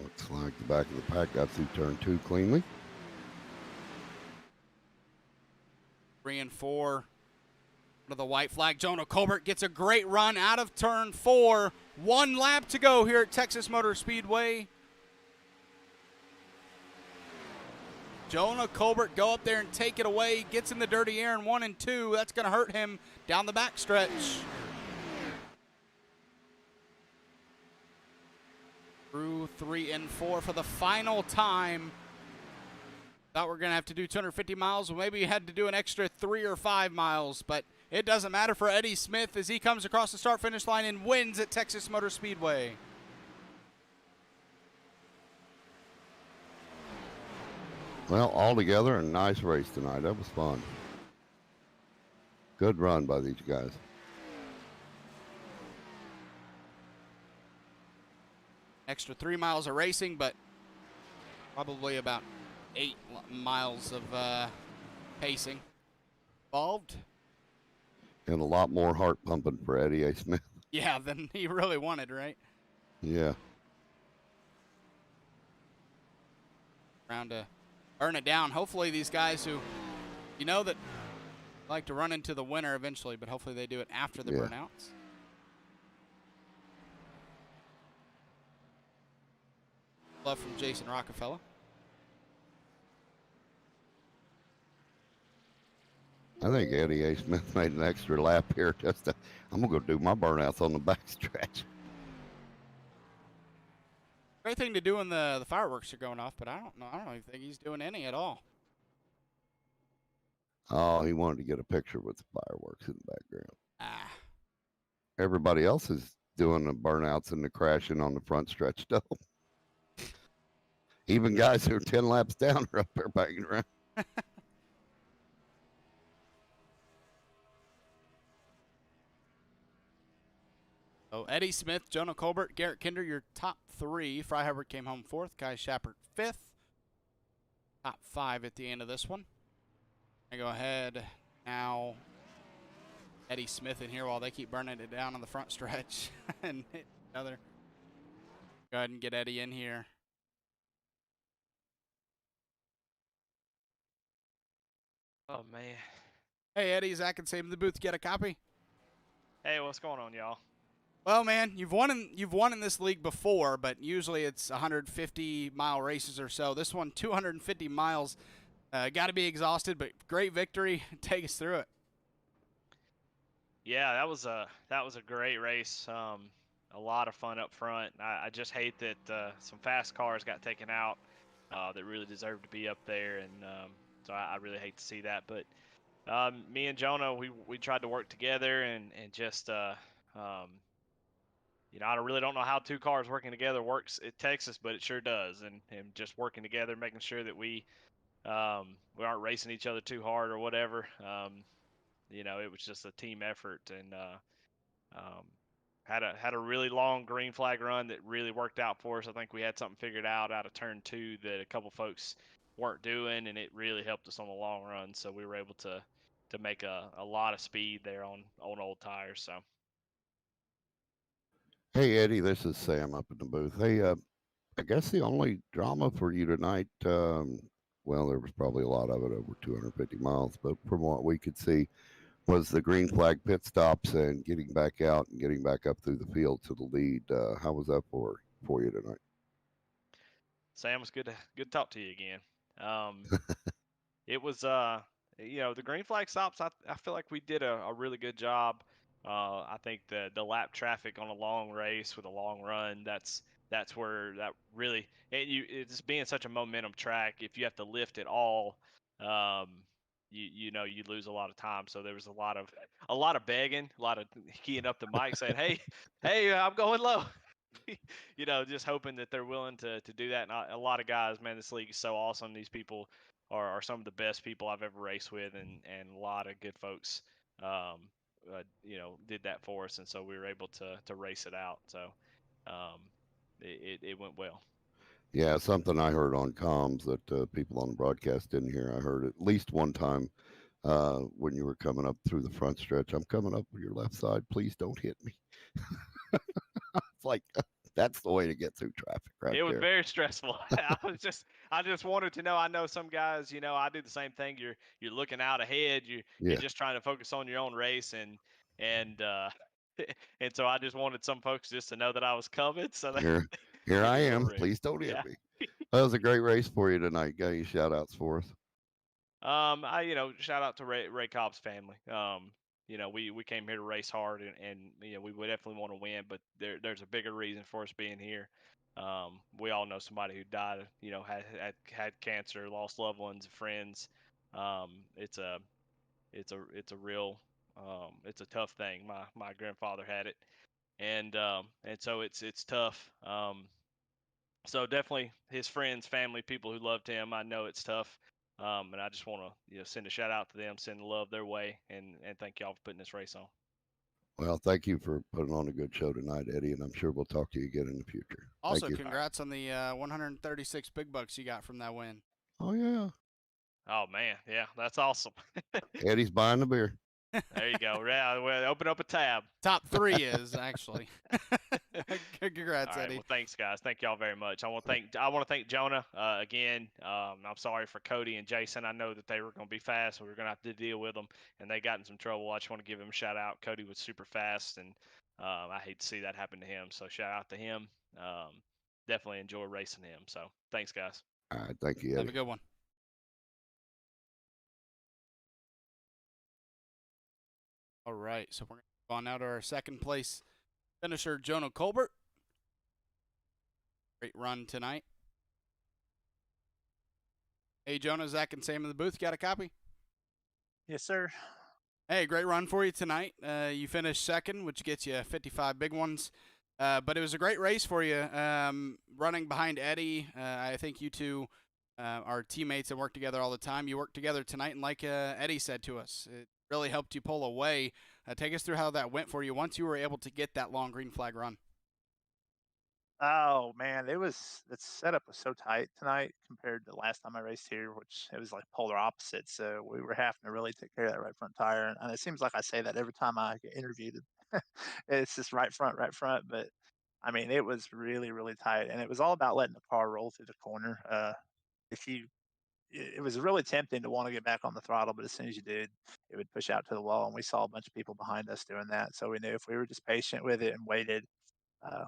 Speaker 2: Looks like the back of the pack got through turn 2 cleanly.
Speaker 1: 3 and 4. To the white flag. Jonah Colbert gets a great run out of turn 4. 1 lap to go here at Texas Motor Speedway. Jonah Colbert go up there and take it away. Gets in the dirty air in 1 and 2. That's going to hurt him down the back stretch. Through 3 and 4 for the final time. Thought we were going to have to do 250 miles. Well, maybe we had to do an extra 3 or 5 miles, but it doesn't matter for Eddie Smith as he comes across the start-finish line and wins at Texas Motor Speedway.
Speaker 2: Well, altogether, a nice race tonight. That was fun. Good run by these guys.
Speaker 1: Extra 3 miles of racing, but probably about 8 miles of pacing involved.
Speaker 2: And a lot more heart pumping for Eddie A. Smith.
Speaker 1: Yeah, than he really wanted, right?
Speaker 2: Yeah.
Speaker 1: Trying to earn it down. Hopefully these guys who, that like to run into the winner eventually, but hopefully they do it after the burnouts. Love from Jason Rockefeller.
Speaker 2: I think Eddie A. Smith made an extra lap here. I'm going to go do my burnouts on the backstretch.
Speaker 1: Great thing to do when the fireworks are going off, but I don't know. I don't even think he's doing any at all.
Speaker 2: Oh, he wanted to get a picture with the fireworks in the background. Everybody else is doing the burnouts and the crashing on the front stretch, though. Even guys who are 10 laps down are up there banging around.
Speaker 1: So Eddie Smith, Jonah Colbert, Garrett Kinder, your top 3. Fry Hubbard came home 4th. Kai Schappert 5th. Top 5 at the end of this one. I go ahead now. Eddie Smith in here while they keep burning it down on the front stretch and hit another. Go ahead and get Eddie in here.
Speaker 3: Oh man.
Speaker 1: Hey, Eddie, Zach, and Sam in the booth. Get a copy.
Speaker 3: Hey, what's going on, y'all?
Speaker 1: Well, man, you've won in this league before, but usually it's 150-mile races or so. This one, 250 miles. Got to be exhausted, but great victory. Take us through it.
Speaker 3: Yeah, that was a great race. A lot of fun up front. I just hate that some fast cars got taken out that really deserved to be up there, and so I really hate to see that. But me and Jonah, we tried to work together and just um, I really don't know how two cars working together works at Texas, but it sure does. And just working together, making sure that we aren't racing each other too hard or whatever. It was just a team effort, and um, had a really long green flag run that really worked out for us. I think we had something figured out of turn two that a couple folks weren't doing, and it really helped us on the long run. So we were able to make a lot of speed there on old tires. So
Speaker 2: Hey, Eddie, this is Sam up in the booth. Hey, I guess the only drama for you tonight, well, there was probably a lot of it over 250 miles, but from what we could see, was the green flag pit stops and getting back out and getting back up through the field to the lead. How was that for you tonight?
Speaker 3: Sam, it's good to talk to you again. Um, It was the green flag stops. I feel like we did a really good job. I think the lap traffic on a long race with a long run, that's where that really it's being such a momentum track. If you have to lift at all, um, you lose a lot of time. So there was a lot of begging, a lot of keying up the mic saying, "Hey, hey, I'm going low." Just hoping that they're willing to do that. And a lot of guys, man, this league is so awesome. These people are some of the best people I've ever raced with, and a lot of good folks, did that for us, and so we were able to race it out. So it went well.
Speaker 2: Yeah, something I heard on comms that people on the broadcast didn't hear. I heard at least one time when you were coming up through the front stretch. I'm coming up your left side. Please don't hit me. It's like that's the way to get through traffic right
Speaker 3: It was
Speaker 2: there.
Speaker 3: very stressful. I just wanted to know. I know some guys, I do the same thing. You're looking out ahead. You're
Speaker 2: Yeah,
Speaker 3: just trying to focus on your own race, and and so I just wanted some folks just to know that I was coming, so they
Speaker 2: here, here
Speaker 3: give
Speaker 2: I
Speaker 3: me a little
Speaker 2: am.
Speaker 3: room.
Speaker 2: Please don't hit
Speaker 3: Yeah.
Speaker 2: me. That was a great race for you tonight. Got any shout outs for us?
Speaker 3: Shout out to Ray Cobb's family. We came here to race hard, and we would definitely want to win, but there's a bigger reason for us being here. We all know somebody who died, had cancer, lost loved ones, friends. It's a real, it's a tough thing. My grandfather had it, and so it's tough. So definitely his friends, family, people who loved him. I know it's tough. And I just want to send a shout out to them, send love their way, and thank y'all for putting this race on.
Speaker 2: Well, thank you for putting on a good show tonight, Eddie, and I'm sure we'll talk to you again in the future. Thank
Speaker 1: Also,
Speaker 2: you.
Speaker 3: All right.
Speaker 1: congrats on the 136 big bucks you got from that win.
Speaker 2: Oh yeah,
Speaker 3: Oh man, yeah, that's awesome.
Speaker 2: Eddie's buying the beer.
Speaker 3: There you go. Yeah, well, open up a tab.
Speaker 1: Top three is actually.
Speaker 3: All
Speaker 1: Congrats,
Speaker 3: right.
Speaker 1: Eddie.
Speaker 3: Well, thanks, guys. Thank y'all very much. I want to thank Jonah again. I'm sorry for Cody and Jason. I know that they were going to be fast. We were going to have to deal with them, and they got in some trouble. I just want to give him a shout out. Cody was super fast, and I hate to see that happen to him. So shout out to him. Um, Definitely enjoy racing him. So thanks, guys.
Speaker 2: All right, thank you,
Speaker 1: Have a
Speaker 2: Eddie.
Speaker 1: good one. All right, so we're going to go on now to our second place finisher, Jonah Colbert. Great run tonight. Hey, Jonah, Zach, and Sam in the booth. Got a copy?
Speaker 4: Yes, sir.
Speaker 1: Hey, great run for you tonight. You finished second, which gets you 55 big ones. But it was a great race for you. Running behind Eddie, I think you two are teammates and work together all the time. You worked together tonight, and like Eddie said to us, it really helped you pull away. Take us through how that went for you once you were able to get that long green flag run.
Speaker 4: Oh man, the setup was so tight tonight compared to the last time I raced here, which it was like polar opposite. So we were having to really take care of that right front tire, and it seems like I say that every time I get interviewed. It's just right front, right front. But I mean, it was really, really tight, and it was all about letting the car roll through the corner. If you it was really tempting to want to get back on the throttle, but as soon as you did, it would push out to the wall, and we saw a bunch of people behind us doing that. So we knew if we were just patient with it and waited,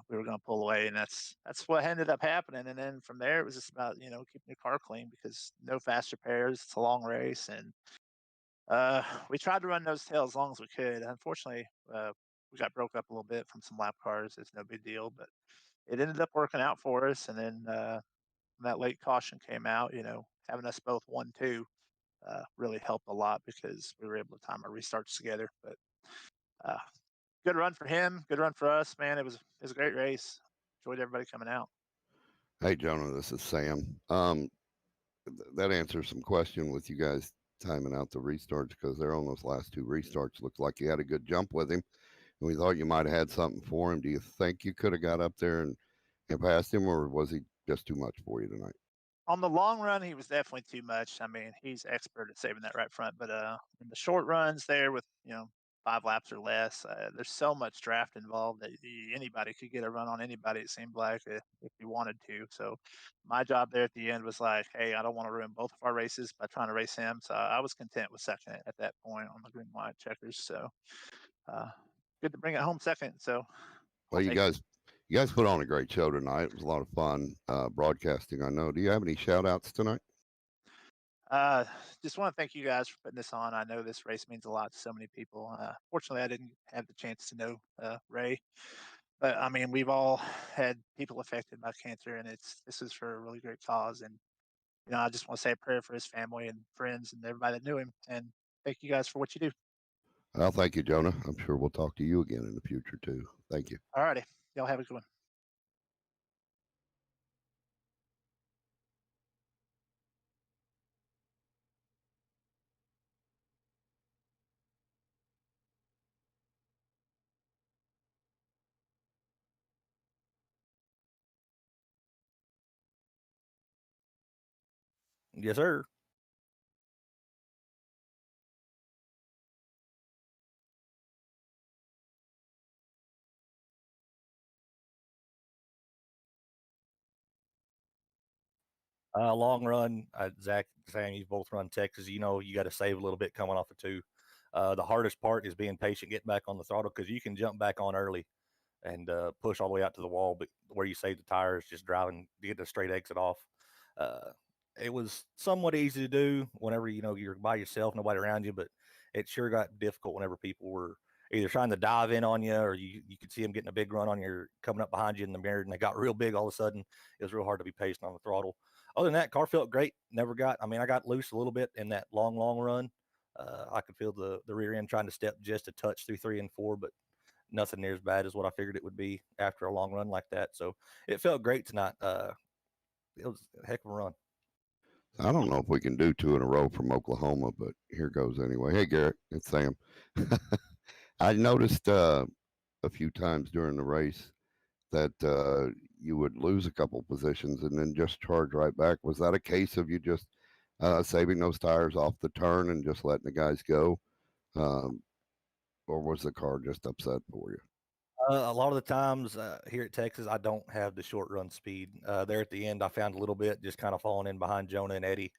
Speaker 4: we were going to pull away, and that's what ended up happening. And then from there, it was just about keeping your car clean because no fast repairs. It's a long race, and we tried to run those tails as long as we could. Unfortunately, we got broke up a little bit from some lap cars. It's no big deal, but it ended up working out for us. And then when that late caution came out, having us both 1-2 really helped a lot because we were able to time our restarts together. But uh, good run for him, good run for us, man. It was a great race. Enjoyed everybody coming out.
Speaker 2: Hey, Jonah, this is Sam. That answers some question with you guys timing out the restarts because they're on those last two restarts. Looks like you had a good jump with him, and we thought you might have had something for him. Do you think you could have got up there and passed him, or was he just too much for you tonight?
Speaker 4: On the long run, he was definitely too much. I mean, he's expert at saving that right front, but in the short runs there with 5 laps or less, there's so much draft involved that anybody could get a run on anybody. It seemed like if you wanted to. So my job there at the end was like, hey, I don't want to ruin both of our races by trying to race him. So I was content with second at that point on the green white checkers. So uh, good to bring it home second. So
Speaker 2: Well,
Speaker 4: I'll take it.
Speaker 2: you guys put on a great show tonight. It was a lot of fun broadcasting. I know. Do you have any shout outs tonight?
Speaker 4: Uh, just want to thank you guys for putting this on. I know this race means a lot to so many people. Fortunately, I didn't have the chance to know Ray, but I mean, we've all had people affected by cancer, and this is for a really great cause. And I just want to say a prayer for his family and friends and everybody that knew him. And thank you guys for what you do.
Speaker 2: Well, thank you, Jonah. I'm sure we'll talk to you again in the future too. Thank you.
Speaker 4: All righty, y'all have a good one.
Speaker 5: Yes, sir. Long run, Zach, Sam, you both run Texas. You know, you got to save a little bit coming off of two. The hardest part is being patient, getting back on the throttle because you can jump back on early and push all the way out to the wall, but where you save the tires, just driving to get the straight exit off. Uh, it was somewhat easy to do whenever you're by yourself, nobody around you, but it sure got difficult whenever people were either trying to dive in on you or you could see them getting a big run on your coming up behind you in the mirror and they got real big all of a sudden. It was real hard to be patient on the throttle. Other than that, car felt great. I got loose a little bit in that long run. I could feel the rear end trying to step just a touch through 3 and 4, but nothing near as bad as what I figured it would be after a long run like that. So it felt great tonight. It was a heck of a run.
Speaker 2: I don't know if we can do two in a row from Oklahoma, but here goes anyway. Hey, Garrett, it's Sam. I noticed a few times during the race that you would lose a couple positions and then just charge right back. Was that a case of you just saving those tires off the turn and just letting the guys go? Um, or was the car just upset for you?
Speaker 5: A lot of the times here at Texas, I don't have the short run speed. There at the end, I found a little bit just kind of falling in behind Jonah and Eddie.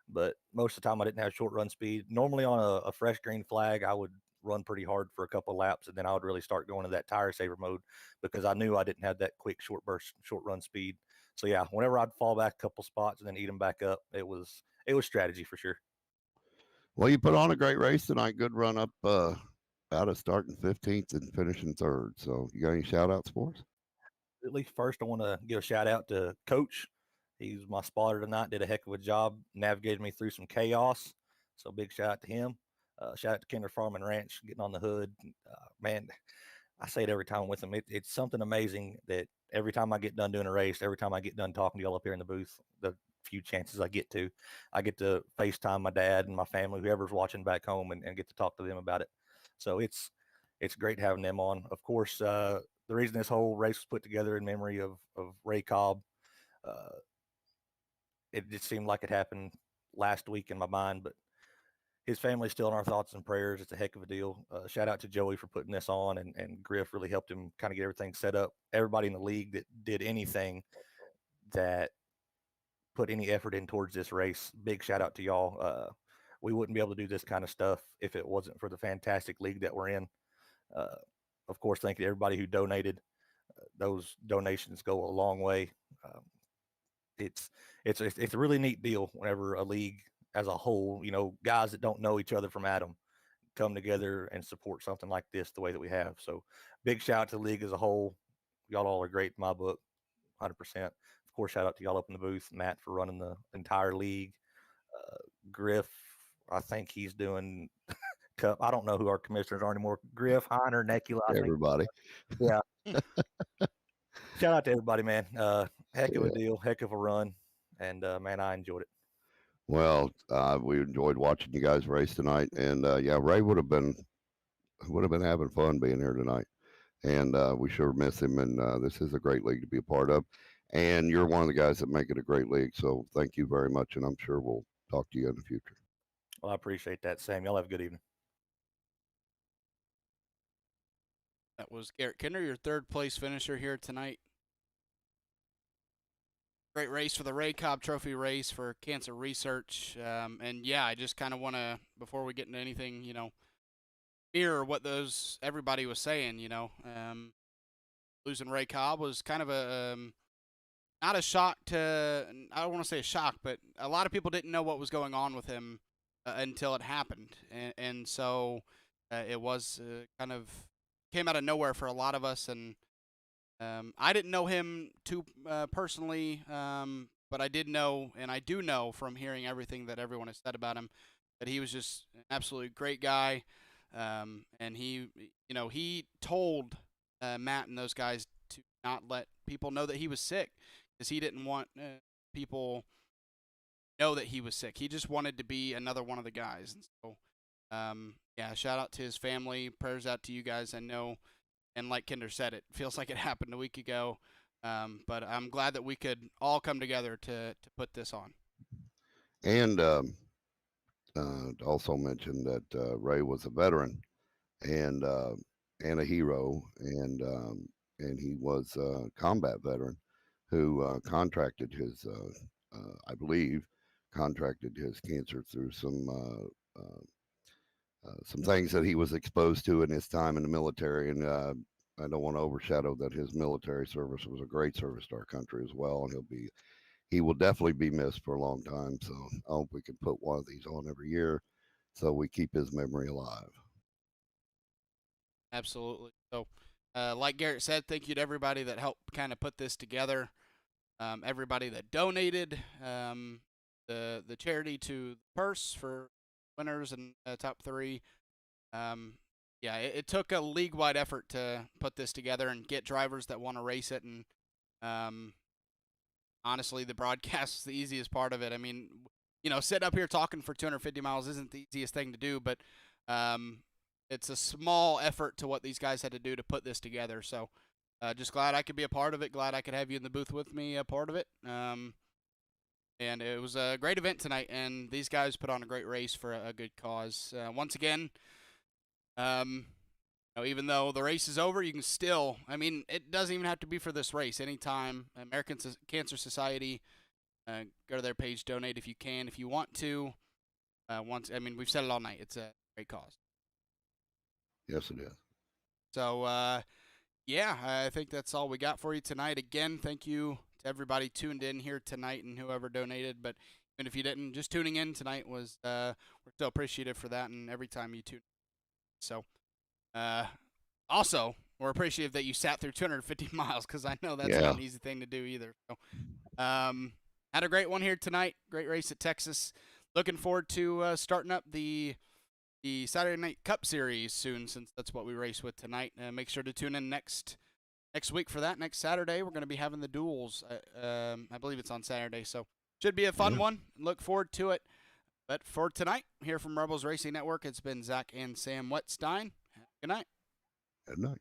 Speaker 5: But most of the time, I didn't have short run speed. Normally, on a fresh green flag, I would run pretty hard for a couple of laps, and then I would really start going to that tire saver mode because I knew I didn't have that quick short burst, short run speed. So yeah, whenever I'd fall back a couple spots and then eat them back up, it was strategy for sure.
Speaker 2: Well, you put on a great race tonight. Good run up out of starting 15th and finishing third. So you got any shout outs for us?
Speaker 5: At least first, I want to give a shout out to Coach. He's my spotter tonight. Did a heck of a job, navigated me through some chaos. So big shout out to him. Shout out to Kinder Farm and Ranch getting on the hood. Man, I say it every time I'm with them. It's something amazing that every time I get done doing a race, every time I get done talking to y'all up here in the booth, the few chances I get to FaceTime my dad and my family, whoever's watching back home, and get to talk to them about it. So it's great having them on. Of course, the reason this whole race was put together in memory of Ray Cobb, uh, it just seemed like it happened last week in my mind, but his family's still in our thoughts and prayers. It's a heck of a deal. Shout out to Joey for putting this on, and Griff really helped him kind of get everything set up. Everybody in the league that did anything that put any effort in towards this race. Big shout out to y'all. We wouldn't be able to do this kind of stuff if it wasn't for the fantastic league that we're in. Of course, thank you to everybody who donated. Those donations go a long way. It's a really neat deal whenever a league as a whole, guys that don't know each other from Adam, come together and support something like this the way that we have. So big shout out to the league as a whole. Y'all all are great in my book, 100%. Of course, shout out to y'all up in the booth, Matt for running the entire league. Griff, I think he's doing Cup. I don't know who our commissioners are anymore. Griff, Heiner, Nekula.
Speaker 2: Everybody.
Speaker 5: Yeah. Shout out to everybody, man. Heck of a deal, heck of a run. And, man, I enjoyed it.
Speaker 2: Well, we enjoyed watching you guys race tonight. And, Ray would have been having fun being here tonight. And we sure miss him. And this is a great league to be a part of. And you're one of the guys that make it a great league. So thank you very much. And I'm sure we'll talk to you in the future.
Speaker 5: Well, I appreciate that, Sam. Y'all have a good evening.
Speaker 1: That was Garrett Kinder, your third place finisher here tonight. Great race for the Ray Cobb Trophy race for cancer research. And yeah, I just kind of want to, before we get into anything, mirror what everybody was saying, losing Ray Cobb was kind of a, not a shock to, I don't want to say a shock, but a lot of people didn't know what was going on with him until it happened. And so it was kind of came out of nowhere for a lot of us. And I didn't know him too personally, but I did know, and I do know from hearing everything that everyone has said about him, that he was just an absolutely great guy. And he told Matt and those guys to not let people know that he was sick, because he didn't want people know that he was sick. He just wanted to be another one of the guys. And so, shout out to his family. Prayers out to you guys. I know, and like Kinder said, it feels like it happened a week ago. But I'm glad that we could all come together to put this on.
Speaker 2: And also mention that Ray was a veteran and a hero, and he was a combat veteran who contracted his, I believe, contracted his cancer through some things that he was exposed to in his time in the military. And I don't want to overshadow that his military service was a great service to our country as well. And he will definitely be missed for a long time. So I hope we can put one of these on every year so we keep his memory alive.
Speaker 1: Absolutely. So, like Garrett said, thank you to everybody that helped kind of put this together. Everybody that donated, the charity to the purse for winners and top three. It took a league-wide effort to put this together and get drivers that want to race it. And honestly, the broadcast is the easiest part of it. I mean, sitting up here talking for 250 miles isn't the easiest thing to do, but it's a small effort to what these guys had to do to put this together. So just glad I could be a part of it. Glad I could have you in the booth with me, a part of it. And it was a great event tonight, and these guys put on a great race for a good cause. Once again, even though the race is over, you can still, it doesn't even have to be for this race. Anytime, American Cancer Society, go to their page, donate if you can, if you want to. We've said it all night. It's a great cause.
Speaker 2: Yes, it is.
Speaker 1: So, I think that's all we got for you tonight. Again, thank you to everybody tuned in here tonight and whoever donated. But even if you didn't, just tuning in tonight was we're still appreciative for that, and every time you tune in. So also we're appreciative that you sat through 250 miles, because I know that's not an easy thing to do either. So had a great one here tonight. Great race at Texas. Looking forward to starting up the Saturday Night Cup Series soon, since that's what we race with tonight. Make sure to tune in next week for that. Next Saturday, we're going to be having the duels. I believe it's on Saturday, so should be a fun one. Look forward to it. But for tonight, here from Rebels Racing Network, it's been Zach and Sam Wetstein. Good night.
Speaker 2: Good night.